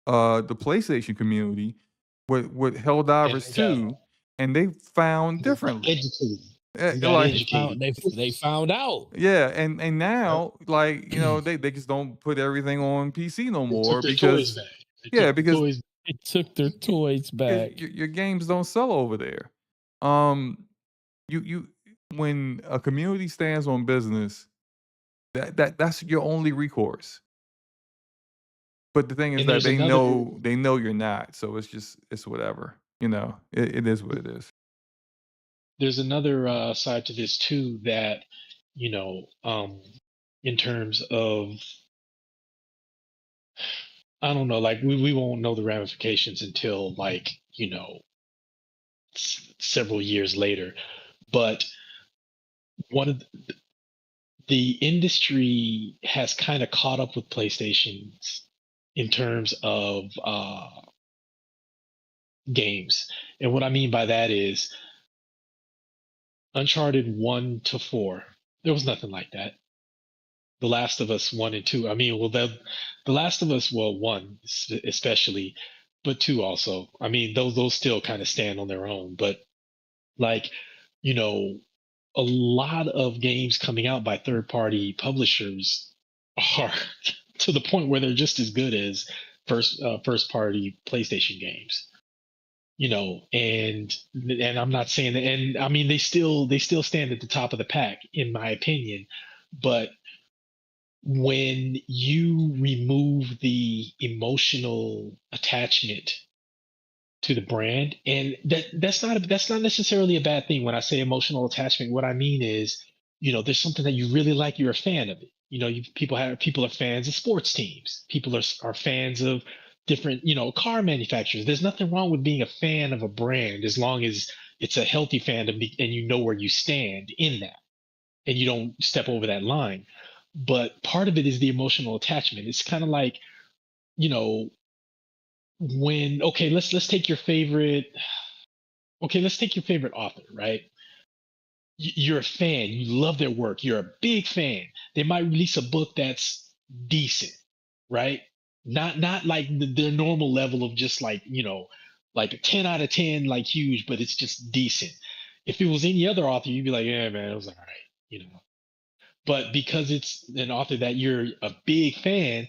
the PlayStation community with And Helldivers 2, and they found they got differently. educated. They got Like educated. They found out. yeah, and Yep. now like they just don't put everything on PC no They took more their toys because back. They yeah, took the because toys. They took their toys back. your games don't sell over there. Um, you when a community stands on business, that's your only recourse. But the thing is And that there's another they know you're not, so it's whatever. It is what it is. side to this too that you know in terms of I don't know, like we won't know the ramifications until like several years later. But one of the industry has kind of caught up with PlayStations in terms of games. And what I mean by that is Uncharted 1 to 4. There was nothing like that. The Last of Us 1 and 2. I mean, well, the Last of Us, well, 1 especially, but 2 also. I mean, those still kind of stand on their own. But like, you know, a lot of games coming out by third party publishers are to the point where they're just as good as first party PlayStation games. And I'm not saying that, and I mean they still stand at the top of the pack in my opinion, but when you remove the emotional attachment to the brand, and that's not necessarily a bad thing. When I say emotional attachment, what I mean is, there's something that you really like, you're a fan of it. People are fans of sports teams. People are fans of different, car manufacturers. There's nothing wrong with being a fan of a brand as long as it's a healthy fandom and you know where you stand in that and you don't step over that line. But part of it is the emotional attachment. It's kind of like, you know, when okay, let's take your favorite let's take your favorite author, right? You're a fan, you love their work, you're a big fan. They might release a book that's decent, right? Not like their normal level of just like, like a 10 out of 10, like huge, but it's just decent. If it was any other author, you'd be like, yeah, man, it was all right, But because it's an author that you're a big fan,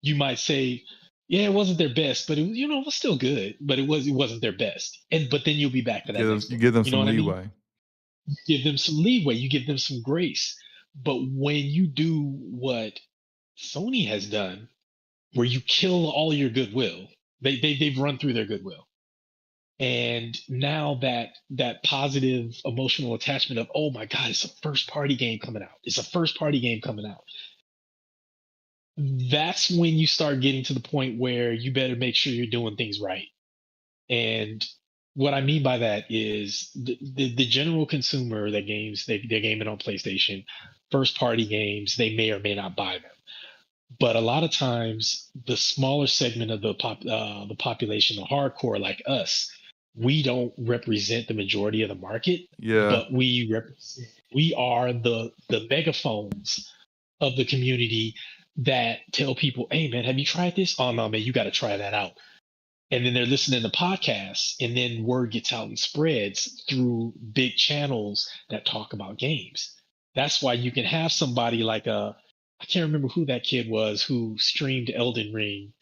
you might say, yeah, it wasn't their best, but it was still good, but it wasn't their best. But then you'll be back for that next You book. give them You know some what I mean? leeway. Give them some leeway, you give them some grace. But when you do what Sony has done, where you kill all your goodwill, they've run through their goodwill. And now that positive emotional attachment of, oh my God, it's a first party game coming out. It's a first party game coming out. That's when you start getting to the point where you better make sure you're doing things right. And what I mean by that is the general consumer that they're gaming on PlayStation, first party games, they may or may not buy them. But a lot of times, the smaller segment of the population, the hardcore like us, we don't represent the majority of the market, Yeah. but we are the megaphones of the community that tell people, hey man, have you tried this? Oh no, man, you got to try that out. And then they're listening to podcasts, and then word gets out and spreads through big channels that talk about games. That's why you can have somebody like I can't remember who that kid was who streamed Elden Ring.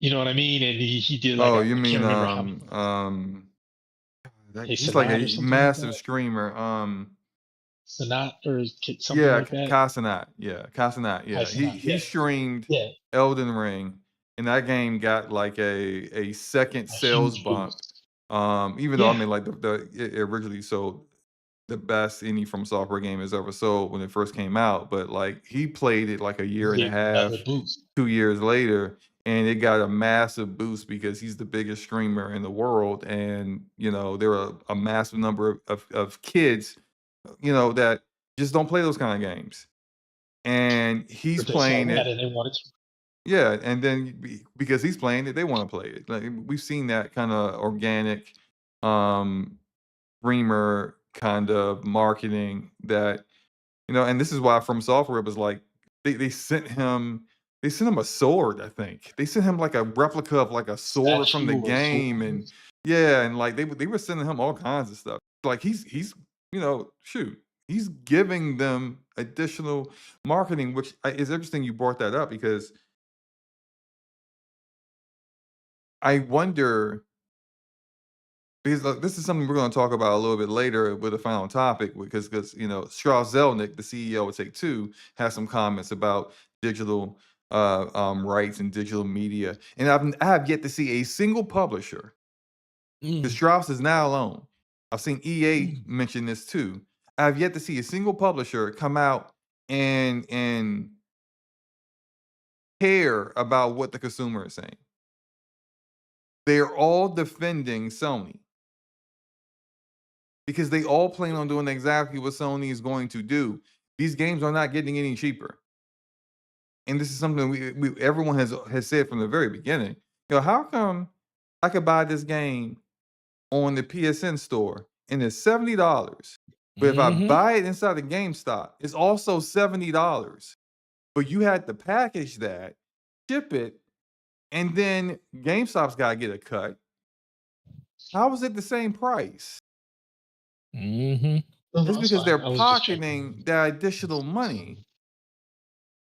You know what I mean? And he did like Oh, I you can't mean remember how he's like Sanat or a something like massive that. streamer. Sanat or something Yeah, like that. Casanat. Yeah, Casanat. Hi Yeah, Sanat. he Yes. streamed Yeah. Elden Ring, and that game got like a second A sales huge bump. boost. Even though I Yeah. mean, like it originally sold the best any From Software game has ever sold when it first came out, but like he played it like a year and a Gave another half, boost. 2 years later, and it got a massive boost because he's the biggest streamer in the world, and there are a massive number of kids, that just don't play those kind of games, and he's But they saw playing that it. and they wanted to. Yeah, and then because he's playing it, they want to play it. Like we've seen that kind of organic, um, streamer kind of marketing that and this is why From Software was like they sent him a sword, I think. They sent him like a replica of like a sword from the Statue or game, sword. and yeah, and like they were sending him all kinds of stuff. Like he's shoot, he's giving them additional marketing, which is interesting you brought that up because I wonder because this is something we're going to talk about a little bit later with a final topic because Strauss Zelnick, the CEO of Take Two, has some comments about digital rights and digital media, and I have yet to see a single publisher. Because Mm, Strauss is now alone. I've seen EA mm, mention this too. I have yet to see a single publisher come out and care about what the consumer is saying. They're all defending Sony, because they all plan on doing exactly what Sony is going to do. These games are not getting any cheaper, and this is something everyone has said from the very beginning. How come I could buy this game on the PSN store and it's $70, but if I mhm. buy it inside the GameStop, it's also $70. But you had to package that, ship it, and then GameStop's got to get a cut. How is it the same price? Mhm. No, no, It's that's because fine. they're I was just checking. pocketing that additional money.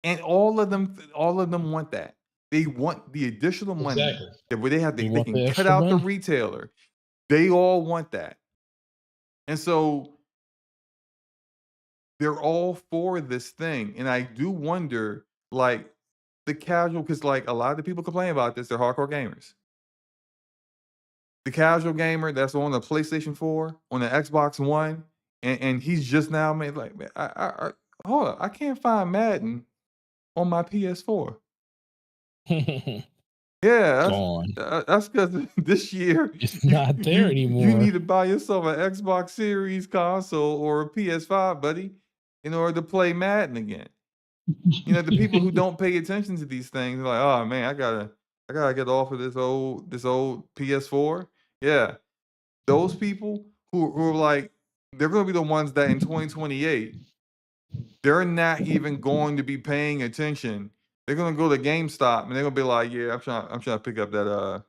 And all of them want that. They want the additional money Exactly. that where They they want can the cut extra out the money. retailer. They all want that. And so they're all for this thing. And I do wonder, like, the casual, because like a lot of the people complain about this, they're hardcore gamers. The casual gamer that's on the PlayStation 4, on the Xbox One, and he's just now made like, man, hold up, I can't find Madden on my PS4. Yeah, Gone. that's because this year It's you not there you need anymore. to buy yourself an Xbox Series console or a PS5, buddy, in order to play Madden again. The people who don't pay attention to these things are like, oh man, I gotta get off of this old PS4. Yeah, those people who are like, they're gonna be the ones that in 2028, they're not even going to be paying attention They're gonna go to GameStop and they're gonna be like, yeah, I'm trying to pick up that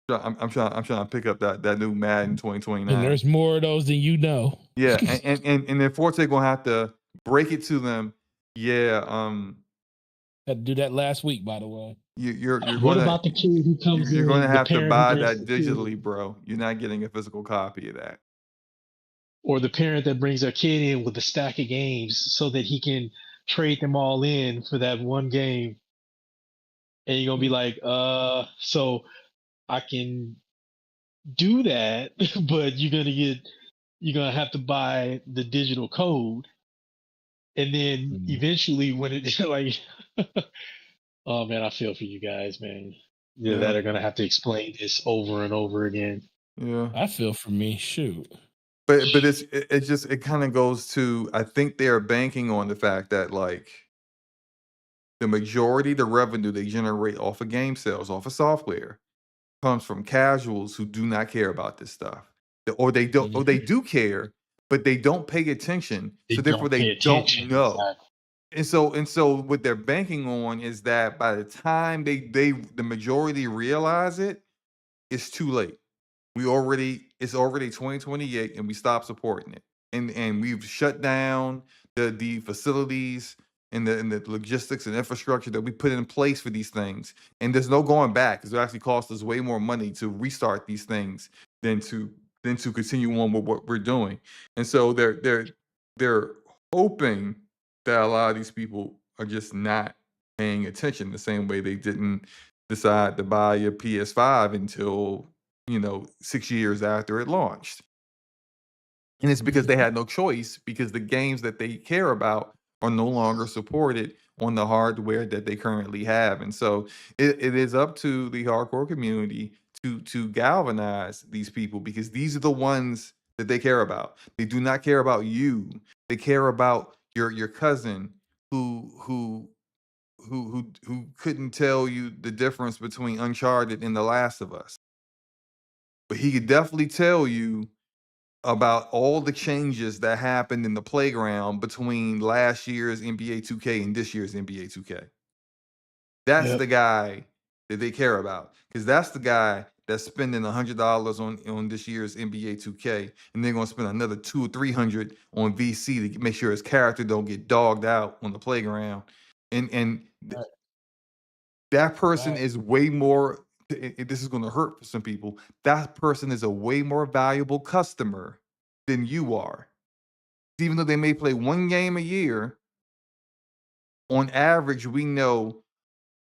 I'm trying to pick up that new Madden And 2029. there's more of those than you know. Yeah, and then Forte gonna have to break it to them. Yeah, Had to do that last week, by the way. you're What gonna about the kid who comes you're gonna in, the have to parent who buy brings that the kid, digitally, bro. You're not getting a physical copy of that. or the parent that brings their kid in with a stack of games so that he can trade them all in for that one game? And you're gonna be like, so I can do that, but you're gonna have to buy the digital code, and then eventually when it like, oh man, I feel for you guys, man. Yeah, that are gonna have to explain this over and over again. Yeah. I feel for me. Shoot. But it kind of goes to, I think they're banking on the fact that like the majority of the revenue they generate off of game sales, off of software, comes from casuals who do not care about this stuff. Or they don't, or they do care, but they don't pay attention. They So therefore don't pay they don't attention. know. Exactly. And so what they're banking on is that by the time the majority realize it, it's too late. It's already 2028 and we stopped supporting it. And we've shut down the facilities and the logistics and infrastructure that we put in place for these things. And there's no going back because it actually costs us way more money to restart these things than to continue on with what we're doing. And so they're hoping that a lot of these people are just not paying attention the same way they didn't decide to buy a PS5 until 6 years after it launched. And it's because they had no choice because the games that they care about are no longer supported on the hardware that they currently have. And so it is up to the hardcore community to galvanize these people because these are the ones that they care about. They do not care about you. They care about your cousin who couldn't tell you the difference between Uncharted and The Last of Us. But he could definitely tell you about all the changes that happened in the playground between last year's NBA 2K and this year's NBA 2K. That's the guy that they care about because that's the guy that's spending $100 on this year's NBA 2K, and they're gonna spend another $200 or $300 on VC to make sure his character don't get dogged out on the playground. And that person is way more. This is going to hurt for some people. That person is a way more valuable customer than you are. Even though they may play one game a year, on average, we know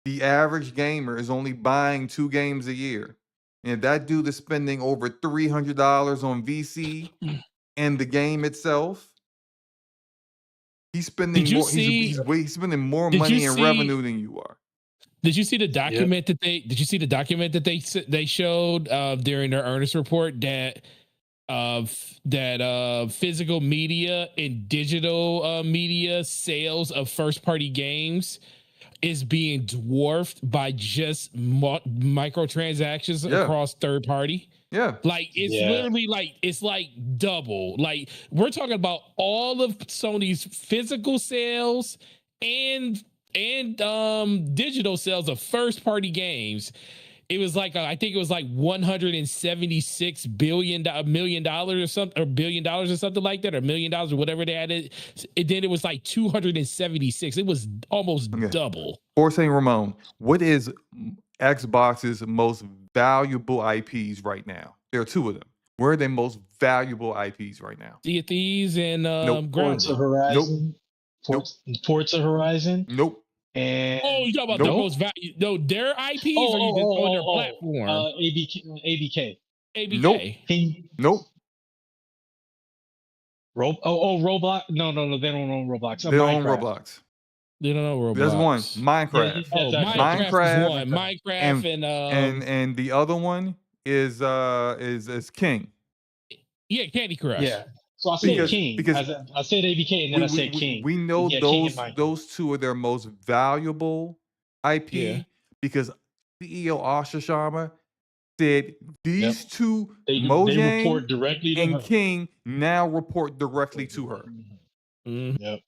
the average gamer is only buying 2 games a year. And if that dude is spending over $300 on VC and the game itself, he's spending more. He's spending more money in revenue than you are. Did you see the document that they? Did you see the document that they showed during their earnings report that physical media and digital media sales of first party games is being dwarfed by just microtransactions across third party? Yeah. Like it's literally it's like double. Like we're talking about all of Sony's physical sales and digital sales of first party games. It was like I think it was like $176 million or something, or $1 billion or something like that, or $1 million or whatever they added. And then it was like 276. It was almost double. Forte Ramon, what is Xbox's most valuable IPs right now? There are 2 of them. Where are their most valuable IPs right now? Sea of Thieves and Forza Horizon. Forza Horizon. Nope. And you talking about the most value? No, their IPs or you just on their platform? ABK. ABK. Nope. Roblox. No, they don't own Roblox. They don't own Roblox. They don't know Roblox. There's one, Minecraft. Minecraft is one. Minecraft and the other one is King. Yeah, Candy Crush. Yeah. So I said King. Because I said ABK and then I said King. We know those 2 are their most valuable IP because CEO Asha Sharma said these 2, Mojang report directly to and her. King, now report directly to her. Yep.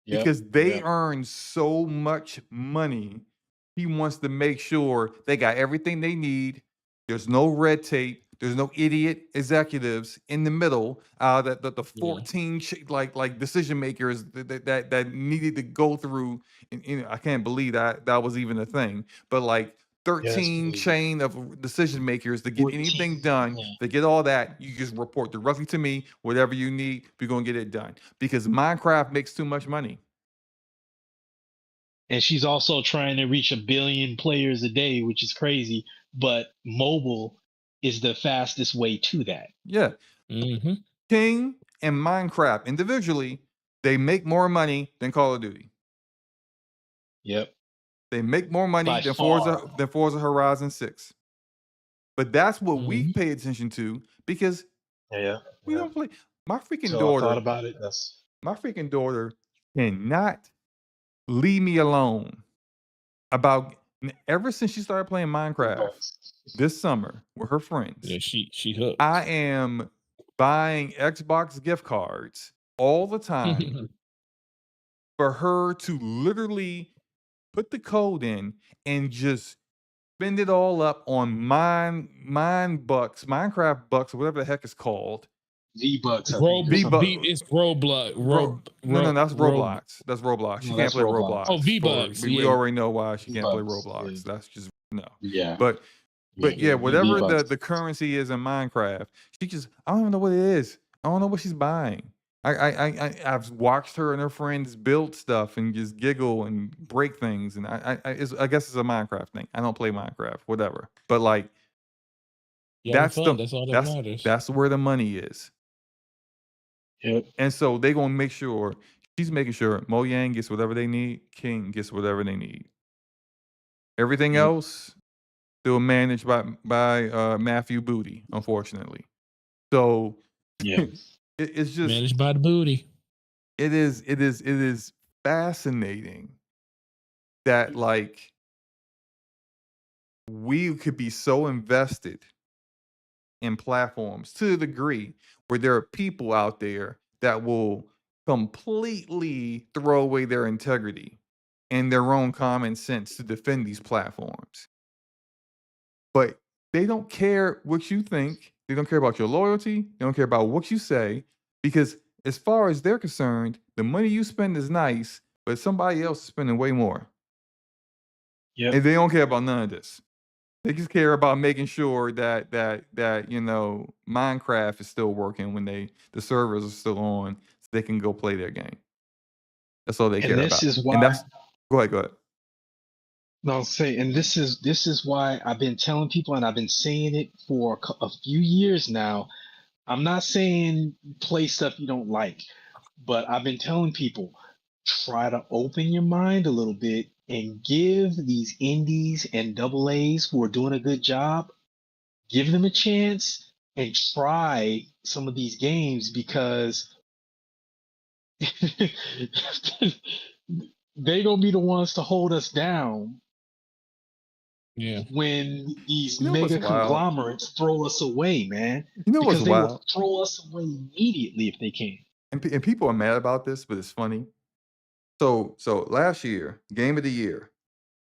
because they Yep. earn so much money. He wants to make sure they got everything they need. There's no red tape. There's no idiot executives in the middle. That the Yeah. 14 like decision makers that needed to go through. And I can't believe that was even a thing. But like Yeah, that's 13 crazy. chain of decision makers to get anything 14. done, Yeah. to get all that, you just report directly to me. Whatever you need, we're gonna get it done. Because Minecraft makes too much money. And she's also trying to reach 1 billion players a day, which is crazy. But mobile is the fastest way to that. Yeah. Mm-hmm. King and Minecraft individually, they make more money than Call of Duty. Yep. They make more money By than far. Forza Horizon 6. But that's what we Mhm. pay attention to because Yeah. we don't play. My freaking So I thought daughter, about it. That's cannot leave me alone about ever since she started playing Minecraft this summer with her friends. Yeah, she hooked. I am buying Xbox gift cards all the time for her to literally put the code in and just spend it all up on Minecraft bucks, or whatever the heck it's called. V-Bucks, I Rob, think, or something. B, it's Roblox. No, that's Rob. Roblox. That's Roblox. She No, can't that's play Roblox. Roblox. Oh, V-Bucks, We yeah. already know why she can't play V-Bucks, Roblox. yeah. That's just no. Yeah. But yeah, whatever V-Bucks. the currency is in Minecraft, she just I don't even know what it is. I don't know what she's buying. I've watched her and her friends build stuff and just giggle and break things, and I guess it's a Minecraft thing. I don't play Minecraft, whatever. But like You having that's fun. That's all that matters. that's where the money is. Yep. And so they gonna make sure she's making sure Mo Yang gets whatever they need, King gets whatever they need. Everything Yep. else still managed by Matthew Booty, unfortunately. So Yeah. it's just Managed by the booty. it is fascinating that like we could be so invested in platforms to the degree where there are people out there that will completely throw away their integrity and their own common sense to defend these platforms. But they don't care what you think. They don't care about your loyalty. They don't care about what you say because as far as they're concerned, the money you spend is nice, but somebody else is spending way more. Yep. And they don't care about none of this. They just care about making sure that Minecraft is still working when the servers are still on, so they can go play their game. That's all they And care this about. is why. And that's go ahead. No, I'll say, and this is why I've been telling people, and I've been saying it for a few years now. I'm not saying play stuff you don't like, but I've been telling people try to open your mind a little bit and give these indies and double A's who are doing a good job, give them a chance and try some of these games because they gonna be the ones to hold us down. Yeah. When these You know what's mega wild? conglomerates throw us away, man. You know what's Because they will wild? throw us away immediately if they can. And people are mad about this, but it's funny. So last year, game of the year,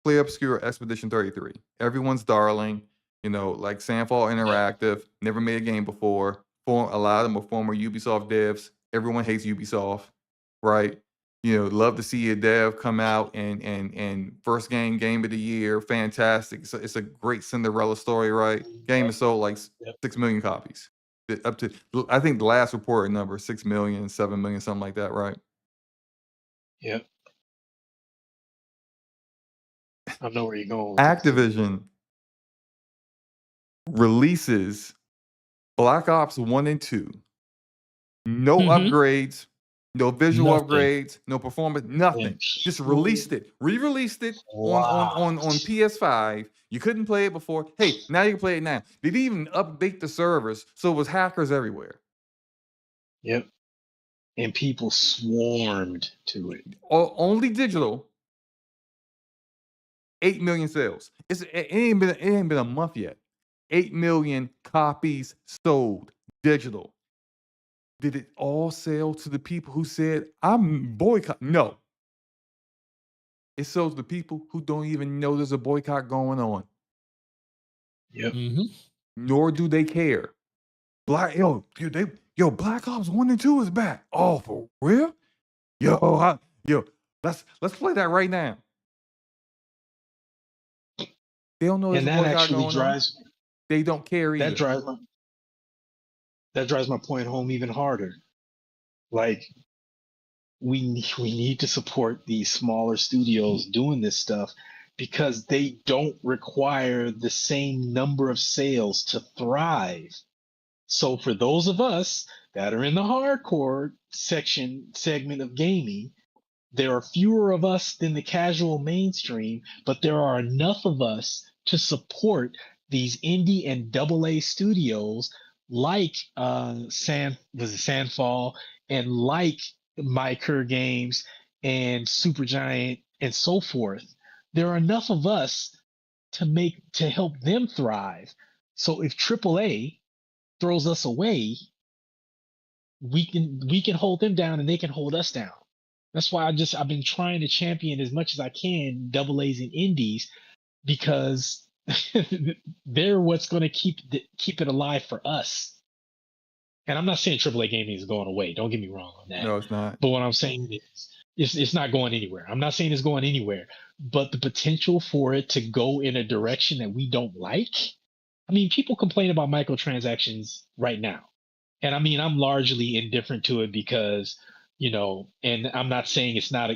Play Obscure Expedition 33. Everyone's darling, like Sandfall Interactive, never made a game before. A lot of them are former Ubisoft devs. Everyone hates Ubisoft, right? Love to see a dev come out and first game of the year, fantastic. It's a great Cinderella story, right? Game is sold like 6 million copies. Up to, I think the last reported number, 6 million, 7 million, something like that, right? Yep. I know where you're going with this. Activision releases Black Ops 1 and 2. No upgrades, no visual Nothing. upgrades, no performance, nothing. And Just people released it, re-released it on flocked. PS5. You couldn't play it before. Hey, now you can play it now. They didn't even update the servers, so it was hackers everywhere. Yep. And people swarmed to it. Only digital. 8 million sales. It ain't been a month yet. 8 million copies sold digital. Did it all sell to the people who said I'm boycott? No, It shows the people who don't even know there's a boycott going on, Yep. nor do they care. Black Black Ops 1 and 2 is back. Oh, for real? Yo, let's play that right now. They don't know there's And a that boycott actually going on. drives They don't care that either. drives my point home even harder. Like we need to support these smaller studios doing this stuff because they don't require the same number of sales to thrive. So for those of us that are in the hardcore segment of gaming, there are fewer of us than the casual mainstream, but there are enough of us to support these indie and double A studios like Sandfall and like MyCur Games and Supergiant and so forth. There are enough of us to help them thrive. So if AAA throws us away, we can hold them down and they can hold us down. That's why I've been trying to champion as much as I can double A's and indies because they're what's going to keep it alive for us. And I'm not saying AAA gaming is going away. Don't get me wrong on that. No, it's not. But what I'm saying is it's not going anywhere. I'm not saying it's going anywhere, but the potential for it to go in a direction that we don't like. I mean, people complain about microtransactions right now. And I mean, I'm largely indifferent to it because, and I'm not saying it's not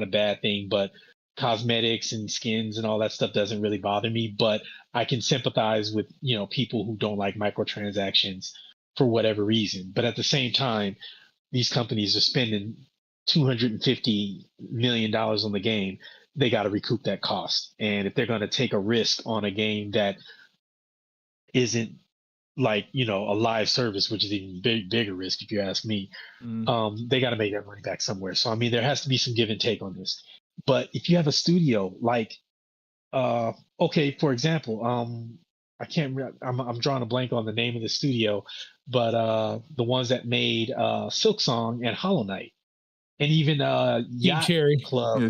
a bad thing, but cosmetics and skins and all that stuff doesn't really bother me. But I can sympathize with, people who don't like microtransactions for whatever reason. But at the same time, these companies are spending $250 million on the game. They got to recoup that cost. And if they're going to take a risk on a game that isn't like a live service, which is even bigger risk if you ask me, they got to make that money back somewhere. So I mean, there has to be some give and take on this. But if you have a studio like okay, for example, I can't I'm drawing a blank on the name of the studio, but the ones that made Silksong and Hollow Knight, and even Yacht Cherry. Club,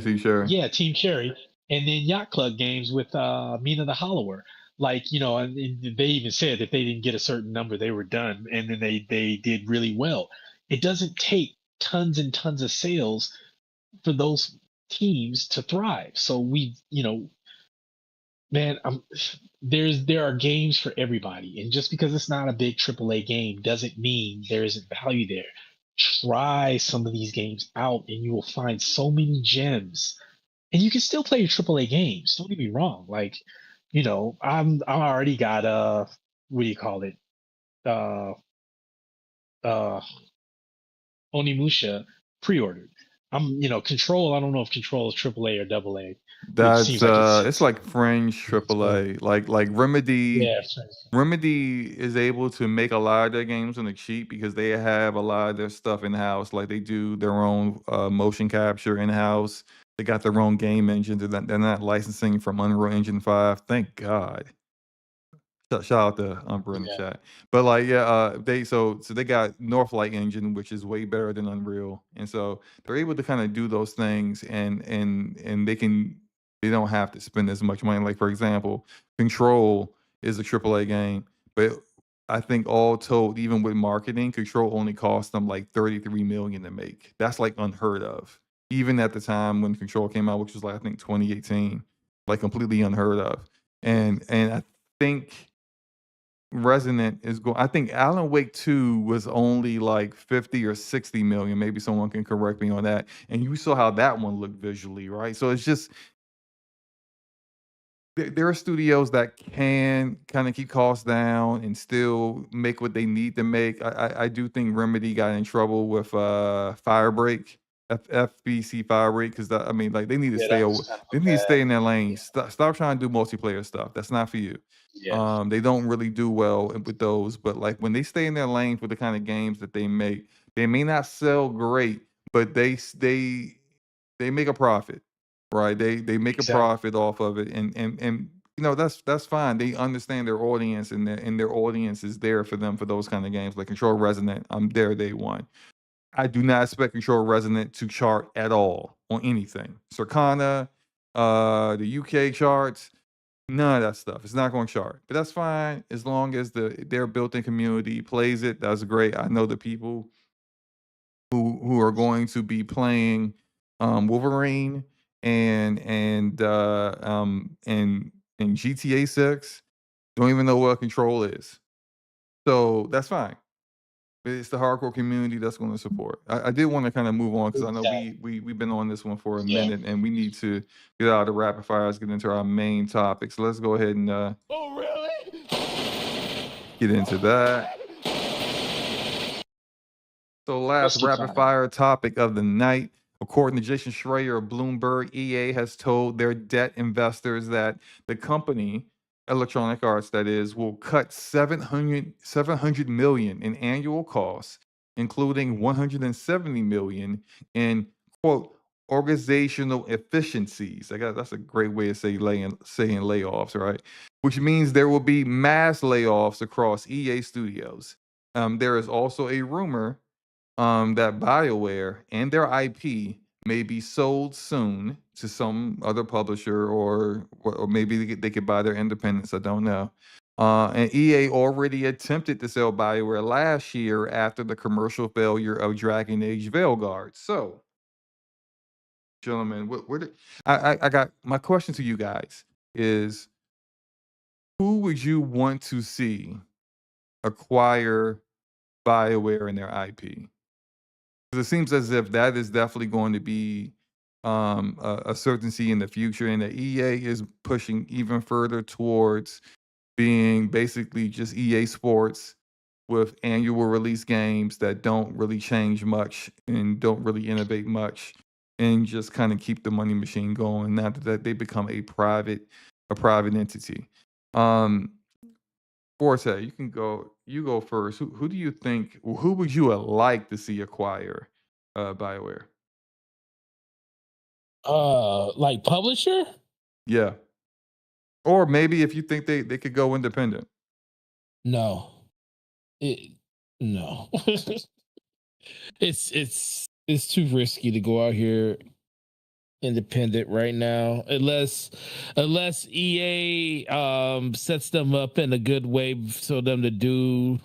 Yeah, Team Cherry, and then Yacht Club games with Mina the Hollower. Like, and they even said if they didn't get a certain number, they were done, and then they did really well. It doesn't take tons and tons of sales for those teams to thrive. So man, there are games for everybody, and just because it's not a big AAA game doesn't mean there isn't value there. Try some of these games out, and you will find so many gems. And you can still play your AAA games. Don't get me wrong. Like, I already got what do you call it? Uh Onimusha pre-ordered. Control. I don't know if Control is AAA or AA. That's seems like it's like fringe AAA. Like Remedy. Yeah. Remedy is able to make a lot of their games on the cheap because they have a lot of their stuff in house. Like they do their own motion capture in house. They got their own game engine. They're not licensing from Unreal Engine 5. Thank God. Shout out to Umber in the Yeah. chat. But like, they got Northlight engine, which is way better than Unreal, and so they're able to kind of do those things, and they don't have to spend as much money. Like for example, Control is a AAA game, but I think all told, even with marketing, Control only cost them like 33 million to make. That's like unheard of, even at the time when Control came out, which was like I think 2018, like completely unheard of. And I think Resonant is going. I think Alan Wake 2 was only like 50 or 60 million. Maybe someone can correct me on that. And you saw how that one looked visually, right? So it's just there are studios that can kind of keep costs down and still make what they need to make. I do think Remedy got in trouble with Firebreak, FBC Firebreak, because I mean, like they need to stay they need to stay in their lane. Stop trying to do multiplayer stuff. That's not for you. Yeah. They don't really do well with those, but like when they stay in their lane for the kind of games that they make, they may not sell great, but they make a profit, right? They make a Exactly. profit off of it, and that's fine. They understand their audience, and their audience is there for them for those kind of games. Like Control Resonant, I'm there day one. I do not expect Control Resonant to chart at all on anything. Circana, the UK charts, none of that stuff. It's not going to chart, but that's fine as long as their built-in community plays it. That's great. I know the people who are going to be playing Wolverine and GTA 6 don't even know what Control is. So that's fine. It's the hardcore community that's going to support. I did want to kind of move on because I know we've been on this one for a minute and we need to get out of the rapid fires, get into our main topic. So let's go ahead and Oh, really? get into that. So last rapid fire topic of the night. According to Jason Schreier of Bloomberg, EA has told their debt investors that the company, Electronic Arts that is, will cut 700 million in annual costs, including 170 million in, quote, organizational efficiencies. That's a great way of saying layoffs, right? Which means there will be mass layoffs across EA studios. There is also a rumor that BioWare and their IP may be sold soon to some other publisher, or maybe they could buy their independence. I don't know. And EA already attempted to sell BioWare last year after the commercial failure of Dragon Age Veilguard. So, gentlemen, I got my question to you guys is, who would you want to see acquire BioWare and their IP? It seems as if that is definitely going to be a certainty in the future, and that EA is pushing even further towards being basically just EA Sports with annual release games that don't really change much and don't really innovate much, and just kind of keep the money machine going. Now that they become a private entity. Forte, you can go. You go first. Who do you think? Who would you like to see acquire BioWare? Like publisher? Yeah, or maybe if you think they could go independent. No. No. It's too risky to go out here independent right now, unless EA sets them up in a good way so them to do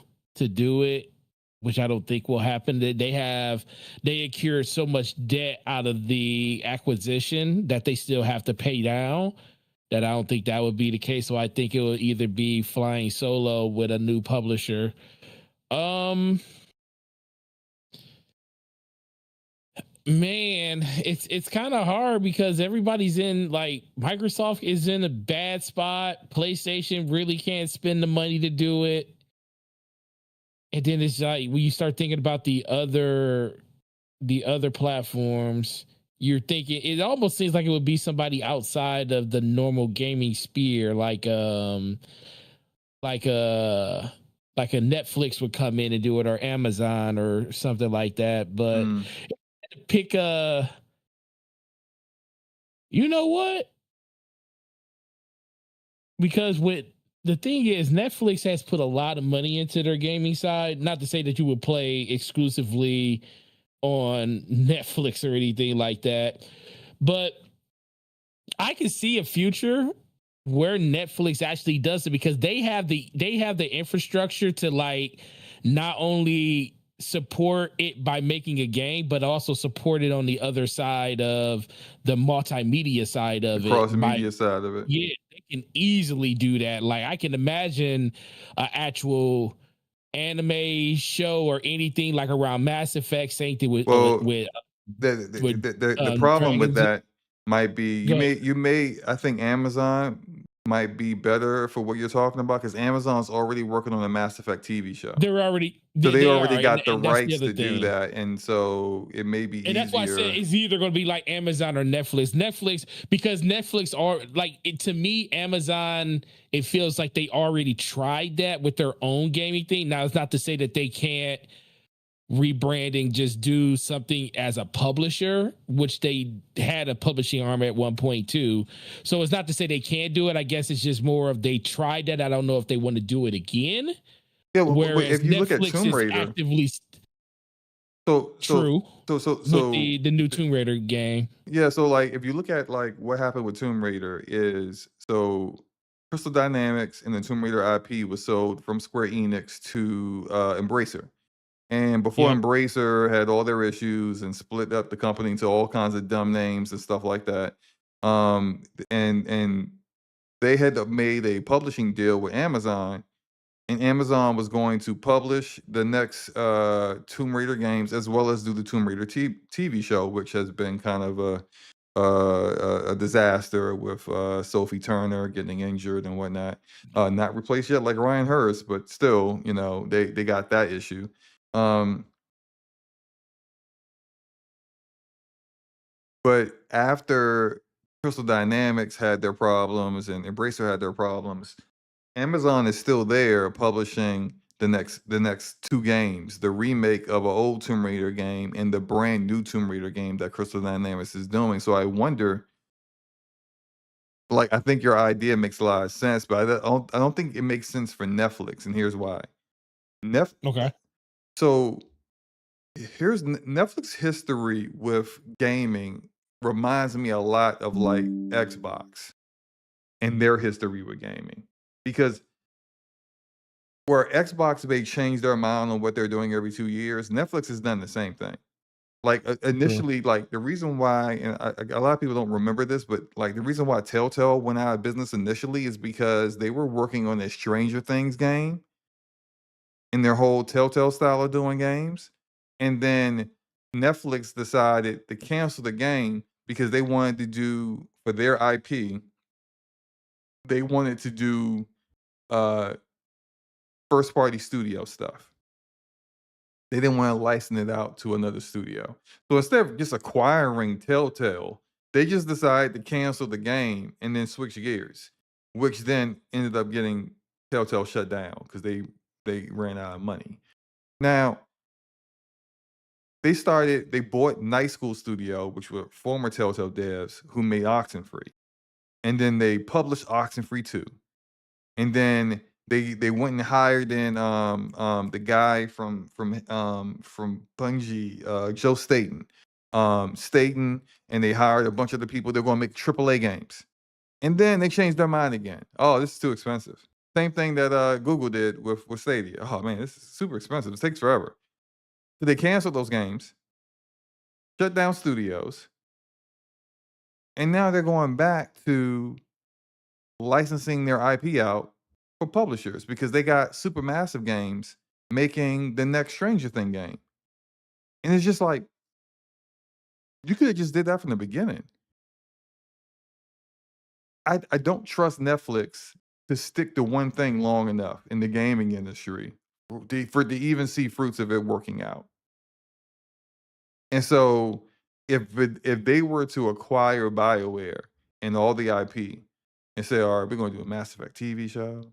it, which I don't think will happen. They incurred so much debt out of the acquisition that they still have to pay down, that I don't think that would be the case. So I think it will either be flying solo with a new publisher. Man, it's kind of hard because everybody's in, like, Microsoft is in a bad spot. PlayStation really can't spend the money to do it. And then it's like when you start thinking about the other platforms, you're thinking it almost seems like it would be somebody outside of the normal gaming sphere, like a Netflix would come in and do it, or Amazon or something like that. But pick you know what? Because the thing is, Netflix has put a lot of money into their gaming side. Not to say that you would play exclusively on Netflix or anything like that, but I can see a future where Netflix actually does it, because they have the infrastructure to, like, not only support it by making a game, but also support it on the other side of the multimedia side of it. Cross-media side of it. Yeah, they can easily do that. Like, I can imagine an actual anime show or anything like around Mass Effect, same thing with the problem with that might be you may I think Amazon might be better for what you're talking about, because Amazon's already working on a Mass Effect TV show. They already got the rights to do that, and so it may be easier. And that's why I said it's either going to be like Amazon or Netflix, because Netflix are like, to me, Amazon, it feels like they already tried that with their own gaming thing. Now, it's not to say that they can't rebranding, just do something as a publisher, which they had a publishing arm at one point too. So it's not to say they can't do it. I guess it's just more of they tried that. I don't know if they want to do it again. Yeah, whereas if you look at Tomb Raider, So so True. so so With so the new Tomb Raider game. yeah, so like if you look at like what happened with Tomb Raider is so Crystal Dynamics and the Tomb Raider IP was sold from Square Enix to Embracer. And before Yep. Embracer had all their issues and split up the company into all kinds of dumb names and stuff like that. And they had made a publishing deal with Amazon, and Amazon was going to publish the next Tomb Raider games as well as do the Tomb Raider TV show, which has been kind of a disaster with Sophie Turner getting injured and whatnot. Not replaced yet like Ryan Hurst, but still, they got that issue. Um, but after Crystal Dynamics had their problems and Embracer had their problems, Amazon is still there publishing the next two games, the remake of an old Tomb Raider game and the brand new Tomb Raider game that Crystal Dynamics is doing. So I wonder, like, I think your idea makes a lot of sense, but I don't think it makes sense for Netflix, and here's why. Nef- Okay. so here's Netflix history with gaming reminds me a lot of like Xbox and their history with gaming because where Xbox may change their mind on what they're doing every 2 years, Netflix has done the same thing. Like, True. initially, like, the reason why and a lot of people don't remember this, but, like, the reason why Telltale went out of business initially is because they were working on a Stranger Things game in their whole Telltale style of doing games, and then Netflix decided to cancel the game because they wanted to do for their IP, they wanted to do, uh, first party studio stuff. They didn't wanna license it out to another studio. So instead of just acquiring Telltale, they just decided to cancel the game and then switch gears, which then ended up getting Telltale shut down because they ran out of money. Now, they bought Night School Studio, which were former Telltale devs who made Oxenfree, and then they published Oxenfree 2. And then they went and hired in the guy from Bungie, Joe Staten. Staten, and they hired a bunch of the people they're gonna make AAA games. And then they changed their mind again. Oh, this is too expensive. Same thing that Google did with Stadia. Oh man, this is super expensive. It takes forever. So they canceled those games, shut down studios, and now they're going back to licensing their IP out for publishers because they got Supermassive Games making the next Stranger Thing game. And it's just like, you could have just did that from the beginning. I don't trust Netflix to stick to one thing long enough in the gaming industry for to even see fruits of it working out. And so if they were to acquire BioWare and all the IP and say, all right, we're going to do a Mass Effect TV show,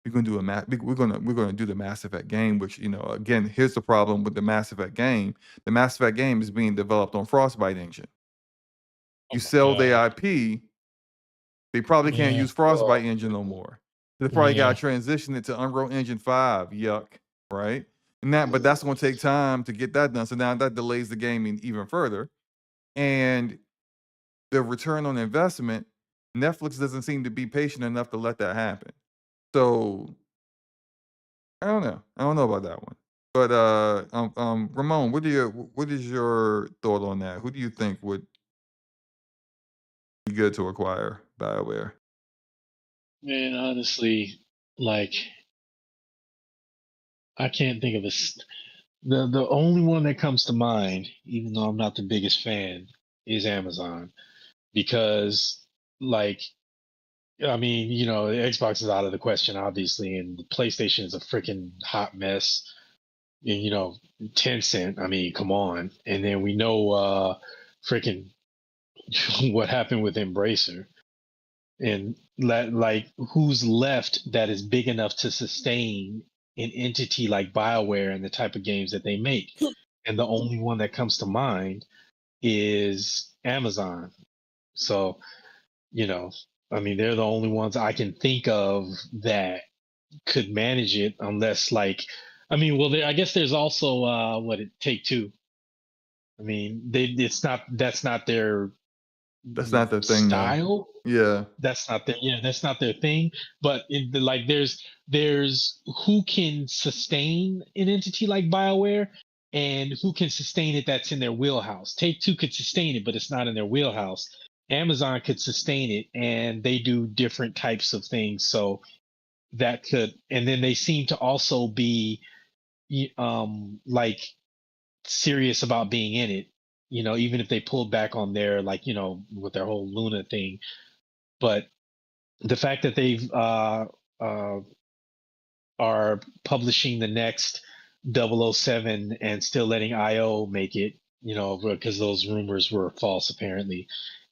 we're gonna do we're gonna do the Mass Effect game, which again, here's the problem with the Mass Effect game. The Mass Effect game is being developed on Frostbite engine. Oh You my sell the god. IP, they probably can't Yeah. use Frostbite engine no more. They probably got Yeah. to transition it to Unreal Engine 5. Yuck, right? But that's gonna take time to get that done. So now that delays the gaming even further. And the return on investment, Netflix doesn't seem to be patient enough to let that happen. So I don't know. I don't know about that one. But Ramon, what is your thought on that? Who do you think would be good to acquire BioWare? Man, honestly, like I can't think of the only one that comes to mind, even though I'm not the biggest fan, is Amazon because like I mean, the Xbox is out of the question, obviously, and the PlayStation is a freaking hot mess. And Tencent, I mean, come on. And then we know freaking what happened with Embracer. And like who's left that is big enough to sustain an entity like BioWare and the type of games that they make. And the only one that comes to mind is Amazon. So, you know, I mean, they're the only ones I can think of that could manage it unless like I mean, well, I guess there's also what it Take Two. I mean, that's not their That's not the thing though. style. Yeah. That's not their thing. But like there's who can sustain an entity like BioWare and who can sustain it that's in their wheelhouse. Take Two could sustain it, but it's not in their wheelhouse. Amazon could sustain it, and they do different types of things. So that could, and then they seem to also be like serious about being in it. Even if they pulled back on their, like, with their whole Luna thing. But the fact that they've uh, are publishing the next 007 and still letting IO make it, because those rumors were false apparently.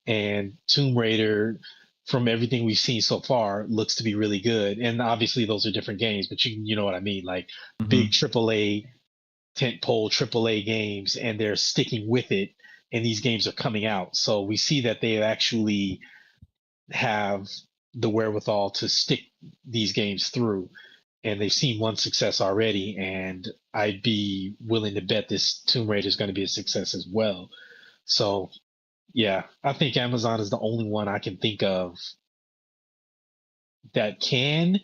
And Tomb Raider, from everything we've seen so far, looks to be really good. And obviously those are different games, but you know what I mean, like big AAA tentpole AAA games, and they're sticking with it. And these games are coming out, so we see that they actually have the wherewithal to stick these games through, and they've seen one success already, and I'd be willing to bet this Tomb Raider is going to be a success as well. So yeah, I think Amazon is the only one I can think of that can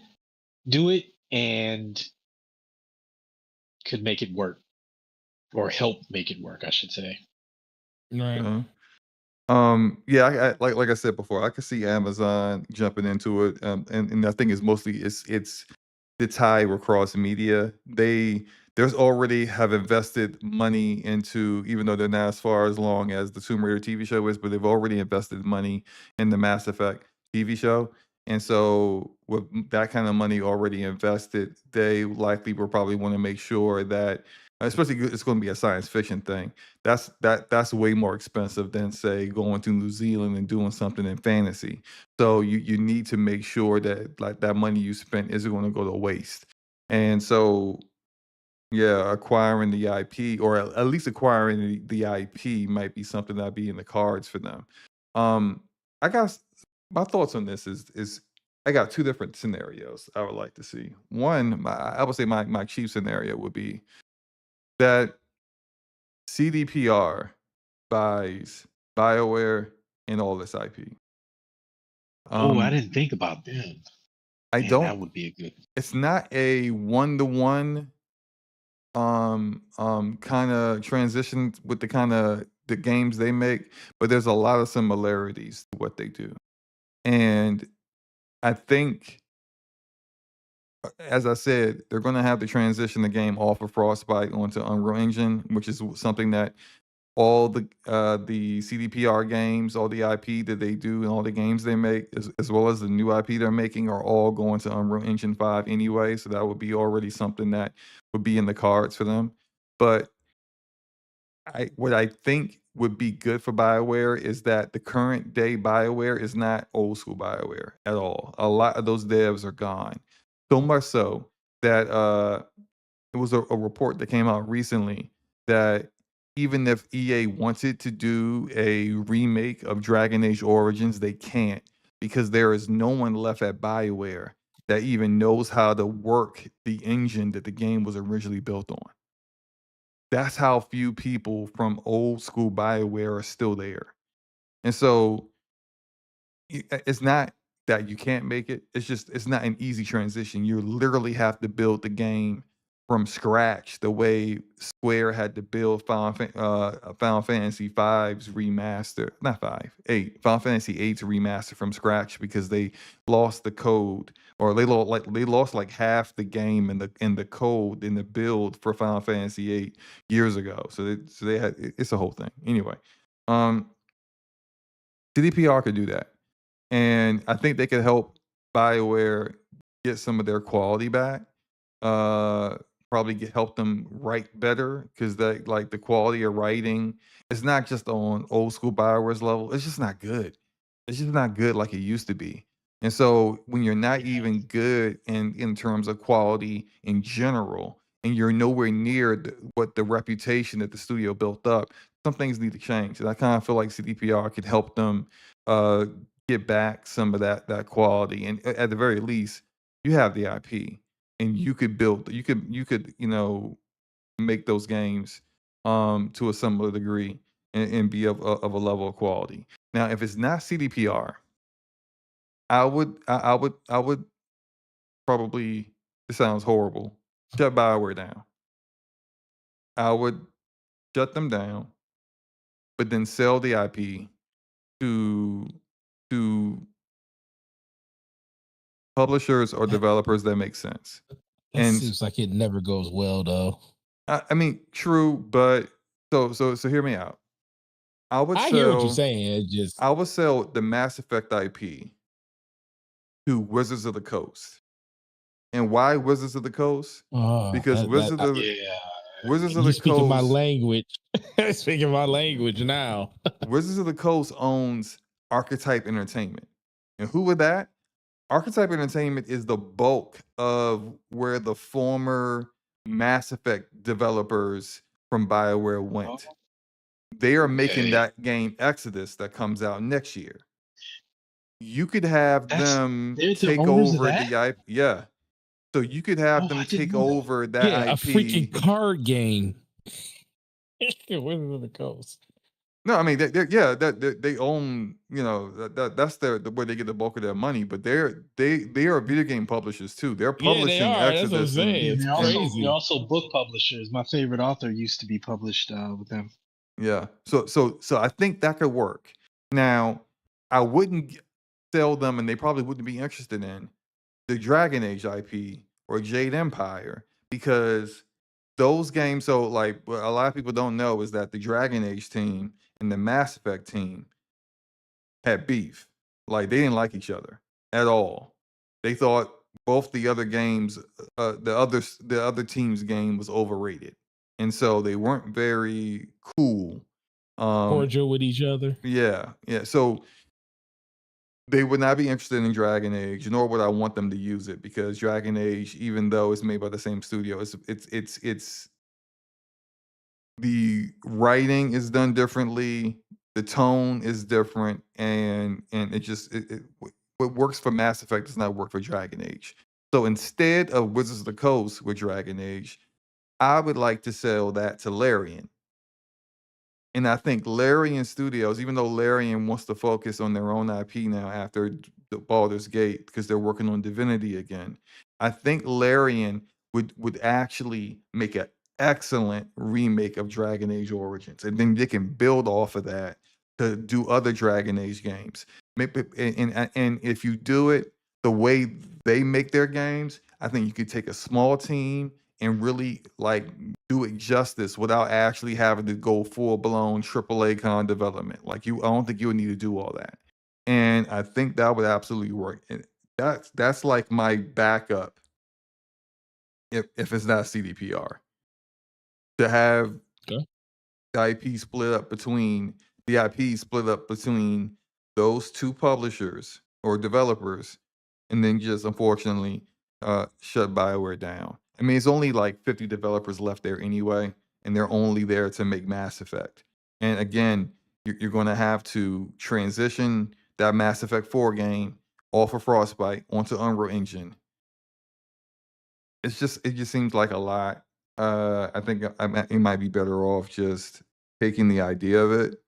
do it and could make it work, or help make it work, I should say. Right. Yeah, like I said before, I could see Amazon jumping into it, and I think it's mostly it's the tie across media. There's already have invested money into, even though they're not as far as long as the Tomb Raider TV show is, but they've already invested money in the Mass Effect TV show. And so with that kind of money already invested, they likely will probably want to make sure that, especially it's going to be a science fiction thing. That's way more expensive than, say, going to New Zealand and doing something in fantasy. So you need to make sure that, like, that money you spent isn't going to go to waste. And so yeah, acquiring the IP, or at least acquiring the IP, might be something that'd be in the cards for them. Um, I got my thoughts on this is I got two different scenarios I would like to see. One, I would say my chief scenario would be that CDPR buys BioWare and all this IP. Oh, I Um, didn't think about that. I Man, that don't. would be a good. It's not a one-to-one kind of transition with the kind of the games they make, but there's a lot of similarities to what they do. And I think, as I said, they're going to have to transition the game off of Frostbite onto Unreal Engine, which is something that all the CDPR games, all the IP that they do, and all the games they make, as well as the new IP they're making, are all going to Unreal Engine 5 anyway. So that would be already something that would be in the cards for them. But what I think would be good for BioWare is that the current day BioWare is not old school BioWare at all. A lot of those devs are gone. So much so that it was a report that came out recently that even if EA wanted to do a remake of Dragon Age Origins, they can't, because there is no one left at BioWare that even knows how to work the engine that the game was originally built on. That's how few people from old school BioWare are still there. And so it's not that you can't make it. It's just it's not an easy transition. You literally have to build the game from scratch, the way Square had to build Final Fantasy V's remaster, not 5, 8, Final Fantasy 8's remaster from scratch, because they lost the code, or they lost like half the game in the code in the build for Final Fantasy 8 years ago. So they had it's a whole thing. Anyway, um, CDPR could do that. And I think they could help BioWare get some of their quality back. Uh, Probably help them write better, because like the quality of writing is not just on old school BioWare's level. It's just not good. It's just not good like it used to be. And so when you're not even good in terms of quality in general, and you're nowhere near what the reputation that the studio built up, some things need to change. And I kind of feel like CDPR could help them uh, get back some of that quality. And at the very least, you have the IP, and you could make those games to a similar degree and be of a level of quality. Now, if it's not CDPR, I would probably, it sounds horrible, shut BioWare down. I would shut them down, but then sell the IP to to publishers or developers that make sense. That And seems like it never goes well, though. I mean, true, but so hear me out. I would I hear what you're sell saying. It just I would sell the Mass Effect IP to Wizards of the Coast. And why Wizards of the Coast? Because Yeah. Wizards of you the speaking my Coast language. Speaking my language now. Wizards of the Coast owns Archetype Entertainment. And who would that? Archetype Entertainment is the bulk of where the former Mass Effect developers from BioWare went. Oh, They are making okay. that game Exodus that comes out next year. You could have them They're the take owners of over that? the IP. Yeah. So you could have Oh, I them didn't take know that. over that Yeah, a freaking IP. card game. Wizards of the Coast. No, I mean they own, that's the where they get the bulk of their money, but they are video game publishers too. They're Yeah, they publishing are. That's what I'm Exodus and saying. It's They're crazy. also book publishers. My favorite author used to be published with them. yeah. So I think that could work. Now, I wouldn't sell them, and they probably wouldn't be interested in the Dragon Age IP or Jade Empire because those games. So like what a lot of people don't know is that the Dragon Age team and the Mass Effect team had beef. Like they didn't like each other at all. They thought both the other games, the other team's game was overrated, and so they weren't very cool. Um, Cordial with each other. yeah. So they would not be interested in Dragon Age, nor would I want them to use it because Dragon Age, even though it's made by the same studio, it's the writing is done differently, the tone is different, and it just what works for Mass Effect does not work for Dragon Age. So instead of Wizards of the Coast with Dragon Age, I would like to sell that to Larian. And I think Larian Studios, even though Larian wants to focus on their own IP now after the Baldur's Gate, because they're working on Divinity again, I think Larian would actually make an excellent remake of Dragon Age Origins, and then they can build off of that to do other Dragon Age games. And if you do it the way they make their games, I think you could take a small team and really like do it justice without actually having to go full blown AAA con development. Like I don't think you would need to do all that. And I think that would absolutely work. And that's like my backup if it's not CDPR to have Okay. the IP split up between those two publishers or developers, and then just unfortunately shut BioWare down. I mean, it's only like 50 developers left there anyway, and they're only there to make Mass Effect. And again, you're going to have to transition that Mass Effect 4 game off of Frostbite onto Unreal Engine. It just seems like a lot. I think it might be better off just taking the idea of it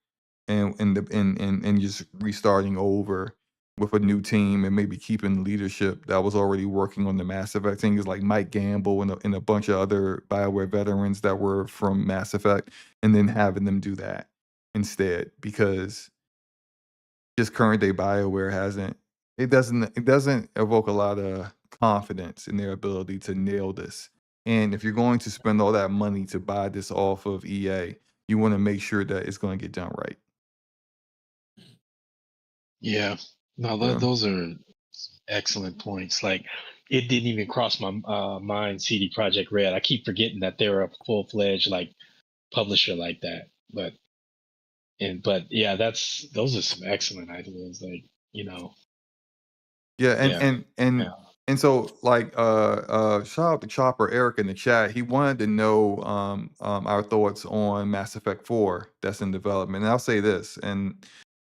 and just restarting over with a new team and maybe keeping leadership that was already working on the Mass Effect thing is like Mike Gamble and a bunch of other BioWare veterans that were from Mass Effect, and then having them do that instead because just current day BioWare it doesn't evoke a lot of confidence in their ability to nail this. And if you're going to spend all that money to buy this off of EA, you want to make sure that it's going to get done right. Yeah. No, Yeah. those are excellent points. Like, it didn't even cross my mind. CD Projekt Red. I keep forgetting that they're a full fledged like publisher like that. But yeah, those are some excellent ideas. Like, you know, Yeah, yeah, yeah. and so like shout out to Chopper Eric in the chat. He wanted to know our thoughts on Mass Effect 4 that's in development. And I'll say this, and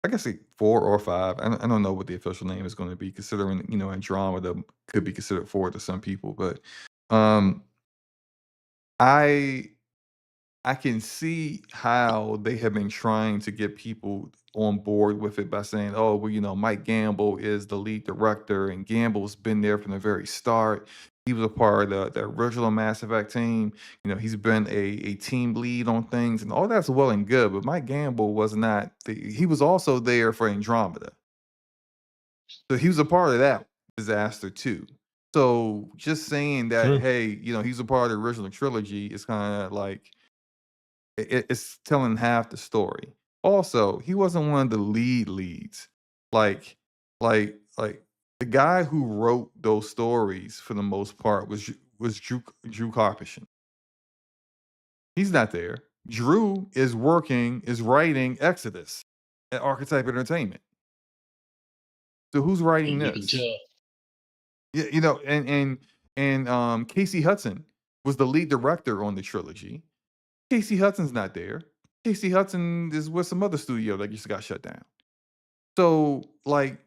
I guess like 4 or 5. I don't know what the official name is going to be, considering Andromeda could be considered 4 to some people, but Um, I I can see how they have been trying to get people on board with it by saying, "Oh, well, Mike Gamble is the lead director, and Gamble's been there from the very start. He was a part of the original Mass Effect team. He's been a team lead on things, and all that's well and good. But Mike Gamble was not. He was also there for Andromeda, so he was a part of that disaster too. So just saying that, True. hey, he's a part of the original trilogy is kind of like it's telling half the story. Also, he wasn't one of the leads. Like, like the guy who wrote those stories for the most part was Drew Karpyshyn. He's not there. Drew is writing Exodus at Archetype Entertainment. So who's writing And you can this? tell. Yeah, and Casey Hudson was the lead director on the trilogy. Casey Hudson's not there. Casey Hudson is with some other studio that just got shut down. So, like,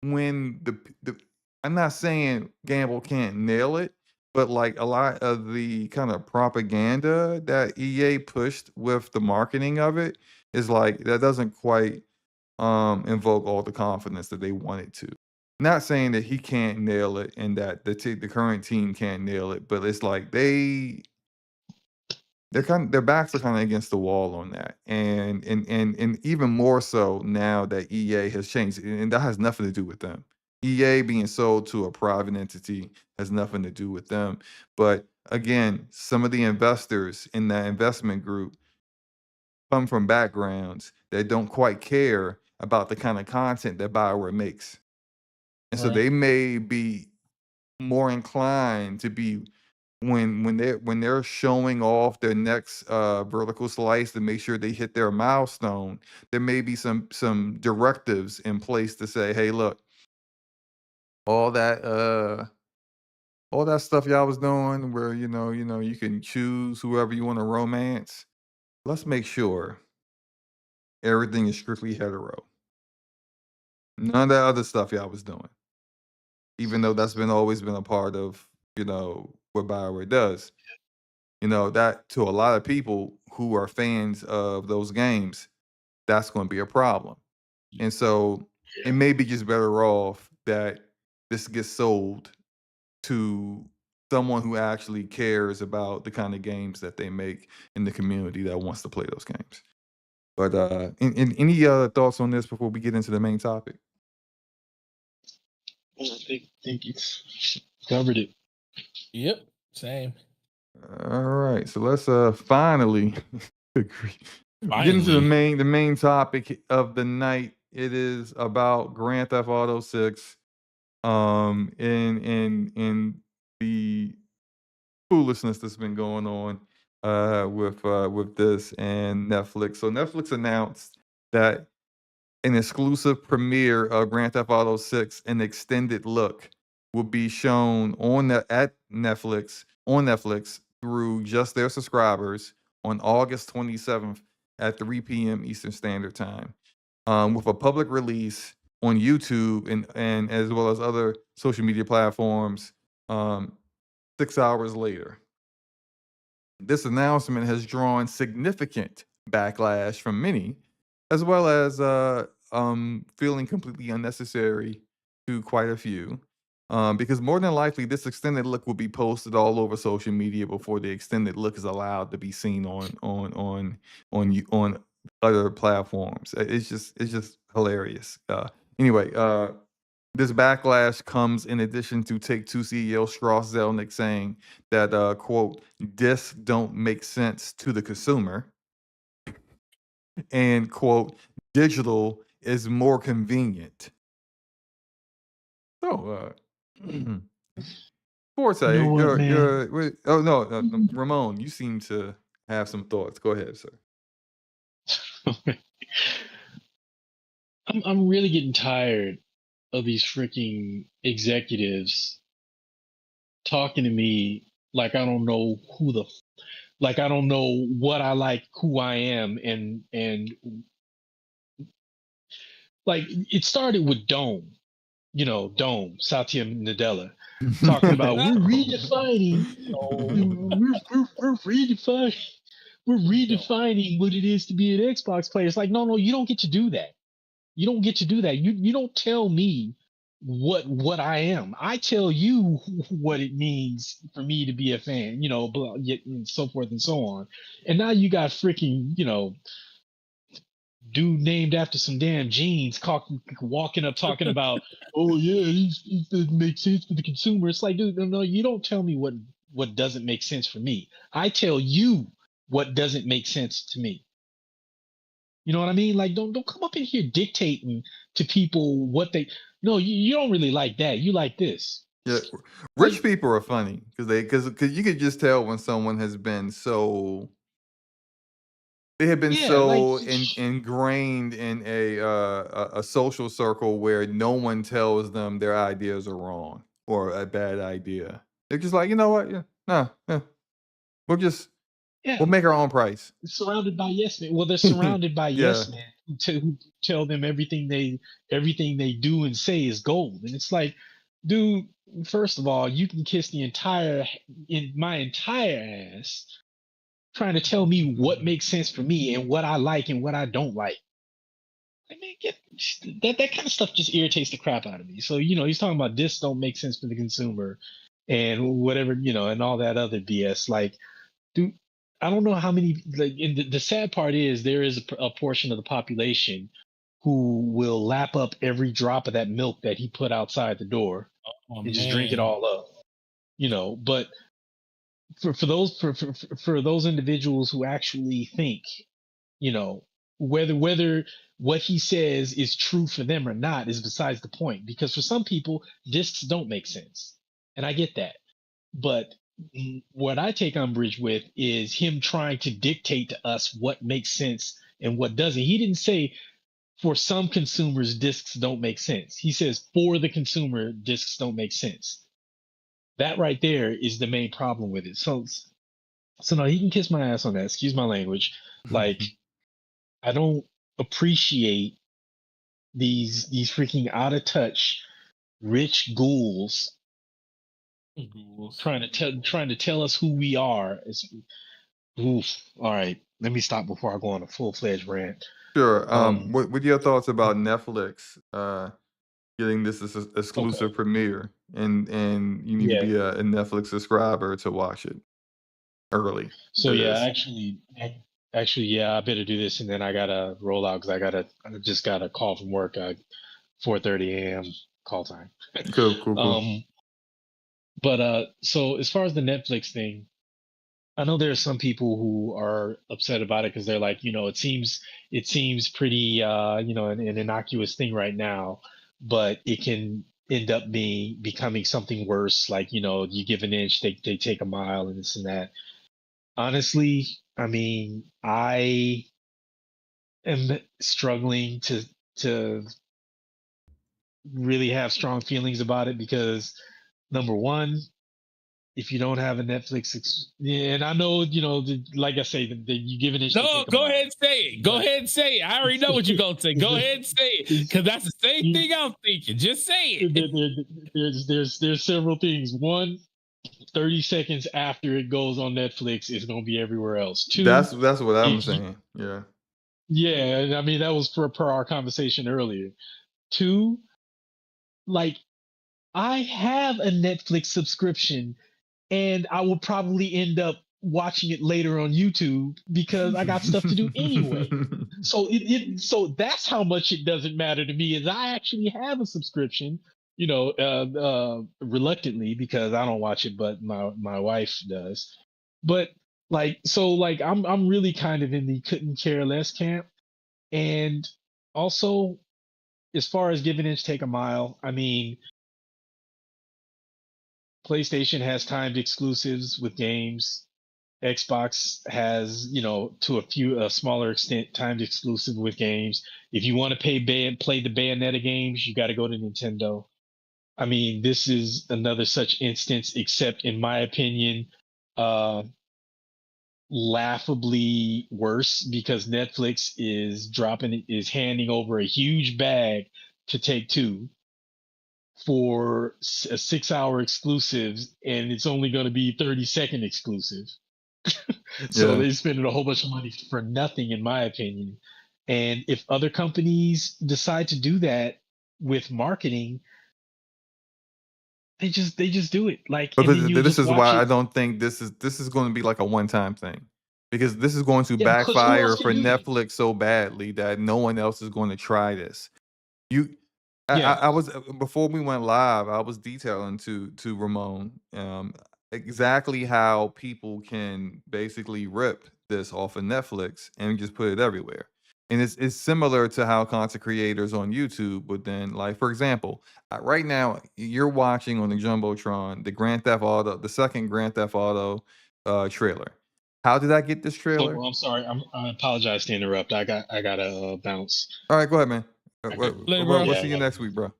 when the I'm not saying Gamble can't nail it, but like a lot of the kind of propaganda that EA pushed with the marketing of it is like that doesn't quite invoke all the confidence that they wanted to. Not saying that he can't nail it and that the current team can't nail it, but it's like their backs are kind of against the wall on that, and even more so now that EA has changed, and that has nothing to do with them. EA being sold to a private entity has nothing to do with them. But again, some of the investors in that investment group come from backgrounds that don't quite care about the kind of content that BioWare makes, and so Right. they may be more inclined to be when they're showing off their next vertical slice to make sure they hit their milestone. There may be some directives in place to say, hey, look, all that all that stuff y'all was doing where you can choose whoever you want to romance. Let's make sure everything is strictly hetero. None of that other stuff y'all was doing, even though that's been always been a part of what BioWare does. That to a lot of people who are fans of those games, that's going to be a problem. And so it may be just better off that this gets sold to someone who actually cares about the kind of games that they make in the community that wants to play those games. But any other thoughts on this before we get into the main topic? I think you covered it. Yep. Same. All right, so let's finally agree. Get into the Finally. main topic of the night. It is about Grand Theft Auto 6. In the foolishness that's been going on with this and Netflix. So Netflix announced that an exclusive premiere of Grand Theft Auto 6, an extended look, will be shown at Netflix through just their subscribers on August 27th at 3 p.m. Eastern Standard Time, with a public release on YouTube and as well as other social media platforms 6 hours later. This announcement has drawn significant backlash from many, as well as feeling completely unnecessary to quite a few. Because more than likely, this extended look will be posted all over social media before the extended look is allowed to be seen on other platforms. It's just hilarious. Anyway, this backlash comes in addition to Take-Two CEO Strauss Zelnick saying that, quote, "discs don't make sense to the consumer," and, quote, "digital is more convenient." So, Forte, You know what, man? oh, no, Ramon, you seem to have some thoughts. Go ahead, sir. I'm really getting tired of these freaking executives talking to me like I don't know like I don't know what I like, who I am, and like it started with Dome, Dome, Satya Nadella. talking about we're redefining, we're redefining what it is to be an Xbox player. It's like, no, you don't get to do that. You don't get to do that. You don't tell me what I am. I tell you what it means for me to be a fan, and so forth and so on. And now you got freaking, dude named after some damn jeans walking up talking about, oh yeah, it doesn't make sense for the consumer. It's like, dude, no, you don't tell me what doesn't make sense for me. I tell you what doesn't make sense to me. You know what I mean? Like, don't come up in here dictating to people what they. No, you don't really like that. You like this. Yeah, Like, rich people are funny because you could just tell when someone has been so they have been yeah, like, so ingrained in a social circle where no one tells them their ideas are wrong or a bad idea. They're just like, you know what? Yeah, nah, yeah, we'll just yeah, we'll make our own price. surrounded by yes men. Well, they're surrounded by Yeah, yes men who tell them everything they do and say is gold, and it's like, dude, first of all, you can kiss my entire ass trying to tell me what makes sense for me and what I like and what I don't like. I mean, that kind of stuff just irritates the crap out of me. So, he's talking about this don't make sense for the consumer and whatever, and all that other BS. Like, dude, I don't know how many, like, and the sad part is there is a portion of the population who will lap up every drop of that milk that he put outside the door Oh and just drink it man. all up, but for those individuals who actually think, you know whether what he says is true for them or not is besides the point, because for some people discs don't make sense, and I get that. But what I take umbrage with is him trying to dictate to us what makes sense and what doesn't. He didn't say for some consumers discs don't make sense. He says for the consumer discs don't make sense. That right there is the main problem with it. So no, he can kiss my ass on that. Excuse my language. Like, I don't appreciate these freaking out of touch rich ghouls trying to tell us who we are. Oof. All right, let me stop before I go on a full fledged rant. sure. Um. What are your thoughts about Netflix getting this Okay. exclusive premiere, and you need to Yeah. be a Netflix subscriber to watch it early? So That yeah, is. actually, yeah, I better do this, and then I gotta roll out because I just got a call from work. 4:30 a.m. call time. Cool, cool, cool. But so as far as the Netflix thing, I know there are some people who are upset about it because they're like, it seems pretty, an innocuous thing right now, but it can end up becoming something worse. Like, you give an inch, they take a mile, and this and that. Honestly, I mean, I am struggling to really have strong feelings about it because, number one, if you don't have a yeah, and I know, like I say, you give an inch, they No, take a go mile. ahead and say it. Go But ahead and say it. I already know what you're gonna say. Go ahead and say it. Because that's the same you, thing I'm thinking. Just say there, it. there's several things. One, 30 seconds after it goes on Netflix, it's gonna be everywhere else. Two, That's what I'm if you, saying. Yeah. yeah, and I mean that was per our conversation earlier. Two, like, I have a Netflix subscription and I will probably end up watching it later on YouTube because I got stuff to do anyway. So that's how much it doesn't matter to me is I actually have a subscription, reluctantly because I don't watch it, but my wife does. But like I'm really kind of in the couldn't care less camp. And also, as far as give an inch, take a mile, I mean, PlayStation has timed exclusives with games. Xbox has, to a smaller extent, timed exclusive with games. If you want to play the Bayonetta games, you got to go to Nintendo. I mean, this is another such instance, except in my opinion, uh, laughably worse because Netflix is handing over a huge bag to Take Two. for a 6-hour exclusive, and it's only going to be 30-second exclusive. So Yeah. they're spending a whole bunch of money for nothing, in my opinion. And if other companies decide to do that with marketing, they just do it. Like, But and then you this just is watch why I it. don't think this is going to be like a one-time thing, because this is going to Yeah, because who else backfire can for do that? Netflix so badly that no one else is going to try this. You, Yeah, I was before we went live, I was detailing to Ramon exactly how people can basically rip this off of Netflix and just put it everywhere. And it's similar to how content creators on YouTube would then, like, for example, right now you're watching on the Jumbotron the Grand Theft Auto, the second Grand Theft Auto trailer. How did I get this so trailer? I'm sorry. I apologize to interrupt. I gotta bounce. All right, go ahead, man. Okay. Later, bro. We'll Yeah, see I you gotta next go. week, bro.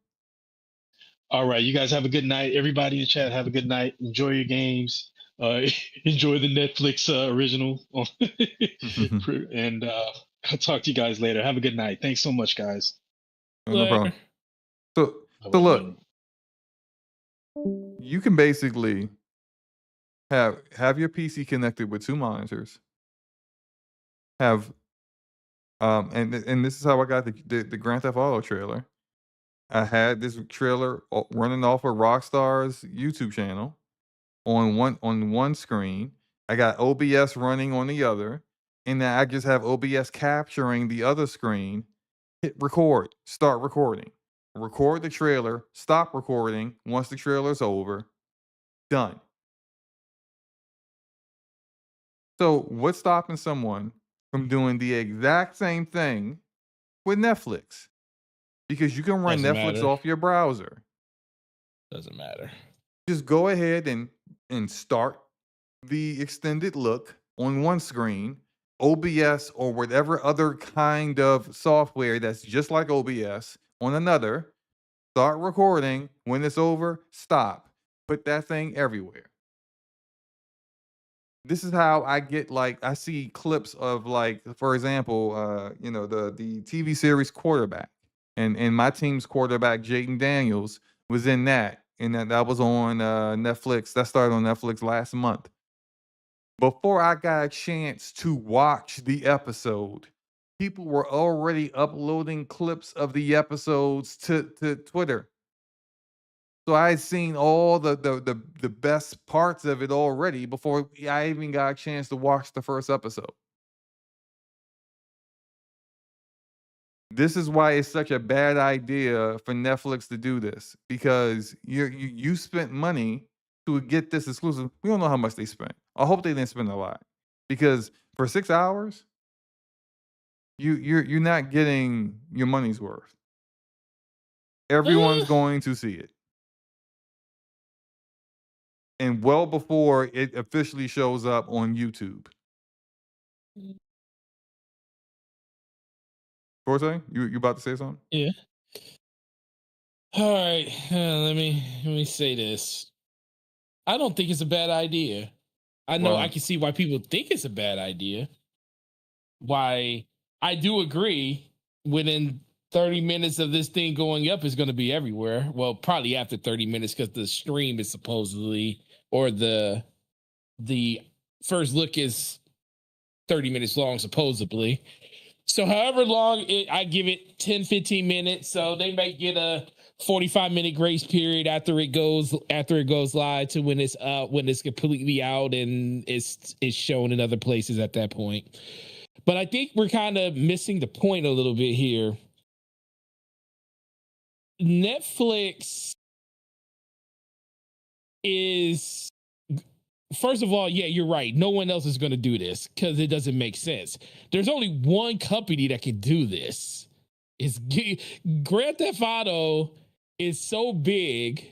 All right, you guys have a good night. Everybody in the chat, have a good night. Enjoy your games. Enjoy the Netflix original. And I'll talk to you guys later. Have a good night. Thanks so much, guys. No problem. Later. So Bye-bye. look, you can basically have your PC connected with 2 monitors. Have and this is how I got the Grand Theft Auto trailer. I had this trailer running off of Rockstar's YouTube channel on one screen. I got OBS running on the other, and then I just have OBS capturing the other screen. Hit record, start recording. Record the trailer, stop recording once the trailer's over. Done. So, what's stopping someone from doing the exact same thing with Netflix? Because you can run Doesn't Netflix matter. off your browser. Doesn't matter. Just go ahead and start the extended look on one screen, OBS or whatever other kind of software that's just like OBS on another. Start recording. When it's over, stop. Put that thing everywhere. This is how I get, like, I see clips of, like, for example, the TV series Quarterback, and my team's quarterback Jaden Daniels was in that, and that was on Netflix. That started on Netflix last month. Before I got a chance to watch the episode, people were already uploading clips of the episodes to Twitter. So I had seen all the best parts of it already before I even got a chance to watch the first episode. This is why it's such a bad idea for Netflix to do this, because you spent money to get this exclusive. We don't know how much they spent. I hope they didn't spend a lot, because for 6 hours, you're not getting your money's worth. Everyone's Uh, going to see it, and well before it officially shows up on YouTube. Forte, you about to say something? yeah. All right. Let me say this. I don't think it's a bad idea. I know I Why? can see why people think it's a bad idea. Why I do agree within 30 minutes of this thing going up is going to be everywhere. Well, probably after 30 minutes, because the stream is supposedly, or the first look is 30 minutes long, supposedly. So however long I give it 10, 15 minutes. So they may get a 45-minute grace period after it goes live to when it's completely out and it's shown in other places at that point. But I think we're kind of missing the point a little bit here. Netflix is, first of all, yeah, you're right. No one else is going to do this because it doesn't make sense. There's only one company that can do this. It's Grand Theft Auto is so big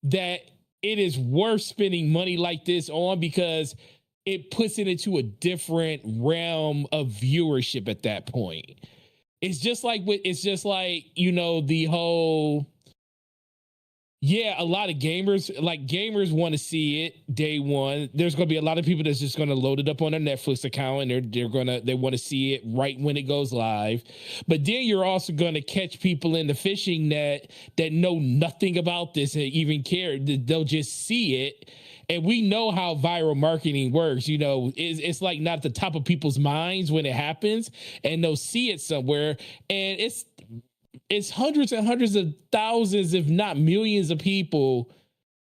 that it is worth spending money like this on, because it puts it into a different realm of viewership at that point. It's just like the whole Yeah, a lot of gamers want to see it day one. There's going to be a lot of people that's just going to load it up on their Netflix account, and they want to see it right when it goes live. But then you're also going to catch people in the fishing net that know nothing about this and even care. They'll just see it. And we know how viral marketing works. It's like not at the top of people's minds when it happens, and they'll see it somewhere, and it's hundreds and hundreds of thousands, if not millions, of people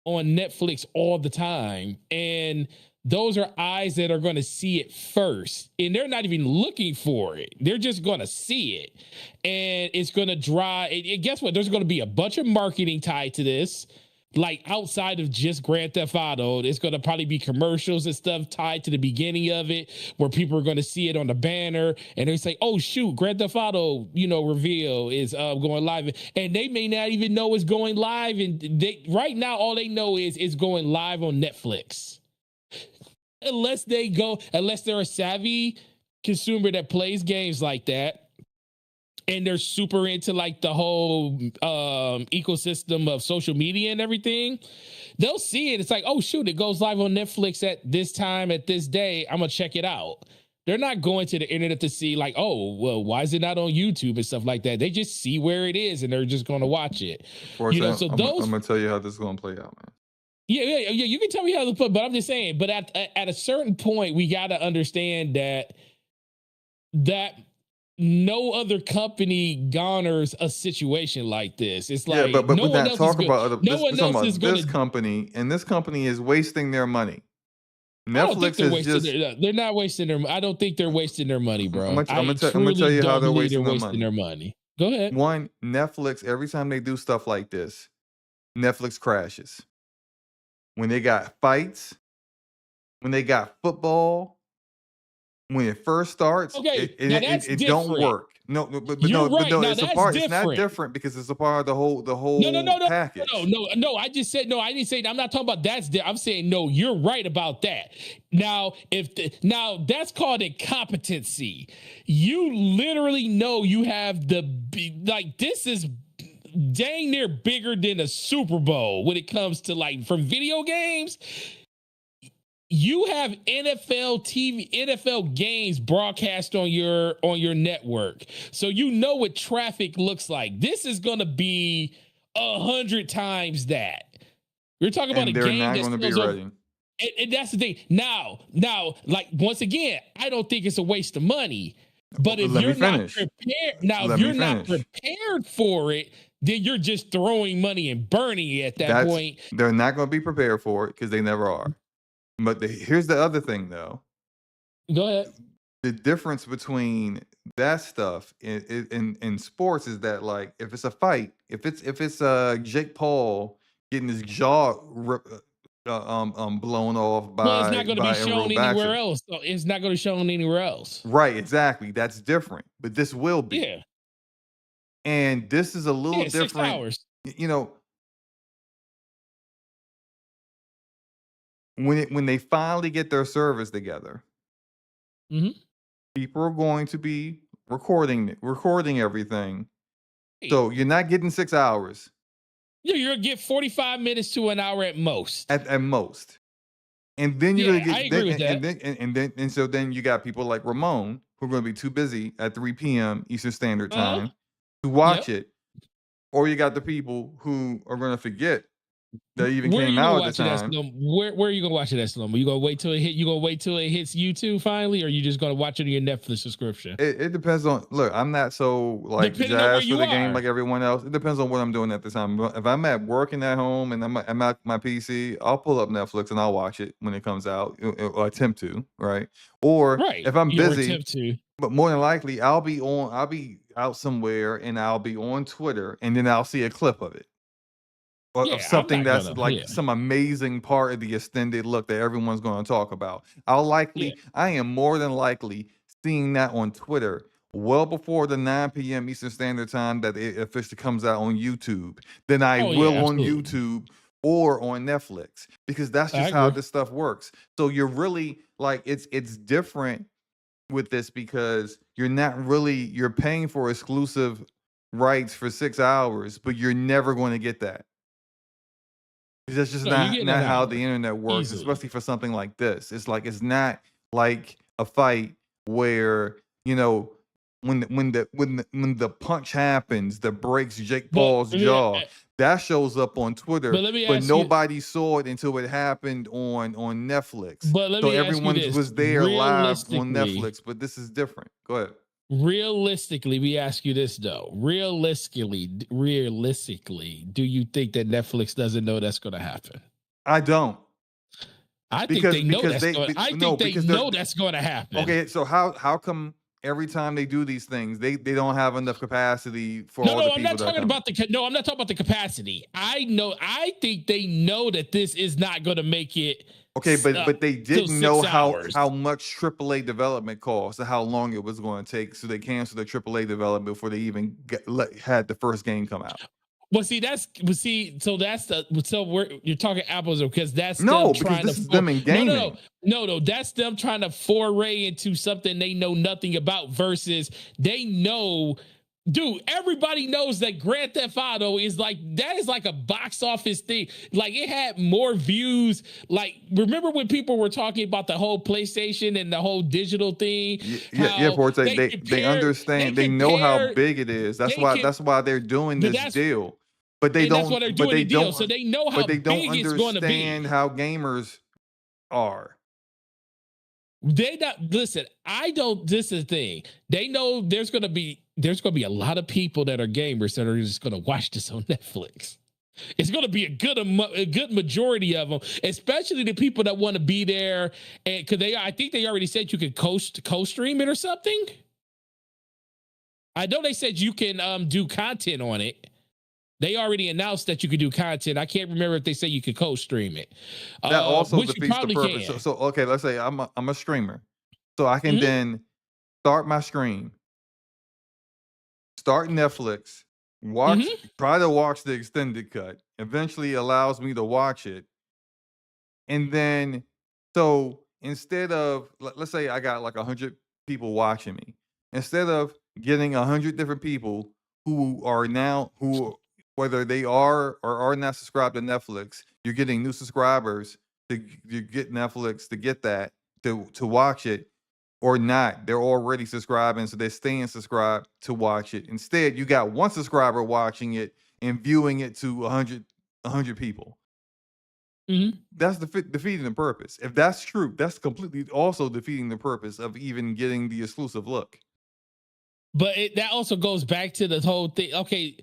on Netflix all the time. And those are eyes that are going to see it first. And they're not even looking for it. They're just going to see it. And it's going to drive. And guess what? There's going to be a bunch of marketing tied to this. Like outside of just Grand Theft Auto, there's going to probably be commercials and stuff tied to the beginning of it where people are going to see it on the banner and they say, oh, shoot, Grand Theft Auto, reveal is going live. And they may not even know it's going live. And right now, all they know is it's going live on Netflix. Unless they're a savvy consumer that plays games like that. And they're super into like the whole ecosystem of social media and everything. They'll see it. It's like, oh, shoot, it goes live on Netflix at this time, at this day. I'm going to check it out. They're not going to the internet to see like, oh, well, why is it not on YouTube and stuff like that? They just see where it is and they're just going to watch it. I'm going to tell you how this is going to play out, man. Yeah. You can tell me how to put, but I'm just saying, but at a certain point, we got to understand that no other company garners a situation like this. It's like, but no one else is going this company, and this company is wasting their money. Netflix is just, they're not wasting their. I don't think they're wasting their money, bro. I'm gonna tell you how they're wasting their money. Go ahead. One, Netflix, every time they do stuff like this, Netflix crashes. When they got fights, when they got football, when it first starts, it don't work. No, but it's a part. It's not different because it's a part of the whole package. No. I just said no. I didn't say. I'm not talking about that's. I'm saying no. You're right about that. Now, that's called incompetency. You literally know you have this is dang near bigger than a Super Bowl when it comes to like from video games. You have NFL TV, NFL games broadcast on your network. So you know what traffic looks like. This is going to be 100 times that. We're talking about a game that's going to be ready. And that's the thing. Now, like once again, I don't think it's a waste of money. But if you're not prepared for it, then you're just throwing money and burning it at that point. They're not going to be prepared for it because they never are. But here's the other thing, though. Go ahead. The difference between that stuff in sports is that, like, if it's a fight, if it's Jake Paul getting his jaw blown off by, it's not going to be shown anywhere else. So it's not going to be shown anywhere else. Right? Exactly. That's different. But this will be. Yeah. And this is a little different. 6 hours. When they finally get their service together, people are going to be recording everything. So you're not getting 6 hours. Yeah, you're gonna get 45 minutes to an hour at most. At most. And then you're gonna get I agree with that. And so then you got people like Ramon who are gonna be too busy at 3 p.m. Eastern Standard Time to watch it. Or you got the people who are gonna forget that even came out at the time. Where are you gonna watch it at, SloMo? You gonna wait till it hit? You gonna wait till it hits YouTube finally, or you just gonna watch it on your Netflix subscription? It depends on. Look, I'm not so like jazzed for the game like everyone else. It depends on what I'm doing at the time. If I'm at working at home and I'm at my PC, I'll pull up Netflix and I'll watch it when it comes out, or attempt to, right? Or if I'm busy, but more than likely I'll be out somewhere and I'll be on Twitter and then I'll see a clip of it. Of something that's some amazing part of the extended look that everyone's going to talk about. I am more than likely seeing that on Twitter well before the 9 p.m. Eastern Standard Time that it officially comes out on YouTube than I will on YouTube or on Netflix, because that's just how this stuff works. So you're really like, it's different with this because you're paying for exclusive rights for 6 hours, but you're never going to get that. That's just No, you're not getting that how the hour internet works, easily. especially for something like this. it's not like a fight where, you know, when the punch happens that breaks Jake But Paul's yeah, jaw, that shows up on Twitter, but let me but ask you. nobody saw it until it happened on Netflix. But let So me ask you everyone this: was there live on realistically, Netflix, but this is different. Go ahead. realistically, we ask you this though. Realistically, do you think that Netflix doesn't know that's going to happen? I don't. I think they know Because that's they going. be- I no think they because they're know that's going to happen. okay. So how come every time they do these things, they don't have enough capacity for all No, the I'm people not that talking come? about the. No, I'm not talking about the capacity. I know. I think they know that this is not going to make it. Okay, but they till didn't 6 know hours. how much AAA development costs and how long it was going to take, so they canceled the AAA development before they even had the first game come out. Well, see, so that's you're talking apples because that's them No, because trying this to is them in gaming. no, that's them trying to foray into something they know nothing about versus they know. Dude, everybody knows that Grand Theft Auto is like a box office thing. Like it had more views. Like remember when people were talking about the whole PlayStation and the whole digital thing? Yeah, Forte. They understand. They know how big it is. That's why they're doing this deal. But they and that's why don't. they're But doing they the deal. don't. So they know how But they don't big it's going to be. understand how gamers are. They not listen. I don't. This is the thing. They know there's gonna be a lot of people that are gamers that are just gonna watch this on Netflix. It's gonna be a good majority of them, especially the people that want to be there. And because I think they already said you could co-stream it or something. I know they said you can do content on it. They already announced that you could do content. I can't remember if they say you could co-stream it. That also Which you defeats the probably purpose. can. So okay, let's say I'm a streamer, so I can Mhm. then start my stream, start Netflix, try to watch the extended cut. Eventually, allows me to watch it, and then so instead of let's say I got like 100 people watching me, instead of getting 100 different people who whether they are or are not subscribed to Netflix, you're getting new subscribers to get Netflix to get that to watch it or not. They're already subscribing, so they're staying subscribed to watch it. Instead, you got one subscriber watching it and viewing it to 100 people. Mhm. That's defeating the purpose. If that's true, that's completely also defeating the purpose of even getting the exclusive look. But that also goes back to the whole thing. Okay,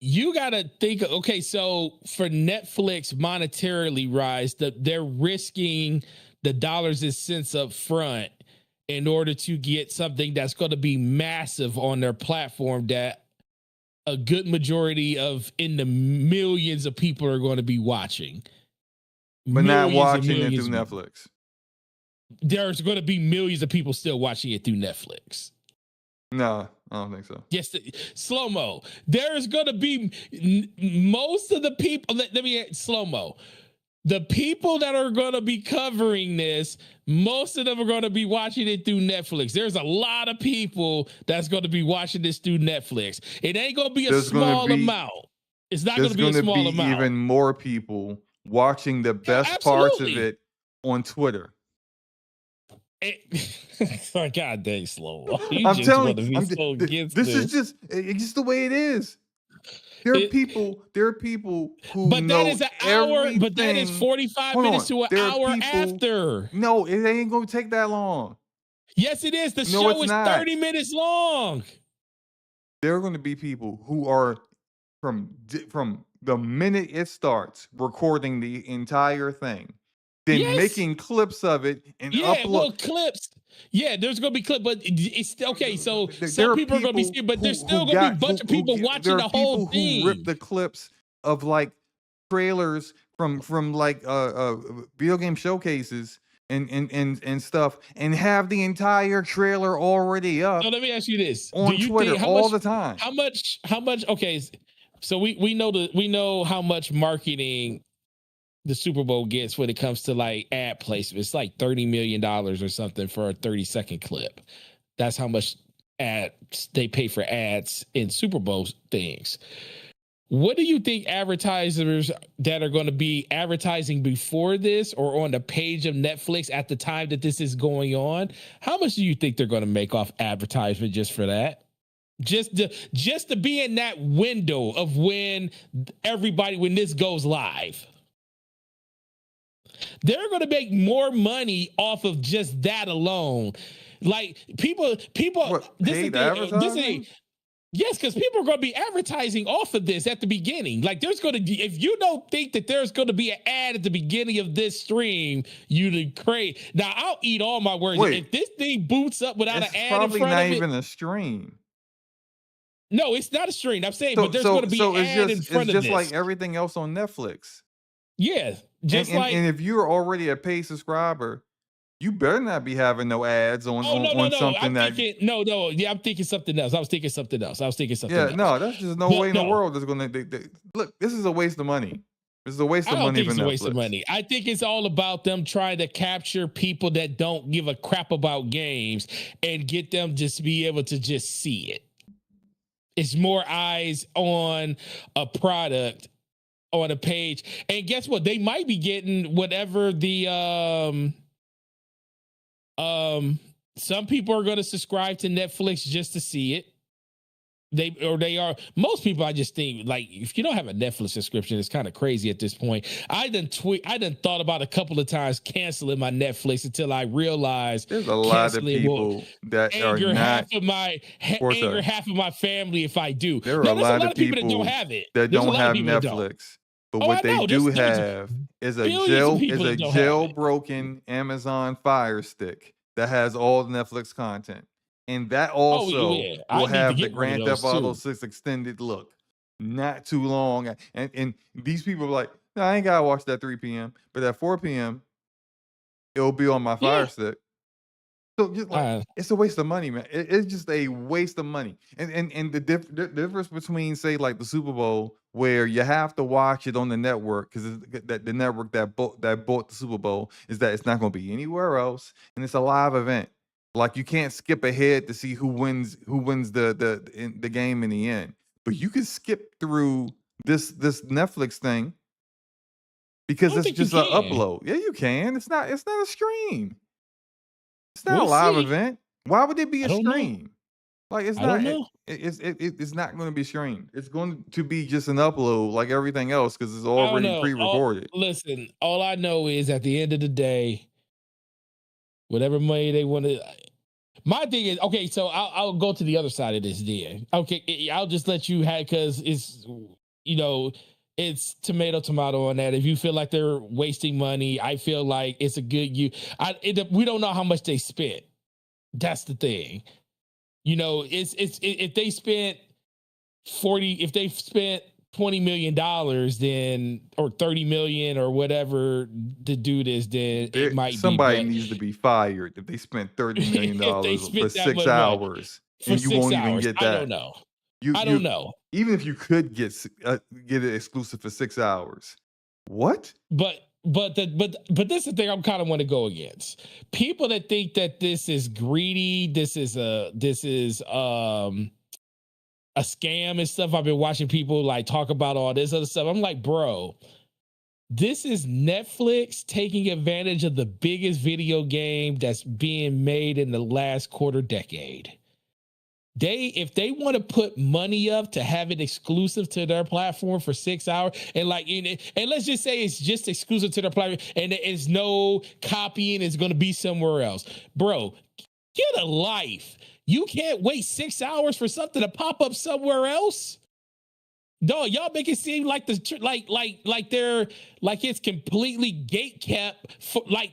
you got to think. Okay, so for Netflix monetarily rise, they're risking the dollars and cents up front in order to get something that's going to be massive on their platform that a good majority of in the millions of people are going to be watching. But not Millions and watching it through millions. Netflix. There's going to be millions of people still watching it through Netflix. No, I don't think so. Yes, slow-mo. There's going to be most of the people. Let me slow-mo. The people that are going to be covering this, most of them are going to be watching it through Netflix. There's a lot of people that's going to be watching this through Netflix. It ain't going to be a small amount. It's not going to be a small amount. Even more people watching the best parts of it on Twitter. God dang, slow. I'm telling you, it's just the way it is. There are people who but know that is an hour. But that is 45 minutes to an hour after. No, it ain't gonna take that long. Yes, it is. The show is 30 minutes long. There are going to be people who are from the minute it starts recording the entire thing, then making clips of it and upload. Well, clips. Yeah, there's gonna be clips, but it's okay. So some people are gonna be, but there's still gonna be a bunch of people watching the whole thing. Who rip the clips of like trailers from like video game showcases and stuff, and have the entire trailer already up. So let me ask you this: on Twitter all the time. How much? Okay, so we know how much marketing the Super Bowl gets when it comes to like ad placement. It's like $30 million or something for a 30-second clip. That's how much ads they pay for ads in Super Bowl things. What do you think advertisers that are going to be advertising before this or on the page of Netflix at the time that this is going on? How much do you think they're going to make off advertisement just for that? Just to be in that window of when this goes live. They're going to make more money off of just that alone. Like people, What, paid advertising? Yes, because people are going to be advertising off of this at the beginning. Like there's going to be, if you don't think that there's going to be an ad at the beginning of this stream, you crazy. Now I'll eat all my words. Wait, if this thing boots up without an ad in front of it, probably not even a stream. No, it's not a stream. I'm saying, but there's going to be an ad in front of this. It's just like everything else on Netflix. Yeah, just and, like. And if you're already a paid subscriber, you better not be having no ads on something Yeah, I'm thinking something else. I was thinking something else. No, that's just no way in the world that's going to. Look, this is a waste of money. This is a waste of money. I don't think it's a waste of money. I think it's all about them trying to capture people that don't give a crap about games and get them just be able to just see it. It's more eyes on a product on a page. And guess what? They might be getting whatever the some people are going to subscribe to Netflix just to see it. Most people, I just think, like, if you don't have a Netflix subscription, it's kind of crazy at this point. I done thought about a couple of times canceling my Netflix until I realized there's a lot of people that are not anger half of my family if I do. There are a lot of people that don't have it. That don't have Netflix. But what they do have is a jailbroken Amazon Fire Stick that has all the Netflix content. And that also will have the Grand Theft Auto 6 extended look. Not too long. And these people are like, no, I ain't got to watch that 3 p.m. But at 4 p.m., it'll be on my Fire Stick. So just like, it's a waste of money, man. It's just a waste of money. And the difference between, say, like the Super Bowl, where you have to watch it on the network because the network that bought the Super Bowl is that it's not going to be anywhere else, and it's a live event. Like you can't skip ahead to see who wins the game in the end. But you can skip through this Netflix thing because it's just an upload. Yeah, you can. It's not a stream. It's not a live event. Why would it be a stream? Like it's not. It's not going to be streamed. It's going to be just an upload like everything else because it's already pre-recorded. Listen, all I know is at the end of the day, whatever money they want to. My thing is, okay, so I'll go to the other side of this then. Okay, I'll just let you have, because it's, it's tomato on that. If you feel like they're wasting money, I feel like it's a good we don't know how much they spent. That's the thing. If they spent $20 million, then, or 30 million or whatever the dude is, then it might somebody needs to be fired if they spent $30 million for 6 hours and you won't even get that. I don't know. I don't know. Even if you could get it exclusive for 6 hours, what? But this is the thing I'm kind of want to go against. People that think that this is greedy, this is a scam and stuff. I've been watching people like talk about all this other stuff. I'm like, bro, this is Netflix taking advantage of the biggest video game that's being made in the last quarter decade. If they want to put money up to have it exclusive to their platform for 6 hours, and let's just say it's just exclusive to their platform and there's no copying, it's going to be somewhere else. Bro, get a life. You can't wait 6 hours for something to pop up somewhere else. Dog, y'all make it seem like they're like it's completely gate kept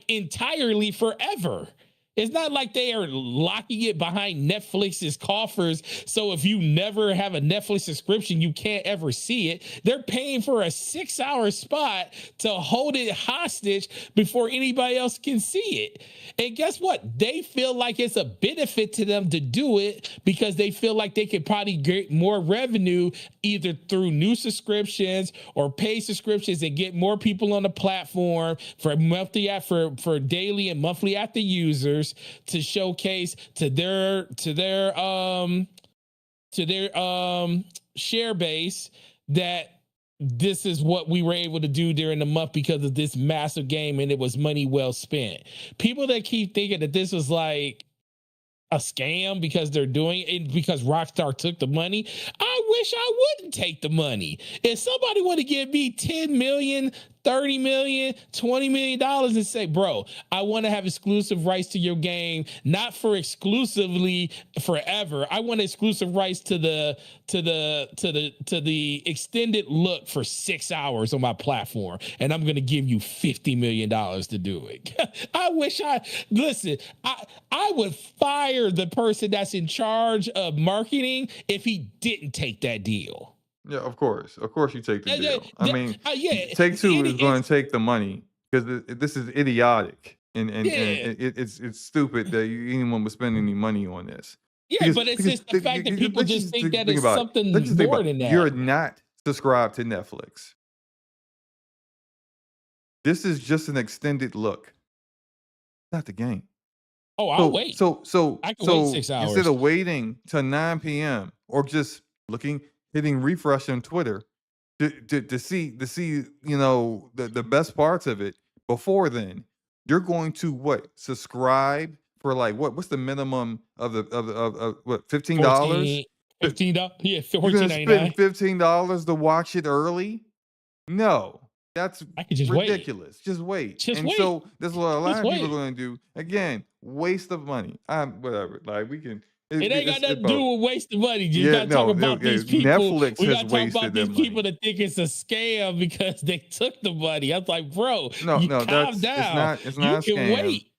entirely forever. It's not like they are locking it behind Netflix's coffers. So if you never have a Netflix subscription, you can't ever see it. They're paying for a 6 hour spot to hold it hostage before anybody else can see it. And guess what? They feel like it's a benefit to them to do it because they feel like they could probably get more revenue either through new subscriptions or paid subscriptions and get more people on the platform for monthly for daily and monthly active users to showcase to their share base that this is what we were able to do during the month because of this massive game and it was money well spent. People that keep thinking that this was like a scam because they're doing it because Rockstar took the money. I wish I wouldn't take the money. If somebody want to give me 10 million, 30 million, 20 million dollars and say, bro, I want to have exclusive rights to your game, not for exclusively forever. I want exclusive rights to the extended look for 6 hours on my platform, and I'm going to give you $50 million to do it. I wish I would fire the person that's in charge of marketing if he didn't take that deal. Yeah, of course you take the deal. I mean, yeah, Take Two is going to take the money because this is idiotic and it's stupid that anyone would spend any money on this. Yeah, but it's just the fact that people just think that it's something more than that. You're not subscribed to Netflix. This is just an extended look, not the game. Oh, I'll wait. I can wait 6 hours instead of waiting till 9 p.m. or just hitting refresh on Twitter to see the best parts of it before then. You're going to subscribe for what's the minimum of what $15? $15, yeah, You're gonna spend $15 to watch it early? No. That's ridiculous. Just wait. So this is what a lot of people are going to do. Again, waste of money. Whatever. We can. It ain't got nothing to do with wasting money. You got to talk about these people. Netflix we has got to talk about these people money. that think it's a scam because they took the money. I was like, bro, calm down. It's not a scam. You can wait.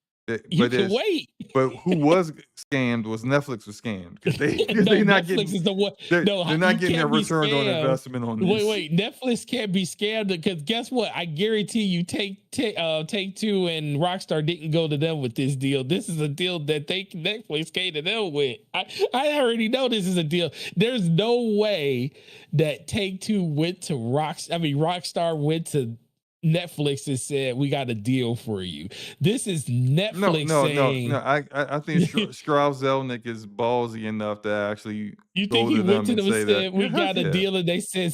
You can wait. But who was scammed was Netflix was scammed because they're not getting. Is the one. They're not getting their return on investment on this. Wait. Netflix can't be scammed because guess what? I guarantee you, Take Two and Rockstar didn't go to them with this deal. This is a deal that Netflix came to them with. I already know this is a deal. There's no way that Take Two went to Rockstar went to Netflix and said, we got a deal for you. This is Netflix saying... No. I think Strauss Zelnick is ballsy enough to actually You think he went to them and said, we got a deal, and they said,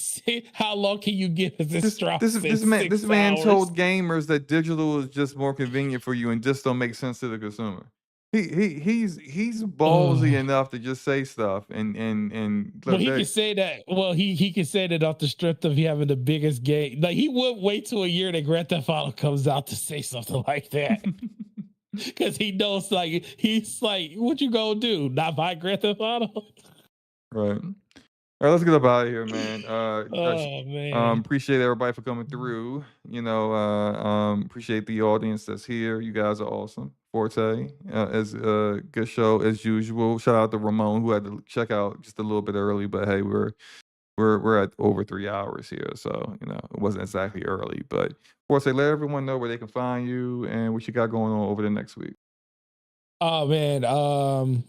how long can you give us this Strauss? This man told gamers that digital is just more convenient for you and just don't make sense to the consumer. He's ballsy enough to just say stuff and well, he can say that. Well, he can say that off the strength of having the biggest game. Like he would wait till a year that Grand Theft Auto comes out to say something like that, because he knows he's like, what you gonna do? Not buy Grand Theft Auto? Right. All right, let's get up out of here, man. Man. Appreciate everybody for coming through. Appreciate the audience that's here. You guys are awesome. Forte, as a good show as usual. Shout out to Ramon who had to check out just a little bit early, but hey, we're at over 3 hours here, so it wasn't exactly early. But Forte, let everyone know where they can find you and what you got going on over the next week. Oh man,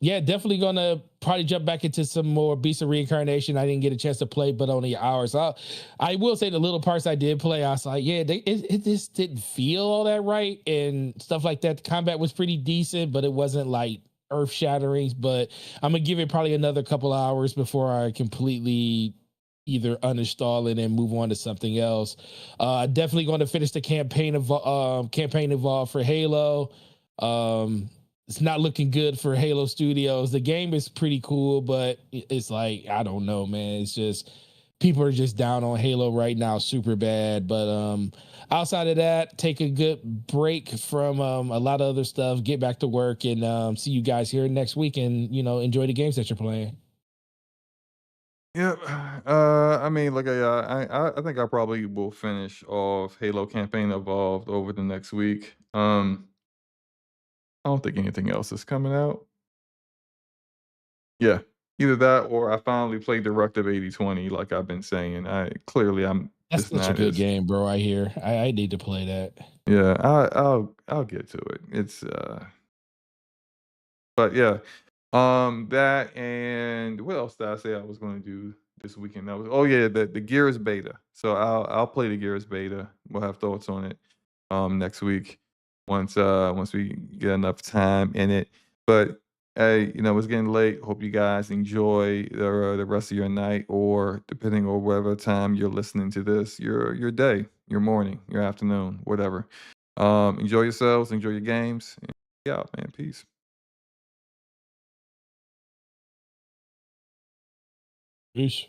yeah, definitely gonna probably jump back into some more Beast of Reincarnation. I didn't get a chance to play, but only hours. I will say the little parts I did play, I was like, yeah, it just didn't feel all that right and stuff like that. The combat was pretty decent, but it wasn't like earth shattering. But I'm gonna give it probably another couple hours before I completely either uninstall it and move on to something else. Definitely going to finish the campaign involved for Halo. It's not looking good for Halo Studios. The game is pretty cool, but it's like, I don't know, man. It's just people are just down on Halo right now, super bad. But outside of that, take a good break from a lot of other stuff, get back to work, and see you guys here next week, and enjoy the games that you're playing. Yeah, I think I probably will finish off Halo Campaign Evolved over the next week. I don't think anything else is coming out. Yeah, either that or I finally played Directive 8020, like I've been saying. That's such a good game, bro. I hear. I need to play that. Yeah, I'll get to it. It's but yeah, that and what else did I say I was going to do this weekend? The Gears beta. So I'll play the Gears beta. We'll have thoughts on it next week once we get enough time in it. But Hey, it's getting late. Hope you guys enjoy the rest of your night, or depending on whatever time you're listening to this, your day, your morning, your afternoon, whatever. Enjoy yourselves, enjoy your games. And yeah, man. Peace. Peace.